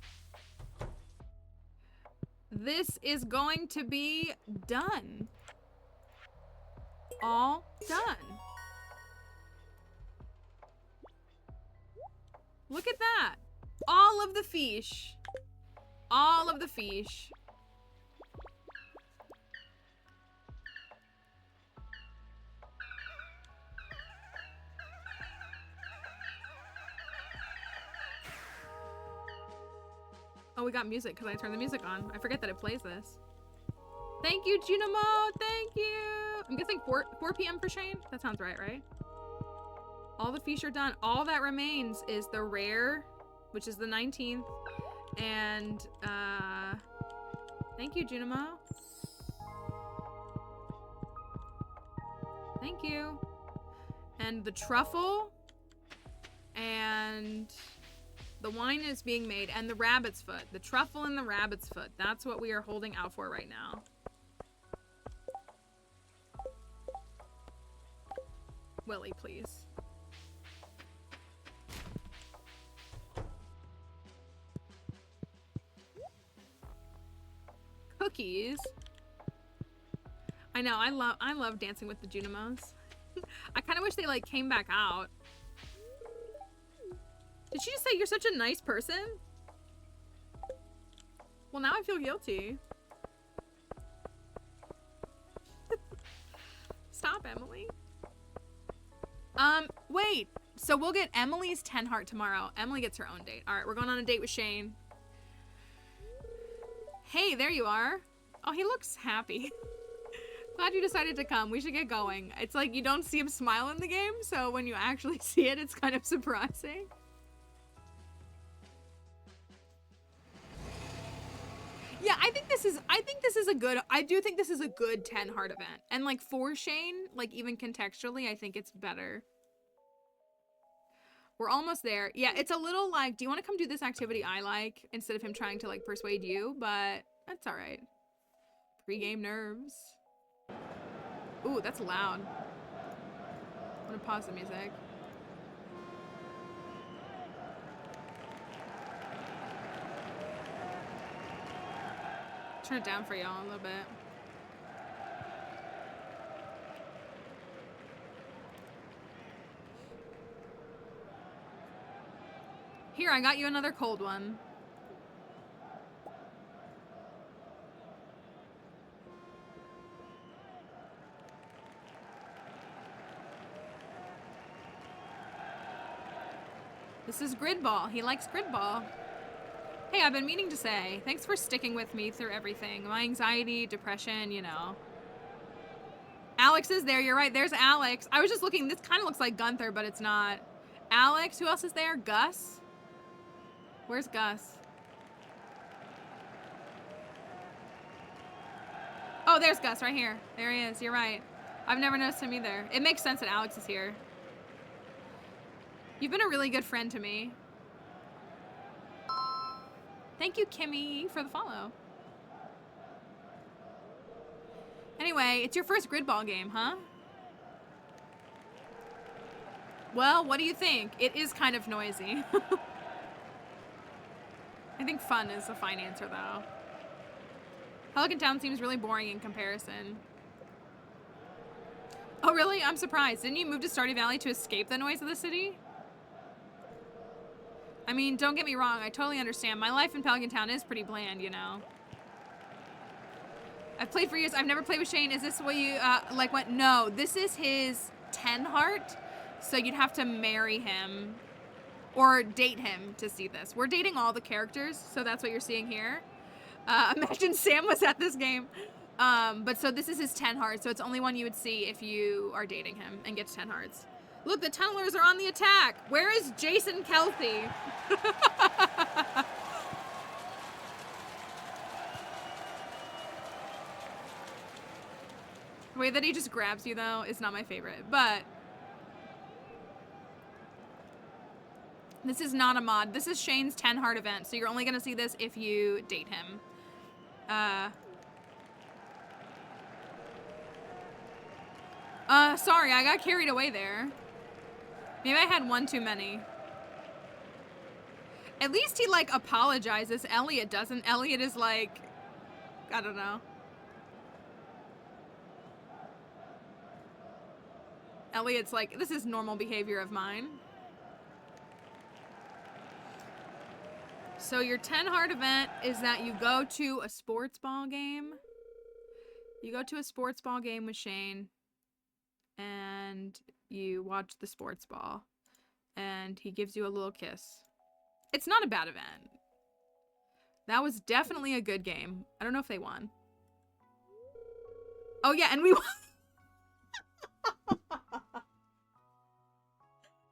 Speaker 1: This is going to be done. All done. Look at that. All of the fish. All of the fish. Oh, we got music because I turned the music on. I forget that it plays this. Thank you, Junimo. Thank you. I'm guessing 4 p.m. for Shane. That sounds right, right? All the fish are done. All that remains is the rare, which is the 19th. And, thank you, Junimo. Thank you. And the truffle. And the wine is being made. And the rabbit's foot. The truffle and the rabbit's foot. That's what we are holding out for right now. Willie, please. Cookies. I know, I love dancing with the Junimos. I kind of wish they like came back out. Did she just say you're such a nice person? Well, now I feel guilty. Stop, Emily. Wait. So we'll get Emily's 10 heart tomorrow. Emily gets her own date. All right, we're going on a date with Shane. Hey, there you are. Oh, he looks happy. Glad you decided to come. We should get going. It's like you don't see him smile in the game, so when you actually see it, it's kind of surprising. Yeah, I think this is a good, I do think this is a good 10 heart event. And like for Shane, like even contextually, I think it's better. We're almost there. Yeah, it's a little like, do you want to come do this activity I like? Instead of him trying to like persuade you, but that's all right. Pre-game nerves. Ooh, that's loud. I'm gonna pause the music. Turn it down for y'all a little bit. Here, I got you another cold one. This is grid ball. He likes grid ball. Hey, I've been meaning to say, thanks for sticking with me through everything. My anxiety, depression, you know. Alex is there, you're right, there's Alex. I was just looking, this kind of looks like Gunther, but it's not. Alex, who else is there? Gus? Where's Gus? Oh, there's Gus right here. There he is, you're right. I've never noticed him either. It makes sense that Alex is here. You've been a really good friend to me. Thank you, Kimmy, for the follow. Anyway, it's your first grid ball game, huh? Well, what do you think? It is kind of noisy. I think fun is a fine answer, though. Pelican Town seems really boring in comparison. Oh, really? I'm surprised. Didn't you move to Stardew Valley to escape the noise of the city? I mean, don't get me wrong. I totally understand. My life in Pelican Town is pretty bland, you know. I've played for years. I've never played with Shane. Is this what you, like what? No, this is his 10 heart. So you'd have to marry him or date him to see this. We're dating all the characters, so that's what you're seeing here. Imagine Sam was at this game. But so this is his 10 hearts, so it's only one you would see if you are dating him and get to 10 hearts. Look, the tunnelers are on the attack. Where is Jason Kelty? The way that he just grabs you, though, is not my favorite, but this is not a mod. This is Shane's 10 heart event, so you're only gonna see this if you date him. Sorry, I got carried away there. Maybe I had one too many. At least he, like, apologizes. Elliot doesn't. Elliot is like, I don't know. Elliot's like, this is normal behavior of mine. So your 10 heart event is that you go to a sports ball game. You go to a sports ball game with Shane. And you watch the sports ball. And he gives you a little kiss. It's not a bad event. That was definitely a good game. I don't know if they won. Oh yeah, and we won.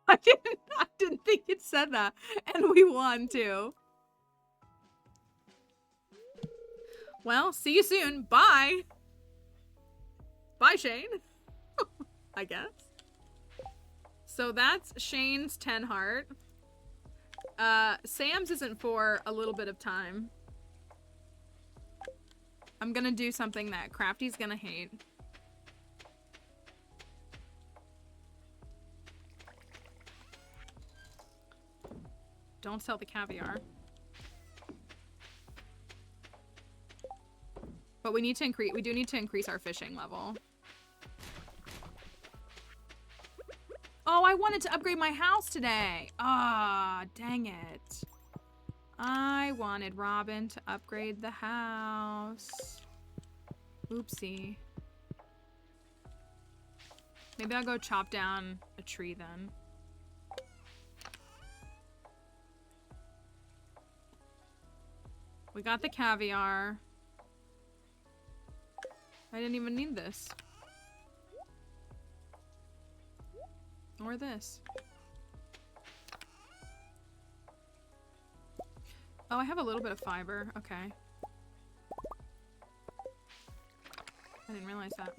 Speaker 1: I didn't think it said that. And we won too. Well, see you soon. Bye. Bye, Shane. I guess. So that's Shane's 10 heart. Sam's isn't for a little bit of time. I'm gonna do something that Crafty's gonna hate. Don't sell the caviar. But we need to increase, we do need to increase our fishing level. Oh, I wanted to upgrade my house today. Ah, dang it. I wanted Robin to upgrade the house. Oopsie. Maybe I'll go chop down a tree then. We got the caviar. I didn't even need this. Or this. Oh, I have a little bit of fiber. Okay. I didn't realize that.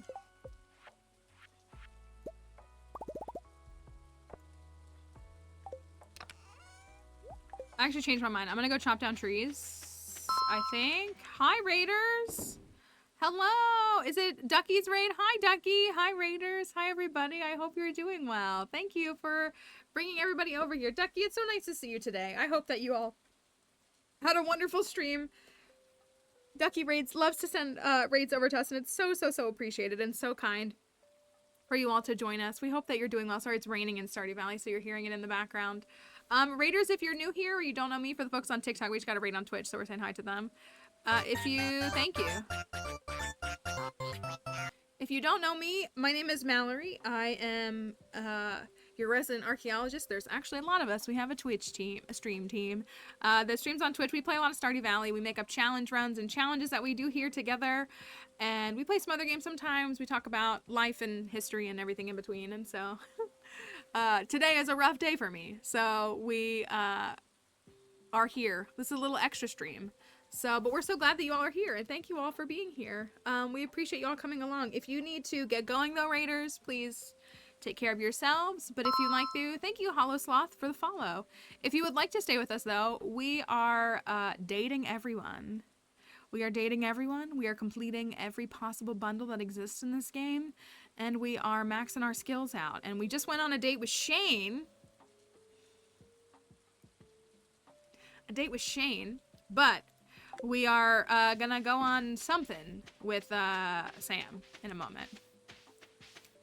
Speaker 1: I actually changed my mind. I'm gonna go chop down trees, I think. Hi, Raiders! Hello! Is it Ducky's Raid? Hi, Ducky! Hi, Raiders! Hi, everybody! I hope you're doing well. Thank you for bringing everybody over here. Ducky, it's so nice to see you today. I hope that you all had a wonderful stream. Ducky Raids loves to send raids over to us, and it's so appreciated and so kind for you all to join us. We hope that you're doing well. Sorry, it's raining in Stardew Valley, so you're hearing it in the background. Raiders, if you're new here or you don't know me, for the folks on TikTok, we just got a raid on Twitch, so we're saying hi to them. Thank you. If you don't know me, my name is Mallory. I am your resident archaeologist. There's actually a lot of us. We have a Twitch team, a stream team. The streams on Twitch, we play a lot of Stardew Valley. We make up challenge runs and challenges that we do here together. And we play some other games sometimes. We talk about life and history and everything in between. And so today is a rough day for me. So we are here. This is a little extra stream. So, but we're so glad that you all are here, and thank you all for being here. We appreciate you all coming along. If you need to get going though, Raiders, please take care of yourselves. But if you'd like to, thank you, Hollow Sloth, for the follow. If you would like to stay with us though, we are dating everyone. We are dating everyone. We are completing every possible bundle that exists in this game, and we are maxing our skills out. And we just went on a date with Shane. But we are gonna go on something with Sam in a moment.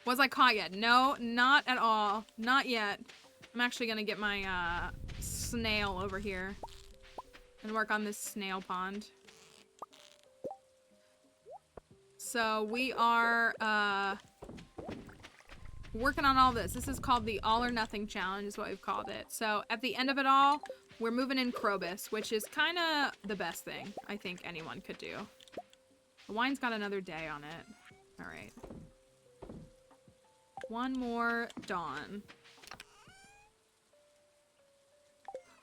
Speaker 1: Was I caught yet? No, not at all. Not yet. I'm actually gonna get my snail over here and work on this snail pond. So we are working on all this. This is called the All or Nothing Challenge is what we've called it. So at the end of it all, we're moving in Krobus, which is kind of the best thing I think anyone could do. The wine's got another day on it. All right. One more dawn.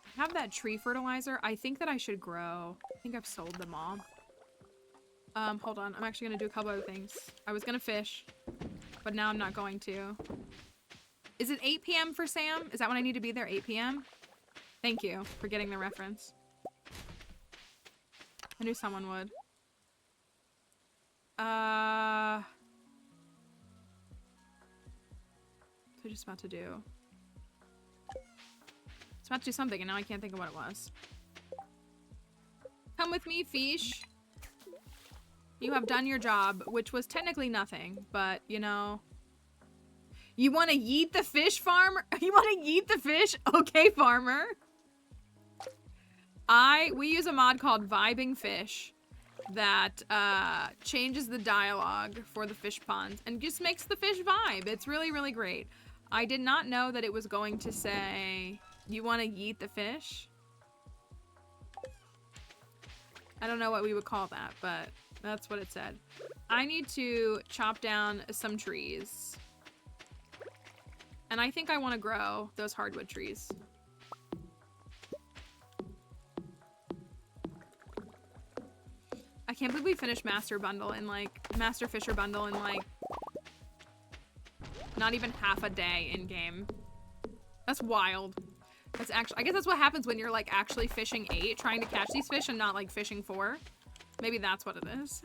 Speaker 1: I have that tree fertilizer. I think that I should grow. I think I've sold them all. Hold on. I'm actually going to do a couple other things. I was going to fish, but now I'm not going to. Is it 8 p.m. for Sam? Is that when I need to be there? 8 p.m.? Thank you for getting the reference. I knew someone would. So just about to do. It's about to do something, and now I can't think of what it was. Come with me, fish. You have done your job, which was technically nothing, but, you know. You want to yeet the fish, farmer? You want to yeet the fish? Okay, farmer. We use a mod called Vibing Fish that changes the dialogue for the fish ponds and just makes the fish vibe. It's really, really great. I did not know that it was going to say, you want to yeet the fish? I don't know what we would call that, but that's what it said. I need to chop down some trees. And I think I want to grow those hardwood trees. I can't believe we finished Master Fisher Bundle in like not even half a day in game. That's wild. That's actually, I guess that's what happens when you're like actually fishing 8, trying to catch these fish and not like fishing 4. Maybe that's what it is.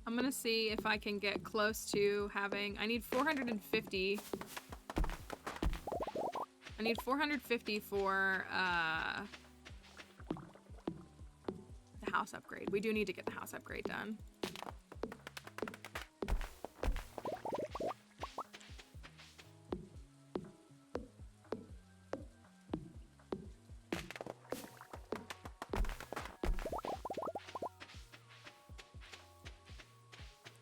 Speaker 1: I'm gonna see if I can get close to having, I need 450. I need 450 for the house upgrade. We do need to get the house upgrade done.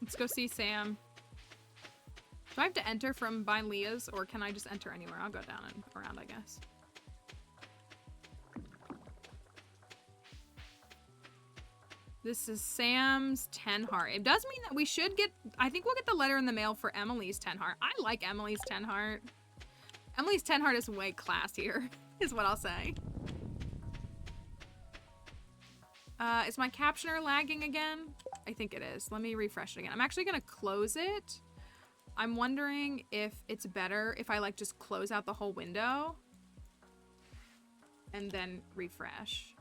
Speaker 1: Let's go see Sam. Do I have to enter from by Leah's, or can I just enter anywhere? I'll go down and around, I guess. This is Sam's 10 heart. It does mean that we should get, I think we'll get the letter in the mail for Emily's 10 heart. I like Emily's 10 heart. Emily's 10 heart is way classier, is what I'll say. Is my captioner lagging again? I think it is. Let me refresh it again. I'm actually gonna close it. I'm wondering if it's better if I like just close out the whole window and then refresh.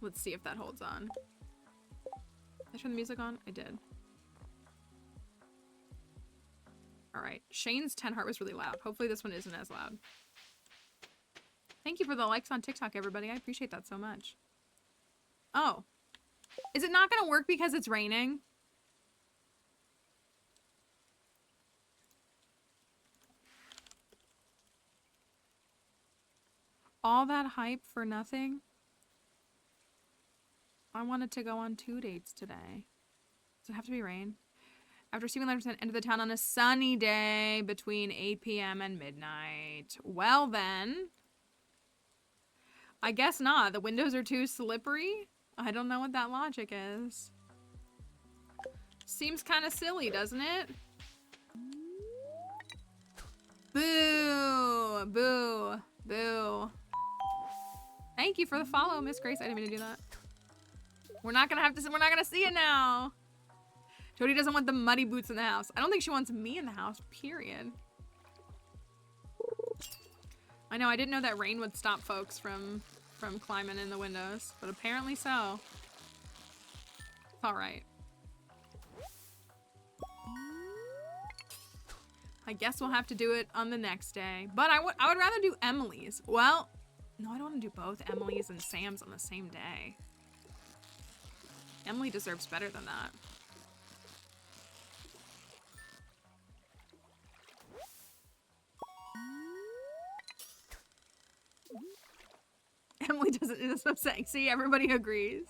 Speaker 1: Let's see if that holds on. Did I turn the music on? I did. All right. Shane's 10 heart was really loud. Hopefully this one isn't as loud. Thank you for the likes on TikTok, everybody. I appreciate that so much. Oh. Is it not going to work because it's raining? All that hype for nothing? I wanted to go on 2 dates today. Does it have to be rain? After receiving letters sent into the town on a sunny day between 8 p.m. and midnight. Well then. I guess not. The windows are too slippery. I don't know what that logic is. Seems kind of silly, doesn't it? Boo! Boo! Boo! Thank you for the follow, Miss Grace. I didn't mean to do that. We're not gonna see it now. Jody doesn't want the muddy boots in the house. I don't think she wants me in the house, period. I know, I didn't know that rain would stop folks from climbing in the windows, but apparently so. It's alright. I guess we'll have to do it on the next day. But I would rather do Emily's. Well, no, I don't want to do both Emily's and Sam's on the same day. Emily deserves better than that. Emily doesn't, that's what I'm saying. See, everybody agrees.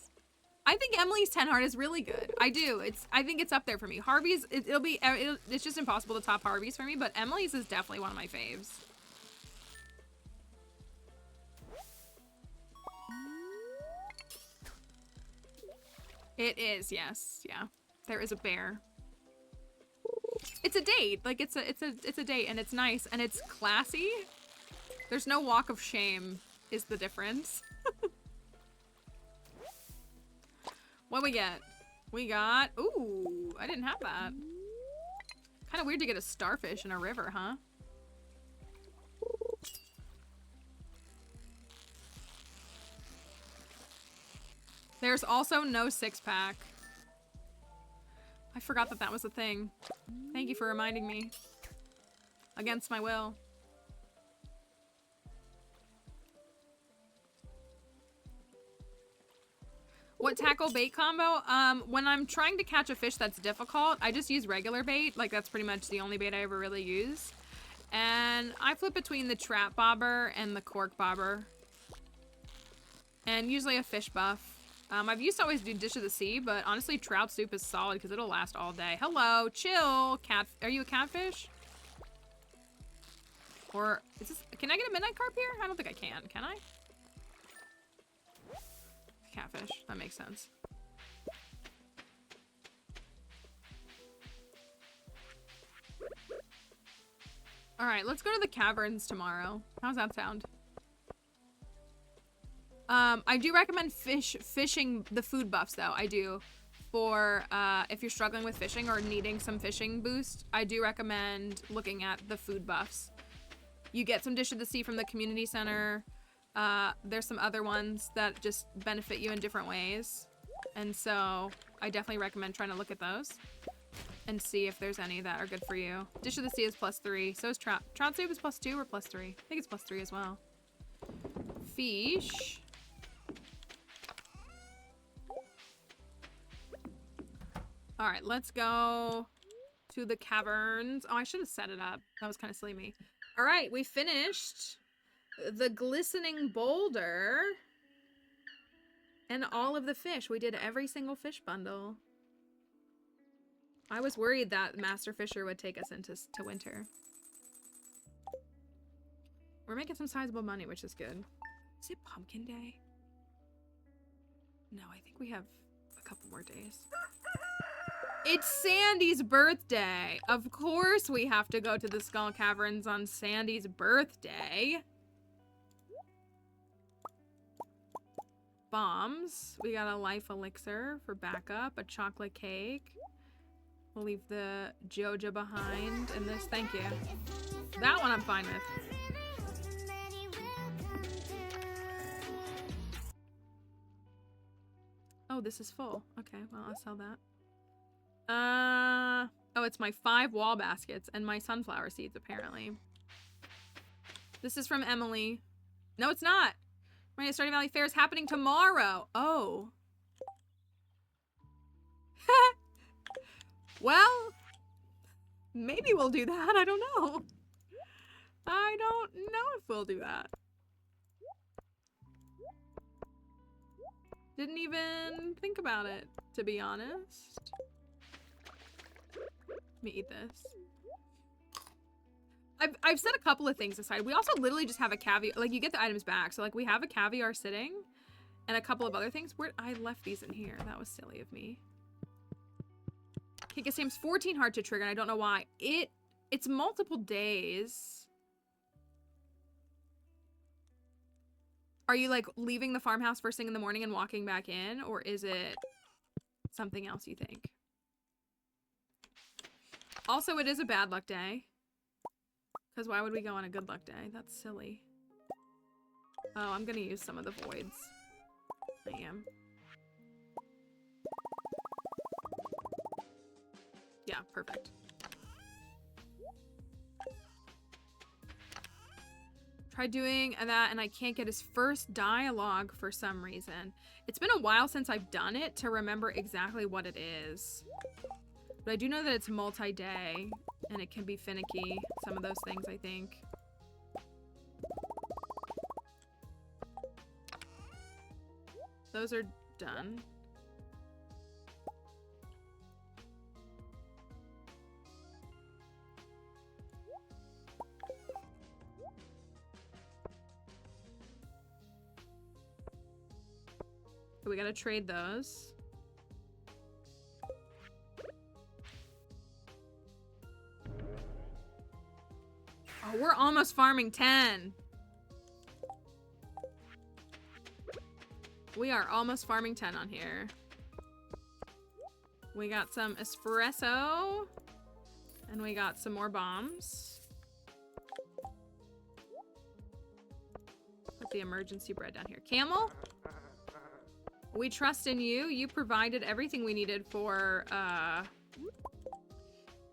Speaker 1: I think Emily's 10 Heart is really good. I do. I think it's up there for me. Harvey's, it's just impossible to top Harvey's for me, but Emily's is definitely one of my faves. It is, yes. Yeah. There is a bear. It's a date. Like it's a date and it's nice and it's classy. There's no walk of shame is the difference. What we get? We got, ooh, I didn't have that. Kind of weird to get a starfish in a river, huh? There's also no 6-pack. I forgot that that was a thing. Thank you for reminding me. Against my will. What tackle bait combo? When I'm trying to catch a fish that's difficult, I just use regular bait. Like, that's pretty much the only bait I ever really use. And I flip between the trap bobber and the cork bobber. And usually a fish buff. I've used to always do Dish of the Sea, but honestly, trout soup is solid because it'll last all day. Hello, chill, cat. Are you a catfish? Or is this? Can I get a midnight carp here? I don't think I can. Can I? Catfish. That makes sense. All right, let's go to the caverns tomorrow. How's that sound? I do recommend fishing the food buffs though. I do. For if you're struggling with fishing or needing some fishing boost, I do recommend looking at the food buffs. You get some Dish of the Sea from the community center. There's some other ones that just benefit you in different ways. And so I definitely recommend trying to look at those and see if there's any that are good for you. Dish of the Sea is +3. So is trout. Trout soup is +2 or +3? I think it's +3 as well. Fish. All right, let's go to the caverns. Oh, I should have set it up. That was kind of silly me. All right, we finished the glistening boulder and all of the fish. We did every single fish bundle. I was worried that Master Fisher would take us into winter. We're making some sizable money, which is good. Is it Pumpkin Day? No, I think we have a couple more days. It's Sandy's birthday. Of course we have to go to the Skull Caverns on Sandy's birthday. Bombs. We got a life elixir for backup, a chocolate cake. We'll leave the Joja behind in this. Thank you. That one I'm fine with. Oh, this is full. Okay, well, I'll sell that. Oh, it's my 5 wall baskets and my sunflower seeds, apparently. This is from Emily. No, it's not. My Stardew Valley Fair is happening tomorrow. Oh. Well, maybe we'll do that. I don't know. I don't know if we'll do that. Didn't even think about it, to be honest. Let me eat this. I've set a couple of things aside. We also literally just have a caviar. Like, you get the items back. So, like, we have a caviar sitting and a couple of other things. Where I left these in here. That was silly of me. Kick Sam's 14 hard to trigger, and I don't know why. It's multiple days. Are you, like, leaving the farmhouse first thing in the morning and walking back in? Or is it something else you think? Also, it is a bad luck day. Because why would we go on a good luck day? That's silly. Oh, I'm gonna use some of the voids. I am. Yeah, perfect. Tried doing that and I can't get his first dialogue for some reason. It's been a while since I've done it to remember exactly what it is. But I do know that it's multi-day and it can be finicky. Some of those things, I think. Those are done. We gotta trade those. Oh, we're almost farming 10. We are almost farming 10 on here. We got some espresso. And we got some more bombs. Put the emergency bread down here. Camel? We trust in you. You provided everything we needed for,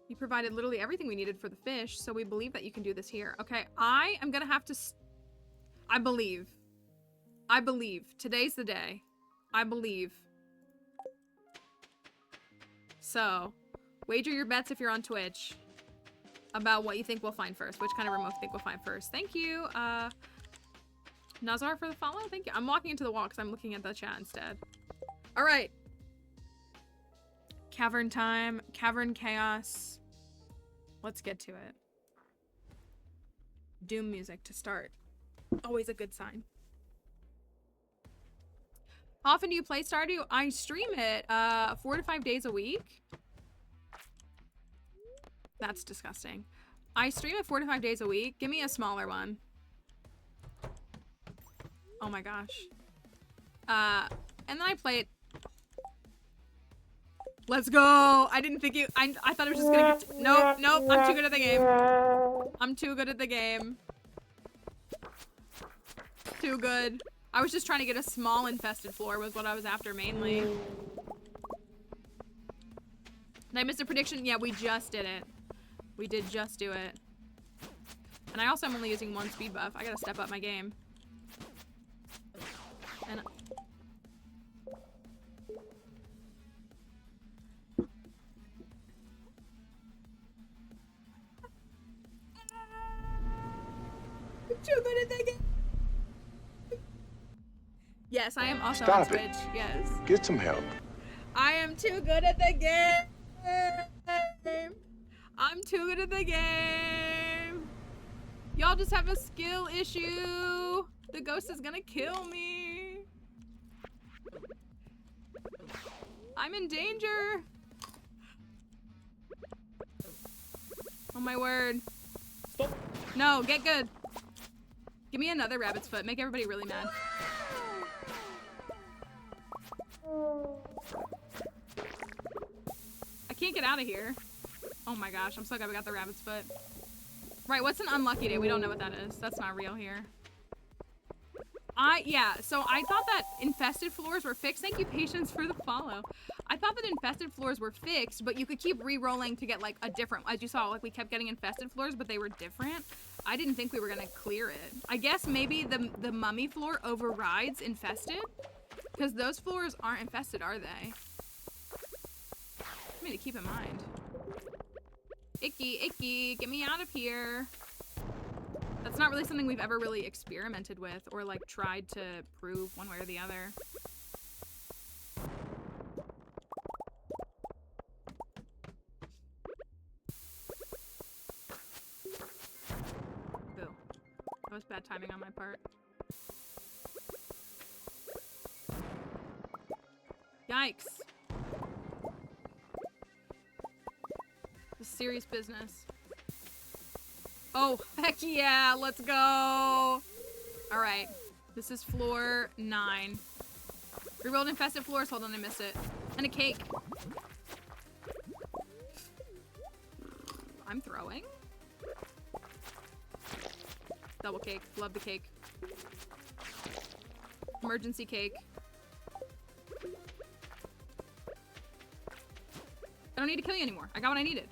Speaker 1: you provided literally everything we needed for the fish, so we believe that you can do this here. Okay, I am gonna have to... I believe. I believe. Today's the day. I believe. So, wager your bets if you're on Twitch about what you think we'll find first. Which kind of remote you think we'll find first. Thank you, Nazar for the follow. Thank you. I'm walking into the wall because I'm looking at the chat instead. All right. Cavern time. Cavern chaos. Let's get to it. Doom music to start. Always a good sign. How often do you play Stardew? I stream it 4 to 5 days a week. That's disgusting. I stream it 4 to 5 days a week. Give me a smaller one. Oh my gosh. And then I play it. Let's go. I didn't think you... I thought it was just gonna get... Nope, nope. I'm too good at the game. I'm too good at the game. Too good. I was just trying to get a small infested floor was what I was after mainly. Did I miss a prediction? Yeah, we just did it. We did just do it. And I also am only using 1 speed buff. I gotta step up my game. And... I'm too good at the game. Yes, I am also on Twitch. Yes.
Speaker 6: Get some help.
Speaker 1: I am too good at the game. I'm too good at the game. Y'all just have a skill issue. The ghost is gonna kill me. I'm in danger. Oh my word.
Speaker 7: Stop.
Speaker 1: No, get good. Give me another rabbit's foot. Make everybody really mad. I can't get out of here. Oh my gosh, I'm so glad we got the rabbit's foot. Right, what's an unlucky day? We don't know what that is. That's not real here. Yeah, so I thought that infested floors were fixed. Thank you, Patience, for the follow. I thought that infested floors were fixed, but you could keep re-rolling to get like a different, as you saw, like we kept getting infested floors, but they were different. I didn't think we were gonna clear it. I guess maybe the mummy floor overrides infested, because those floors aren't infested, are they? I mean, to keep in mind. Icky, icky, get me out of here. That's not really something we've ever really experimented with or like tried to prove one way or the other. was bad timing on my part. Yikes. This is serious business. Oh, heck yeah, let's go. All right, this is floor 9. Rebuild infested floors. Hold on, I missed it. And a cake. I'm throwing. Double cake. Love the cake. Emergency cake. I don't need to kill you anymore. I got what I needed.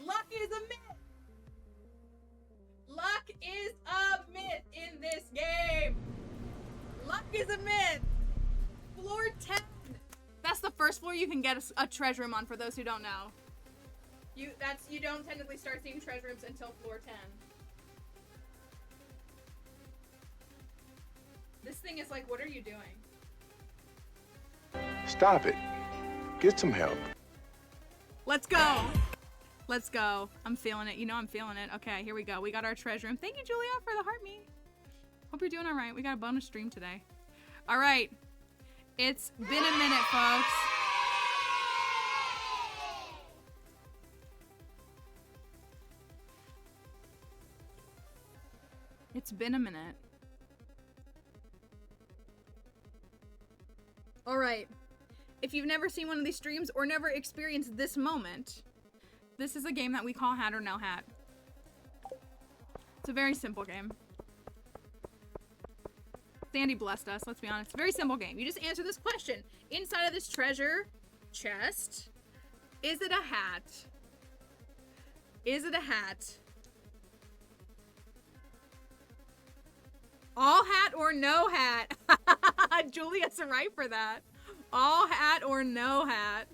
Speaker 1: Luck is a myth! Luck is a myth in this game! Luck is a myth! Floor 10! That's the first floor you can get a treasure room on, for those who don't know. You don't technically start seeing treasure rooms until floor 10. This thing is like, what are you doing?
Speaker 6: Stop it. Get some help.
Speaker 1: Let's go. Let's go. I'm feeling it. You know I'm feeling it. Okay, here we go. We got our treasure room. Thank you, Julia, for the heart me. Hope you're doing all right. We got a bonus stream today. All right. It's been a minute, folks. It's been a minute. All right. If you've never seen one of these streams or never experienced this moment, this is a game that we call Hat or No Hat. It's a very simple game. Sandy blessed us, let's be honest. It's a very simple game. You just answer this question. Inside of this treasure chest, is it a hat? Is it a hat? All hat or no hat? Julia's right for that. All hat or no hat?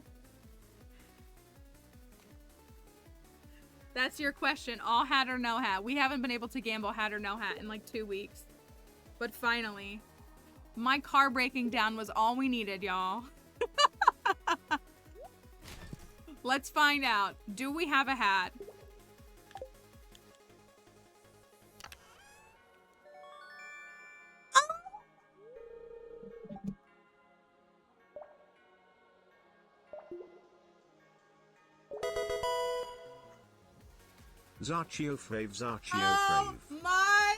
Speaker 1: That's your question. All hat or no hat? We haven't been able to gamble hat or no hat in like 2 weeks. But finally, my car breaking down was all we needed, y'all. Let's find out. Do we have a hat?
Speaker 2: Zarchio Frave, Zarchio
Speaker 1: Oh
Speaker 2: Frave.
Speaker 1: my!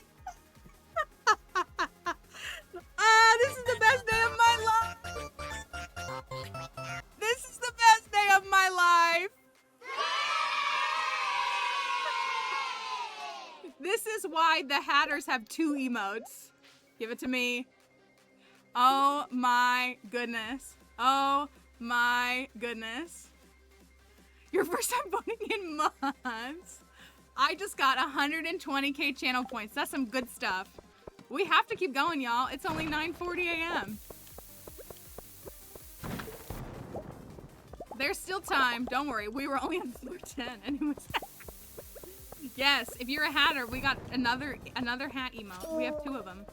Speaker 1: This is the best day of my life! This is the best day of my life! This is why the Hatters have 2 emotes. Give it to me. Oh my goodness. Oh my goodness. Your first time voting in months. I just got 120k channel points. That's some good stuff. We have to keep going, y'all. It's only 9:40 a.m. There's still time. Don't worry. We were only on floor 10 anyways. Yes, if you're a hatter, we got another hat emote. We have 2 of them.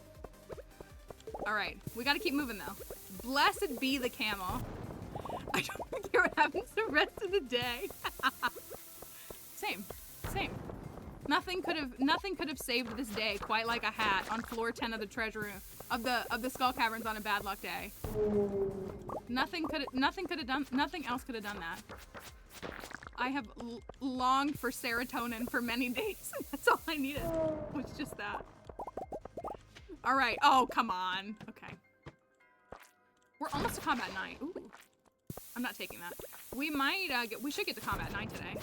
Speaker 1: All right, we got to keep moving though. Blessed be the camel. I don't care what happens the rest of the day. Same. Nothing could have saved this day quite like a hat on floor 10 of the treasure room of the Skull Caverns on a bad luck day. Nothing else could have done that. I have longed for serotonin for many days. That's all I needed. Was just that. All right. Oh, come on. Okay. We're almost to combat 9. Ooh. I'm not taking that. We might we should get to combat 9 today.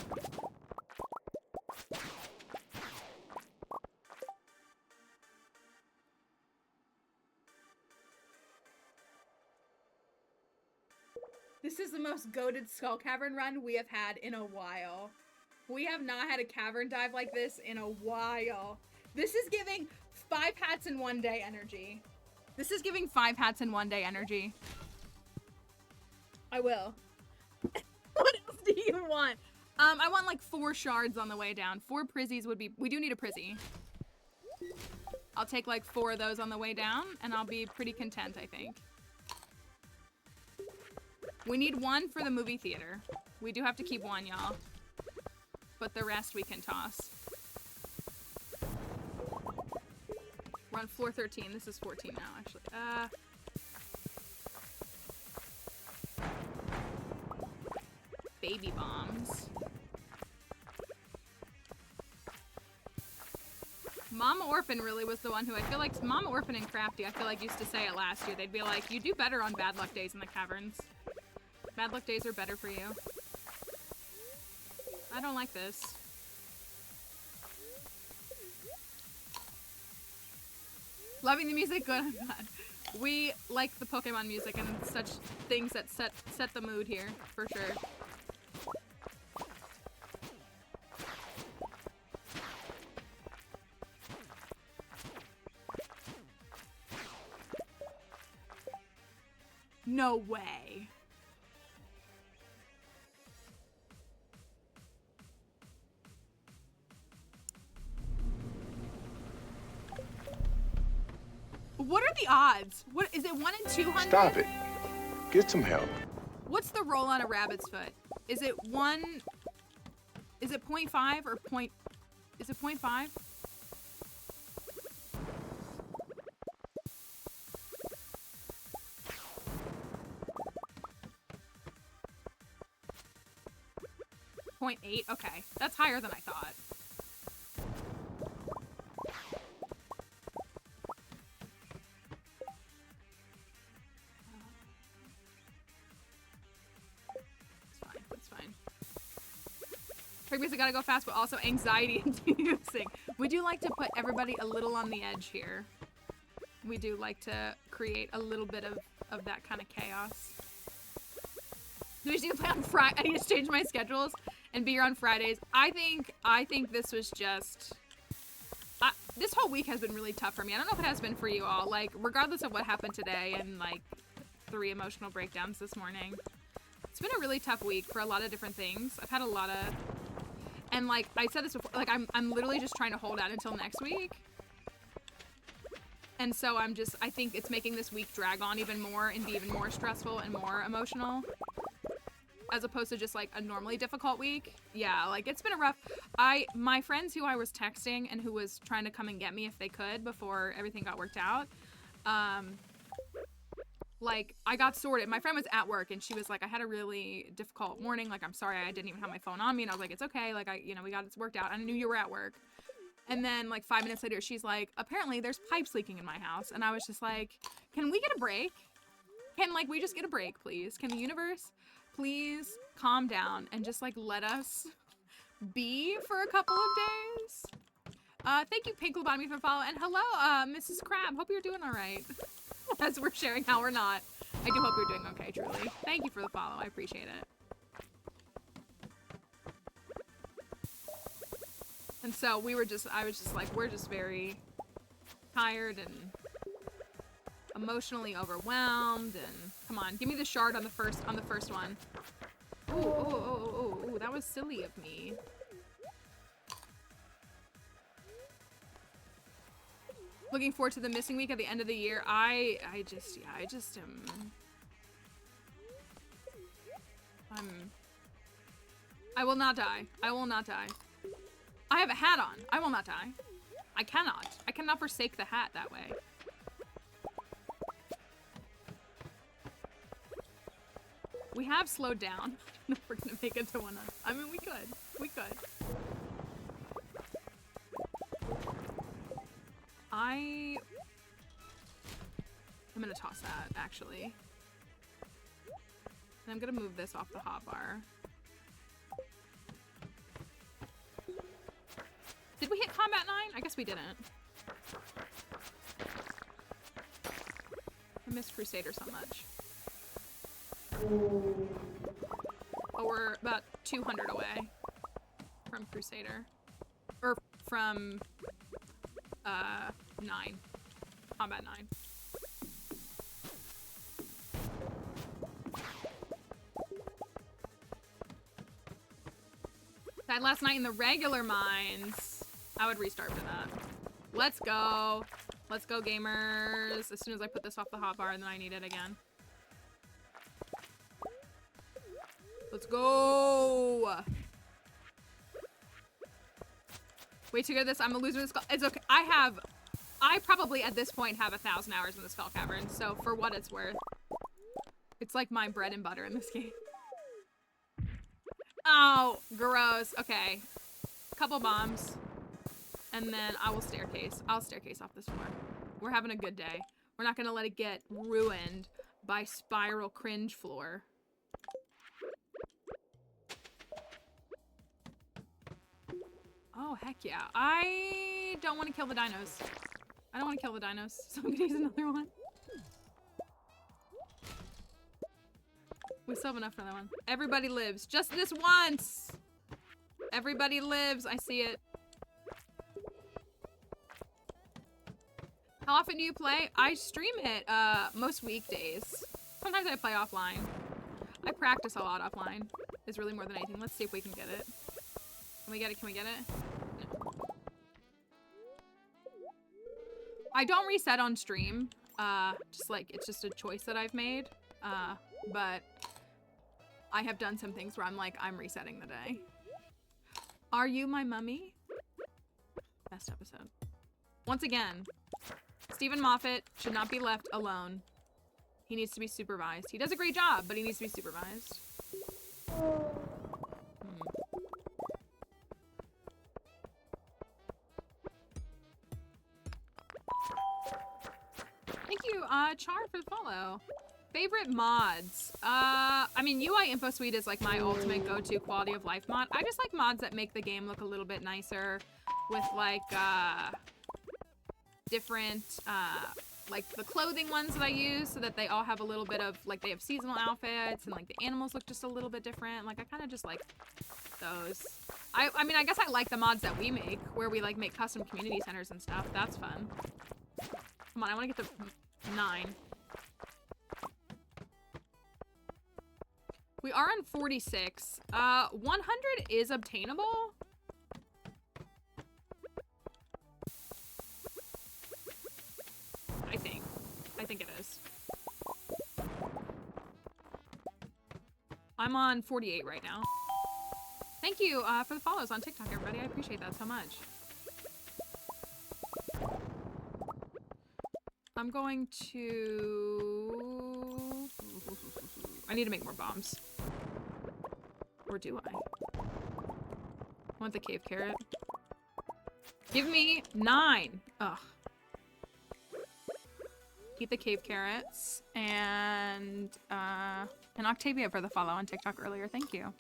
Speaker 1: This is the most goated Skull Cavern run we have had in a while. We have not had a cavern dive like this in a while. This is giving 5 hats in 1 day energy. This is giving 5 hats in 1 day energy. I will. What else do you want? I want like 4 shards on the way down. 4 prizzies would be, we do need a prizzy. I'll take like 4 of those on the way down and I'll be pretty content, I think. We need 1 for the movie theater. We do have to keep 1, y'all. but the rest we can toss. We're on floor 13. This is 14 now, actually. Baby bombs. Mama Orphan really was the one who I feel like Mama Orphan and Crafty, I feel like used to say it last year. They'd be like, you do better on bad luck days in the caverns. Bad luck days are better for you. I don't like this. Loving the music, good, I'm glad. We like the Pokemon music and such things that set the mood here, for sure. No way. What are the odds? What is it, 1 in 200?
Speaker 6: Stop it. Get some help.
Speaker 1: What's the roll on a rabbit's foot? Is it 1? Is it 0.5 or point? Is it 0.5? .8? Okay, that's higher than I thought. It's fine. Trick music gotta go fast, but also anxiety inducing. We do like to put everybody a little on the edge here. We do like to create a little bit of that kind of chaos. Do we need to play on Friday? I need to change my schedules and be here on Fridays. I think this was just... this whole week has been really tough for me. I don't know if it has been for you all. Like, regardless of what happened today and, like, 3 emotional breakdowns this morning. It's been a really tough week for a lot of different things. I've had a lot of... And, like, I said this before, like, I'm literally just trying to hold out until next week. And so I think it's making this week drag on even more and be even more stressful and more emotional. As opposed to just like a normally difficult week. Yeah, like it's been a rough, my friends who I was texting and who was trying to come and get me if they could before everything got worked out. Like I got sorted. My friend was at work and she was like, I had a really difficult morning. Like, I'm sorry, I didn't even have my phone on me. And I was like, it's okay. Like we got it worked out. I knew you were at work. And then like 5 minutes later, she's like, apparently there's pipes leaking in my house. And I was just like, can we get a break? Can like, we just get a break, please? Can the universe please calm down and just like let us be for a couple of days? Thank you, Pink Lobotomy, for the follow. And hello, Mrs. Crab. Hope you're doing all right. As we're sharing how we're not. I do hope you're doing okay, truly. Thank you for the follow. I appreciate it. And so I was just like, we're just very tired and emotionally overwhelmed, and come on, give me the shard on the first one. Ooh, that was silly of me. Looking forward to the missing week at the end of the year. I just I will not die. I will not die. I have a hat on. I will not die. I cannot forsake the hat that way. We have slowed down. We're gonna make it to 100. I mean, we could. I'm gonna toss that, actually. And I'm gonna move this off the hotbar. Did we hit combat 9? I guess we didn't. I miss Crusader so much. Oh, we're about 200 away from Crusader. Or from, 9. Combat 9. Died last night in the regular mines. I would restart for that. Let's go. Let's go, gamers. As soon as I put this off the hotbar, and then I need it again. Let's go! Way too good at this. I'm a loser in the skull. It's okay. I probably at this point have 1,000 hours in the Skull Cavern, so for what it's worth. It's like my bread and butter in this game. Oh, gross. Okay. Couple bombs. And then I will staircase. I'll staircase off this floor. We're having a good day. We're not gonna let it get ruined by spiral cringe floor. Oh, heck yeah. I don't want to kill the dinos. I don't want to kill the dinos, so I'm gonna use another one. We still have enough for that one. Everybody lives. Just this once! Everybody lives. I see it. How often do you play? I stream it most weekdays. Sometimes I play offline. I practice a lot offline. It's really more than anything. Let's see if we can get it. Can we get it? Can we get it? No. I don't reset on stream. Just like, it's just a choice that I've made. But I have done some things where I'm like, I'm resetting the day. Are you my mummy? Best episode. Once again, Stephen Moffat should not be left alone. He needs to be supervised. He does a great job, but he needs to be supervised. Thank you, Char, for the follow. Favorite mods? I mean, UI Info Suite is like my ultimate go-to quality of life mod. I just like mods that make the game look a little bit nicer with like, different, like the clothing ones that I use so that they all have a little bit of, like they have seasonal outfits and like the animals look just a little bit different. Like I kind of just like those. I mean, I guess I like the mods that we make where we like make custom community centers and stuff. That's fun. Come on, I want to get the 9. We are on 46. 100 is obtainable. I think it is. I'm on 48 right now. Thank you for the follows on TikTok, everybody. I appreciate that so much. I'm going to... I need to make more bombs. Or do I? I want the cave carrot. Give me 9. Ugh. Eat the cave carrots. And Octavia for the follow on TikTok earlier. Thank you.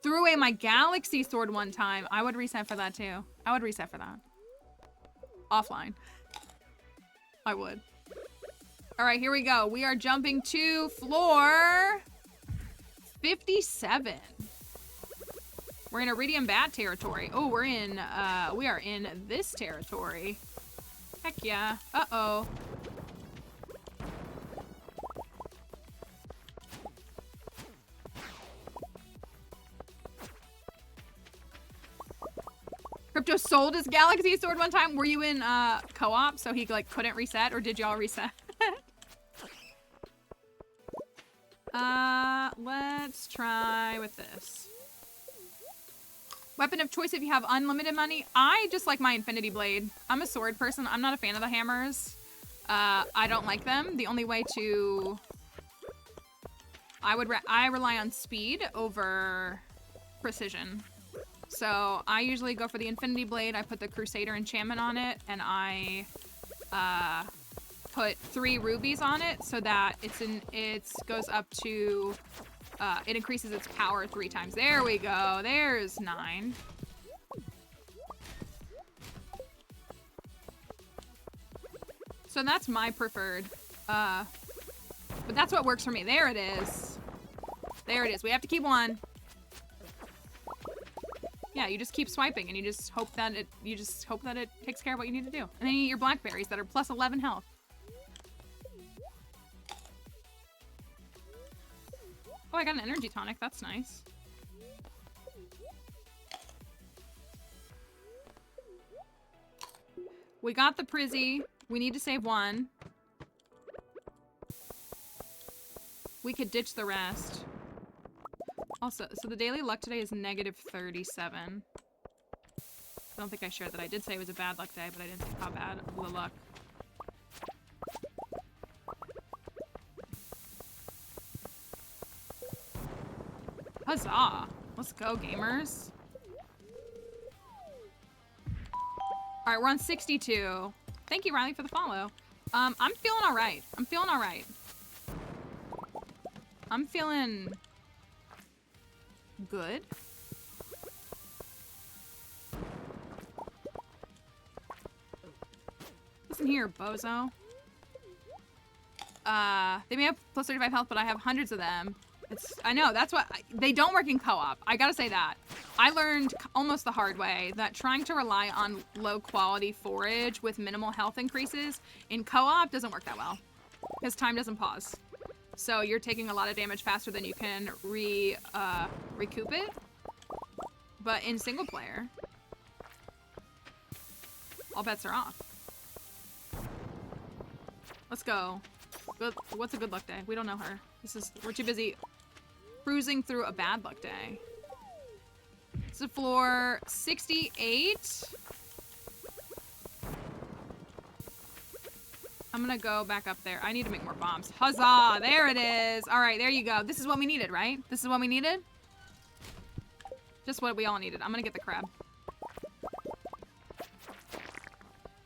Speaker 1: Threw away my galaxy sword one time. I would reset for that too. I would reset for that. Offline. I would. All right, here we go. We are jumping to floor 57. We're in Iridium Bat territory. Oh, we are in this territory. Heck yeah. Uh-oh. Crypto sold his galaxy sword one time. Were you in co-op so he like couldn't reset, or did y'all reset? Let's try with this. Weapon of choice if you have unlimited money. I just like my infinity blade. I'm a sword person. I'm not a fan of the hammers. I don't like them. The only way to... I rely on speed over precision. So I usually go for the infinity blade. I put the Crusader enchantment on it, and I put 3 rubies on it so that it goes up to it increases its power 3 times. There we go. There's 9. So that's my preferred. But that's what works for me. There it is. There it is. We have to keep 1. Yeah, you just keep swiping and you just hope that it takes care of what you need to do. And then you eat your blackberries that are plus 11 health. Oh, I got an energy tonic. That's nice. We got the Prizzy. We need to save 1. We could ditch the rest. Also, so the daily luck today is -37. I don't think I shared that. I did say it was a bad luck day, but I didn't say how bad the luck. Huzzah! Let's go, gamers. Alright, we're on 62. Thank you, Riley, for the follow. I'm feeling alright. I'm feeling alright. I'm feeling good. Listen here, bozo. They may have plus 35 health, but I have hundreds of them. I know, that's what, they don't work in co-op. I gotta say that. I learned almost the hard way that trying to rely on low quality forage with minimal health increases in co-op doesn't work that well. Because time doesn't pause. So you're taking a lot of damage faster than you can recoup it. But in single player, all bets are off. Let's go. Good. What's a good luck day? We don't know her. We're too busy cruising through a bad luck day. This is floor 68. I'm gonna go back up there. I need to make more bombs. Huzzah! There it is! Alright, there you go. This is what we needed, right? This is what we needed? Just what we all needed. I'm gonna get the crab.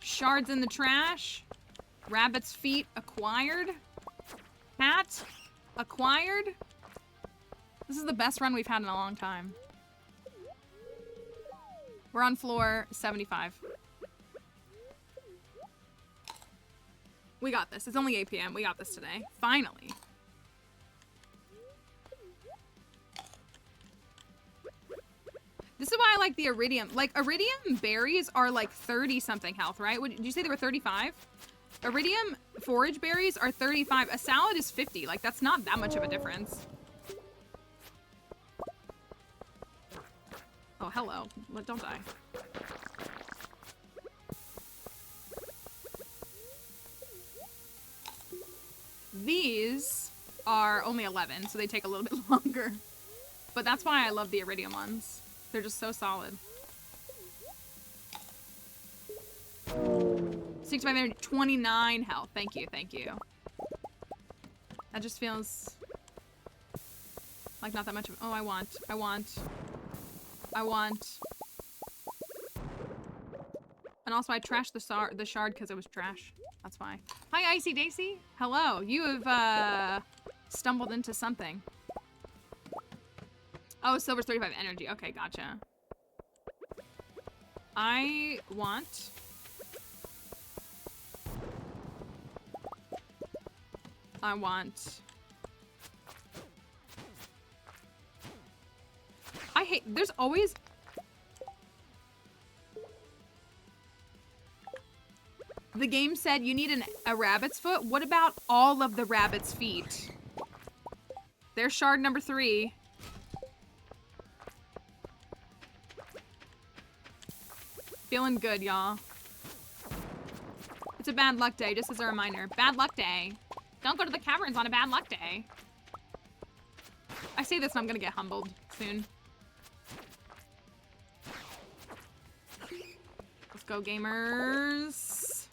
Speaker 1: Shards in the trash. Rabbit's feet acquired. Hat acquired. This is the best run we've had in a long time. We're on floor 75. We got this. It's only 8 p.m. We got this today. Finally. This is why I like the iridium. Like, iridium berries are like 30-something health, right? Did you say they were 35? Iridium forage berries are 35. A salad is 50. Like, that's not that much of a difference. Oh, hello. Don't die. These are only 11, so they take a little bit longer. But that's why I love the iridium ones. They're just so solid. 65 energy, 29 health. Thank you, thank you. That just feels like not that much of. Oh, I want. And also, I trashed the shard because it was trash. That's why. Hi, Icy Daisy. Hello. You have stumbled into something. Oh, silver's 35 energy. Okay, gotcha. I want. I hate. There's always. The game said you need a rabbit's foot. What about all of the rabbit's feet? There's shard number 3. Feeling good, y'all. It's a bad luck day, just as a reminder. Bad luck day. Don't go to the caverns on a bad luck day. I say this and I'm gonna get humbled soon. Let's go, gamers.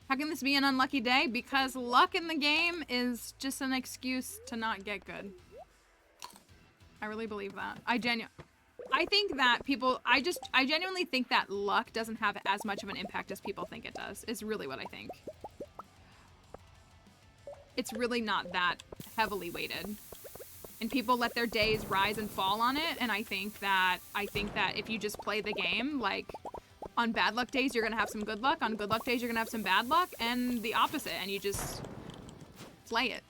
Speaker 1: How can this be an unlucky day? Because luck in the game is just an excuse to not get good. I really believe that. I think that people, I genuinely think that luck doesn't have as much of an impact as people think it does, is really what I think. It's really not that heavily weighted. And people let their days rise and fall on it, and I think that if you just play the game, like, on bad luck days, you're gonna have some good luck, on good luck days, you're gonna have some bad luck, and the opposite, and you just play it.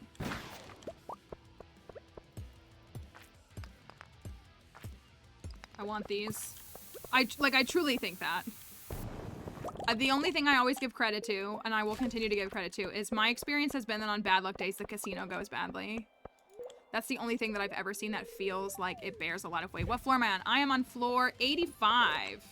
Speaker 1: I want these. I truly think that. The only thing I always give credit to, and I will continue to give credit to, is my experience has been that on bad luck days, the casino goes badly. That's the only thing that I've ever seen that feels like it bears a lot of weight. What floor am I on? I am on floor 85.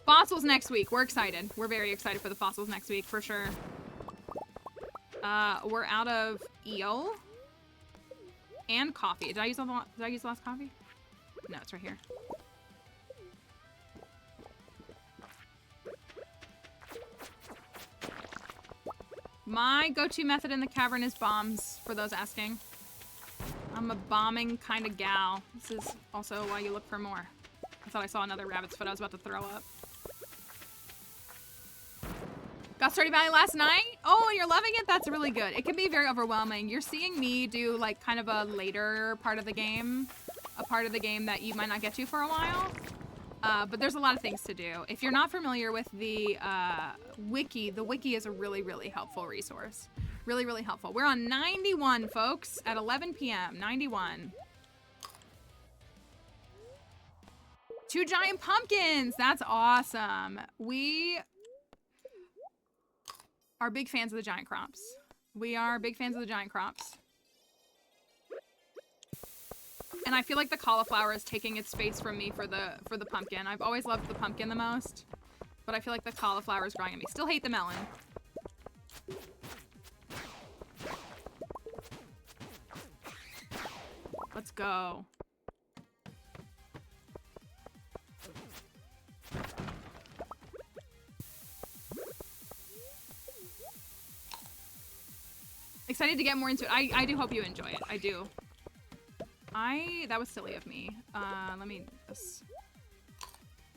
Speaker 1: Fossils next week. We're excited. We're very excited for the fossils next week, for sure. We're out of eel and coffee. Did I use the last coffee? No, it's right here. My go-to method in the cavern is bombs, for those asking. I'm a bombing kind of gal. This is also why you look for more. I thought I saw another rabbit's foot. I was about to throw up. Got Stardew Valley last night? Oh, you're loving it? That's really good. It can be very overwhelming. You're seeing me do like kind of a later part of the game. A part of the game that you might not get to for a while. But there's a lot of things to do. If you're not familiar with the wiki is a really, really helpful resource. Really, really helpful. We're on 91, folks, at 11 p.m. 91. 2 giant pumpkins. That's awesome. We are big fans of the giant crops. We are big fans of the giant crops. And I feel like the cauliflower is taking its space from me for the pumpkin. I've always loved the pumpkin the most, but I feel like the cauliflower is growing on me. Still hate the melon. Let's go. Excited to get more into it. I do hope you enjoy it. I do. That was silly of me.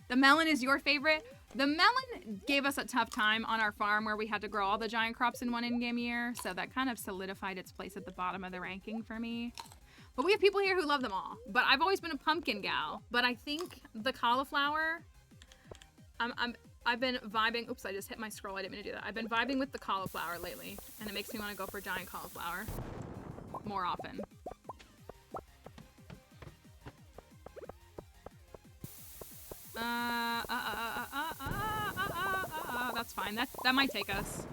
Speaker 1: The melon is your favorite? The melon gave us a tough time on our farm where we had to grow all the giant crops in one in-game year, so that kind of solidified its place at the bottom of the ranking for me. But we have people here who love them all. But I've always been a pumpkin gal. But I think the cauliflower, I've been vibing. Oops, I just hit my scroll. I didn't mean to do that. I've been vibing with the cauliflower lately, and it makes me want to go for giant cauliflower more often. That's fine. That might take us.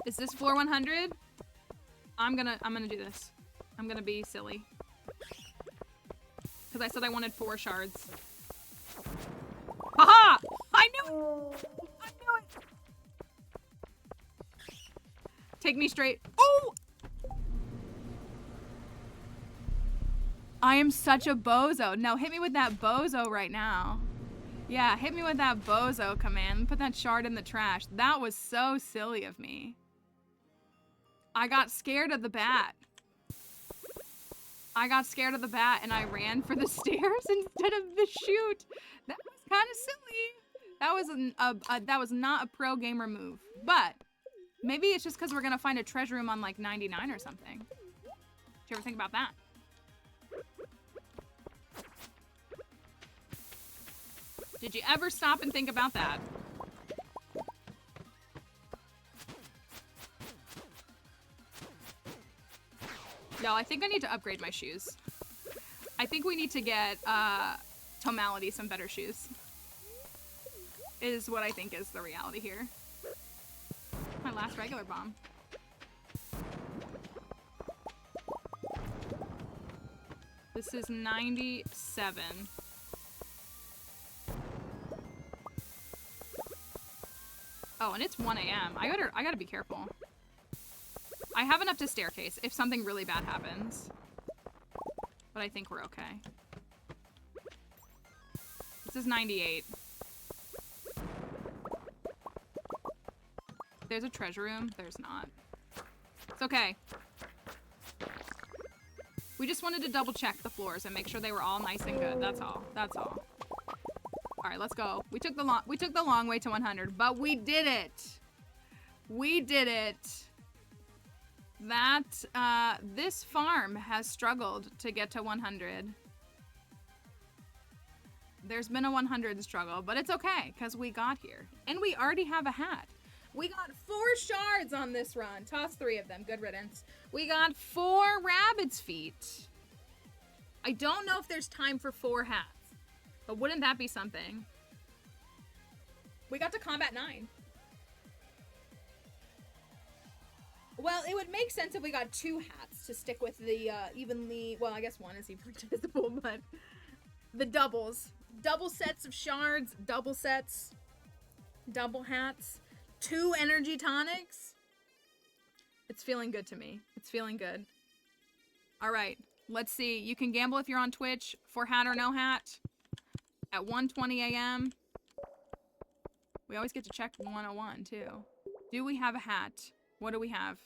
Speaker 1: Is this floor 100? I'm gonna do this. I'm gonna be silly. Because I said I wanted 4 shards. Haha! I knew it! I knew it! Take me straight. Oh! I am such a bozo. No, hit me with that bozo right now. Yeah, hit me with that bozo command. Put that shard in the trash. That was so silly of me. I got scared of the bat. I got scared of the bat and I ran for the stairs instead of the chute. That was kind of silly. That was not a pro gamer move. But maybe it's just because we're gonna find a treasure room on like 99 or something. Did you ever think about that? Did you ever stop and think about that? No, I think I need to upgrade my shoes. I think we need to get Tomality some better shoes. Is what I think is the reality here. My last regular bomb. This is 97. Oh, and it's 1 a.m. I gotta be careful. I have enough to staircase if something really bad happens. But I think we're okay. This is 98. There's a treasure room. There's not. It's okay. We just wanted to double check the floors and make sure they were all nice and good. That's all. That's all. All right, let's go. We took the long way to 100, but we did it. We did it. That this farm has struggled to get to 100. There's been a 100 struggle, but it's okay because we got here. And we already have a hat. We got 4 shards on this run. Toss 3 of them. Good riddance. We got 4 rabbit's feet. I don't know if there's time for 4 hats, but wouldn't that be something? We got to combat 9. Well, it would make sense if we got 2 hats to stick with the evenly, well, I guess 1 is evenly divisible, but the doubles. Double sets of shards, double sets, double hats, 2 energy tonics. It's feeling good to me. It's feeling good. All right. Let's see. You can gamble if you're on Twitch for hat or no hat at 1:20 a.m. We always get to check 101 too. Do we have a hat? What do we have?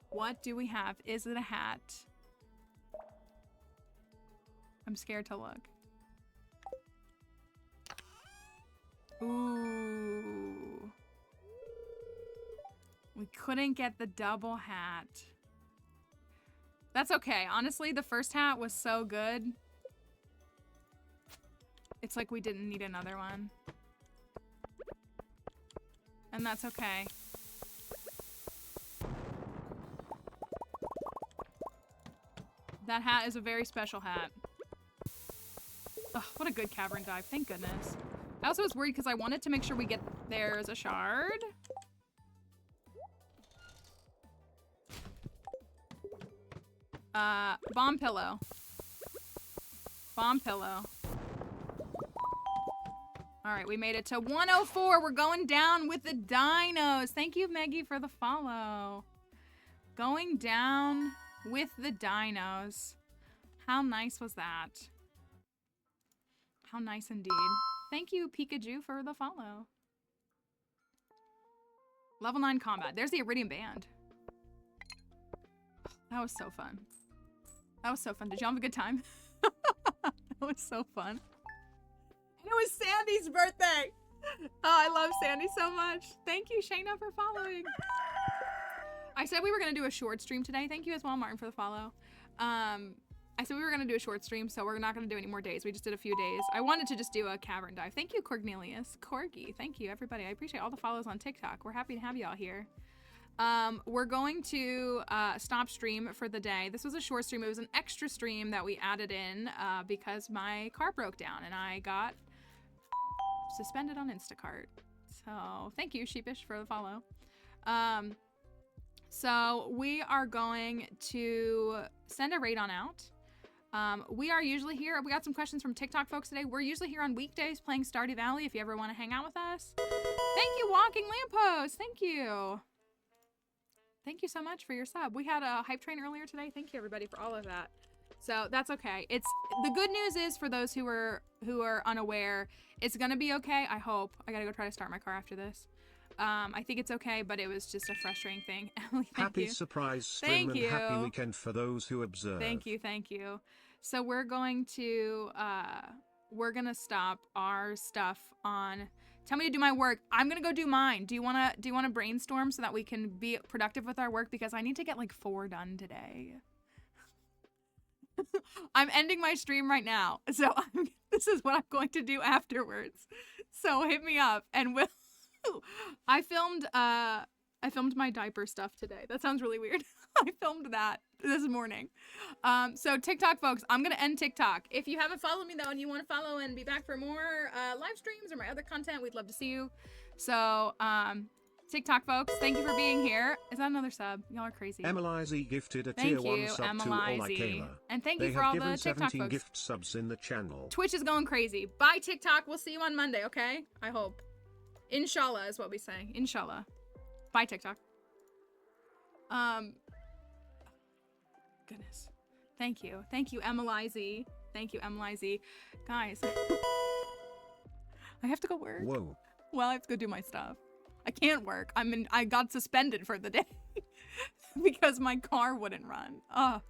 Speaker 1: What do we have? Is it a hat? I'm scared to look. Ooh. We couldn't get the double hat. That's okay. Honestly, the first hat was so good. It's like we didn't need another one. And that's okay. That hat is a very special hat. Ugh, what a good cavern dive. Thank goodness. I also was worried because I wanted to make sure we get... There's a shard. Bomb pillow. Bomb pillow. Alright, we made it to 104. We're going down with the dinos. Thank you, Meggie, for the follow. Going down with the dinos. How nice was that? How nice indeed. Thank you, Pikachu, for the follow. Level 9 combat. There's the Iridium Band. That was so fun. That was so fun. Did y'all have a good time? That was so fun. And it was Sandy's birthday. Oh, I love Sandy so much. Thank you, Shayna, for following. I said we were going to do a short stream today. Thank you as well, Martin, for the follow. I said we were going to do a short stream, so we're not going to do any more days. We just did a few days. I wanted to just do a cavern dive. Thank you, Cornelius. Corgi. Thank you, everybody. I appreciate all the follows on TikTok. We're happy to have y'all here. We're going to stop stream for the day. This was a short stream. It was an extra stream that we added in because my car broke down and I got suspended on Instacart. So thank you, Sheepish, for the follow. So we are going to send a raid on out. We are usually here. We got some questions from TikTok folks today. We're usually here on weekdays playing Stardew Valley if you ever want to hang out with us. Thank you, Walking Lamppost. Thank you. Thank you so much for your sub. We had a hype train earlier today. Thank you, everybody, for all of that. So that's okay. It's the good news is for those who are unaware, it's gonna be okay. I hope. I gotta go try to start my car after this. I think it's okay, but it was just a frustrating thing. Emily, thank
Speaker 2: happy
Speaker 1: you.
Speaker 2: Surprise stream and happy weekend for those who observe.
Speaker 1: Thank you, thank you. So we're going to stop our stuff on. Tell me to do my work. I'm gonna go do mine. Do you wanna brainstorm so that we can be productive with our work? Because I need to get like 4 done today. I'm ending my stream right now, so this is what I'm going to do afterwards. So hit me up, and we'll. I filmed my diaper stuff today. That sounds really weird. I filmed that this morning. So TikTok folks, I'm gonna end TikTok. If you haven't followed me though and you want to follow and be back for more live streams or my other content, we'd love to see you. So TikTok folks, thank you for being here. Is that another sub? Y'all are crazy.
Speaker 2: Emilizy gifted a tier 1 sub to Olakayla.
Speaker 1: And thank you for all the TikTok
Speaker 2: 17
Speaker 1: folks.
Speaker 2: gift subs in the channel.
Speaker 1: Twitch is going crazy. Bye TikTok. We'll see you on Monday, okay? I hope. Inshallah is what we say. Inshallah. Bye TikTok. Goodness. Thank you. Thank you, Emilizy. Thank you, Emilizy. Guys. I have to go work.
Speaker 2: Whoa.
Speaker 1: Well, I have to go do my stuff. I can't work. I got suspended for the day because my car wouldn't run. Oh,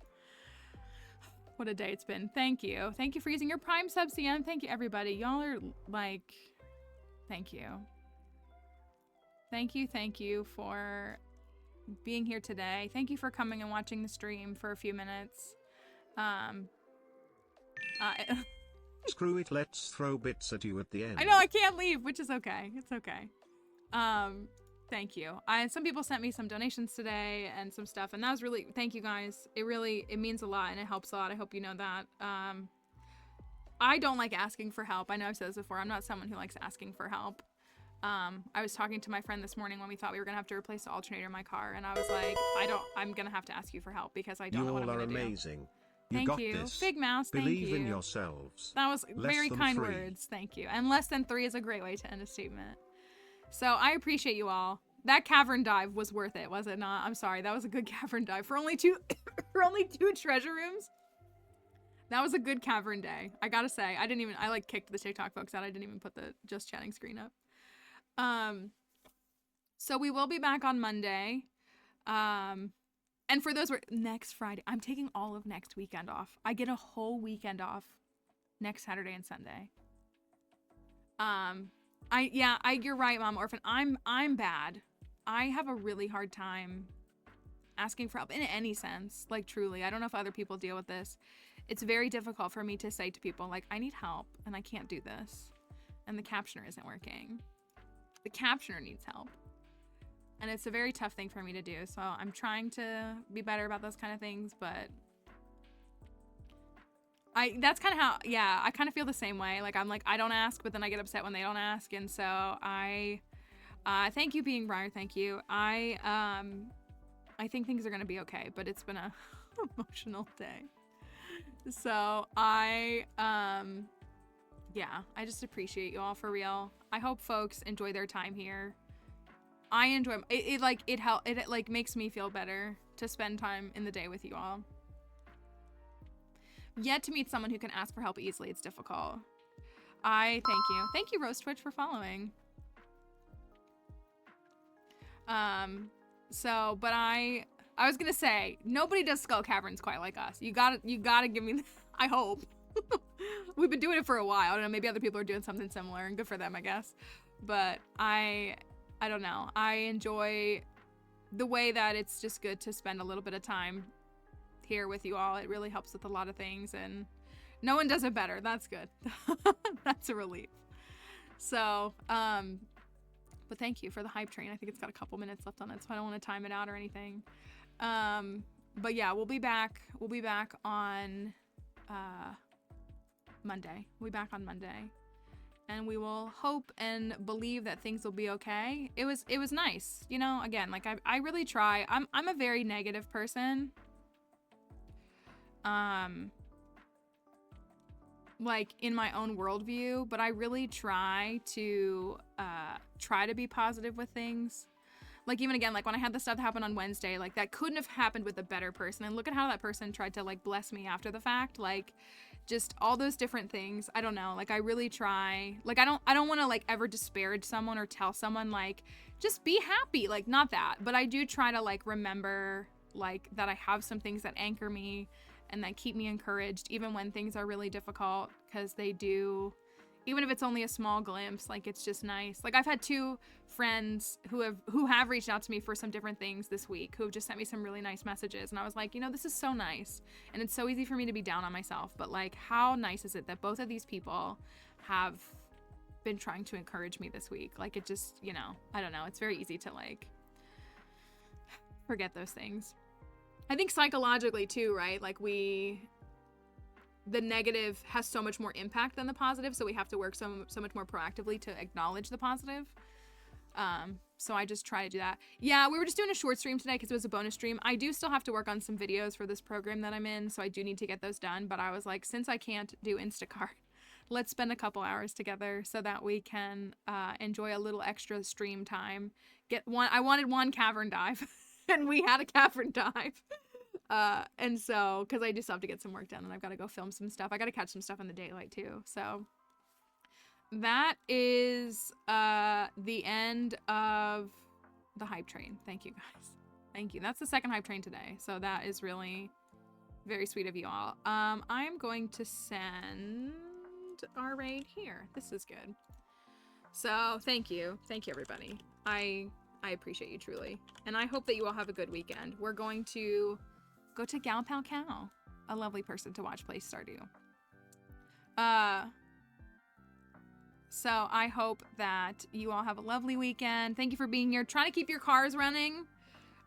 Speaker 1: what a day it's been. Thank you. Thank you for using your Prime sub, CM. Thank you, everybody. Y'all are like, thank you. Thank you for being here today. Thank you for coming and watching the stream for a few minutes.
Speaker 2: Screw it, let's throw bits at you at the end.
Speaker 1: I know I can't leave, which is okay. It's okay. Thank you. Some people sent me some donations today and some stuff, and that was really, thank you guys. It means a lot and it helps a lot. I hope you know that. I don't like asking for help. I know I've said this before. I'm not someone who likes asking for help. I was talking to my friend this morning when we thought we were gonna have to replace the alternator in my car, and I was like, I'm gonna have to ask you for help because I don't know what I'm gonna do.
Speaker 2: You all are amazing.
Speaker 1: Thank you. Fig Mouse, thank you.
Speaker 2: Believe in yourselves.
Speaker 1: That was very kind words. Thank you. And less than 3 is a great way to end a statement. So I appreciate you all. That cavern dive was worth it, was it not? I'm sorry, that was a good cavern dive for only two for only 2 treasure rooms. That was a good cavern day. I gotta say, I like kicked the TikTok folks out. I didn't even put the just chatting screen up. So we will be back on Monday. And for those next Friday, I'm taking all of next weekend off. I get a whole weekend off next Saturday and Sunday. You're right, Mom Orphan. I'm bad. I have a really hard time asking for help in any sense. Like, truly, I don't know if other people deal with this. It's very difficult for me to say to people, like, I need help and I can't do this. And the captioner isn't working. The captioner needs help. And it's a very tough thing for me to do. So I'm trying to be better about those kind of things, but that's kind of how, I kind of feel the same way. Like, I'm like, I don't ask, but then I get upset when they don't ask. And so thank you, Being Briar. Thank you. I think things are going to be okay, but it's been a emotional day. So I just appreciate you all for real. I hope folks enjoy their time here. I enjoy it. It makes me feel better to spend time in the day with you all. Yet to meet someone who can ask for help easily. It's difficult. Thank you. Thank you, Roast Twitch, for following. But I was gonna say, nobody does skull caverns quite like us. You gotta give me, I hope. We've been doing it for a while. I don't know, maybe other people are doing something similar, and good for them, I guess. But I don't know. I enjoy the way that it's just good to spend a little bit of time here with you all. It really helps with a lot of things, and no one does it better. That's good. That's a relief. So, but thank you for the hype train. I think it's got a couple minutes left on it, so I don't want to time it out or anything. But yeah, we'll be back. We'll be back on Monday. We'll be back on Monday. And we will hope and believe that things will be okay. It was nice. You know, again, like I really try. I'm a very negative person. Like in my own worldview, but I really try to be positive with things. Like, even again, like when I had the stuff that happened on Wednesday, like that couldn't have happened with a better person. And look at how that person tried to like bless me after the fact. Like, just all those different things. I don't know. Like, I really try. Like, I don't want to like ever disparage someone or tell someone like, just be happy. Like, not that. But I do try to like remember like that I have some things that anchor me and that keep me encouraged even when things are really difficult, because they do. Even if it's only a small glimpse, like, it's just nice. Like, I've had 2 friends who have reached out to me for some different things this week, who have just sent me some really nice messages, and I was like, you know, this is so nice. And it's so easy for me to be down on myself, but like, how nice is it that both of these people have been trying to encourage me this week? Like, it just, you know, I don't know. It's very easy to like forget those things. I think psychologically too, right? Like, the negative has so much more impact than the positive, so we have to work so much more proactively to acknowledge the positive. So I just try to do that. Yeah, we were just doing a short stream today because it was a bonus stream. I do still have to work on some videos for this program that I'm in, so I do need to get those done. But I was like, since I can't do Instacart, let's spend a couple hours together so that we can enjoy a little extra stream time. I wanted one cavern dive, and we had a cavern dive. And so, because I just have to get some work done, and I've got to go film some stuff. I got to catch some stuff in the daylight too. So that is the end of the hype train. Thank you, guys. Thank you. That's the second hype train today. So that is really very sweet of you all. I'm going to send our raid here. This is good. So thank you. Thank you, everybody. I appreciate you truly. And I hope that you all have a good weekend. We're going to go to Gal Pal Cow, a lovely person to watch play Stardew. So I hope that you all have a lovely weekend. Thank you for being here. Try to keep your cars running.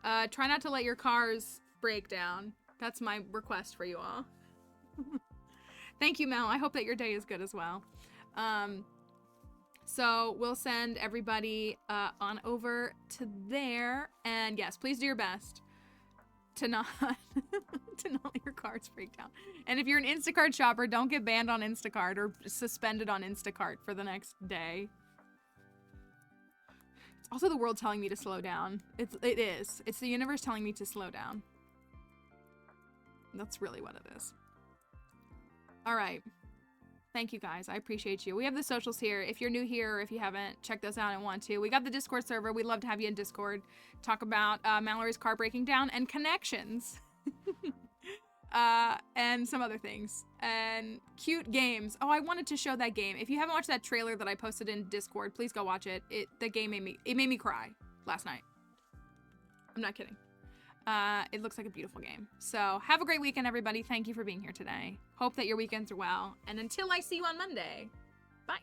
Speaker 1: Try not to let your cars break down. That's my request for you all. Thank you, Mel. I hope that your day is good as well. So we'll send everybody on over to there. And yes, please do your best to not let your cards break down. And if you're an Instacart shopper, don't get banned on Instacart or suspended on Instacart for the next day. It's also the world telling me to slow down. It is. It's the universe telling me to slow down. That's really what it is. All right. Thank you guys. I appreciate you. We have the socials here. If you're new here or if you haven't, check those out and want to. We got the Discord server. We'd love to have you in Discord. Talk about Mallory's car breaking down and connections. And some other things. And cute games. Oh, I wanted to show that game. If you haven't watched that trailer that I posted in Discord, please go watch it. The game made me cry last night. I'm not kidding. It looks like a beautiful game. So have a great weekend, everybody. Thank you for being here today. Hope that your weekends are well. And until I see you on Monday, bye.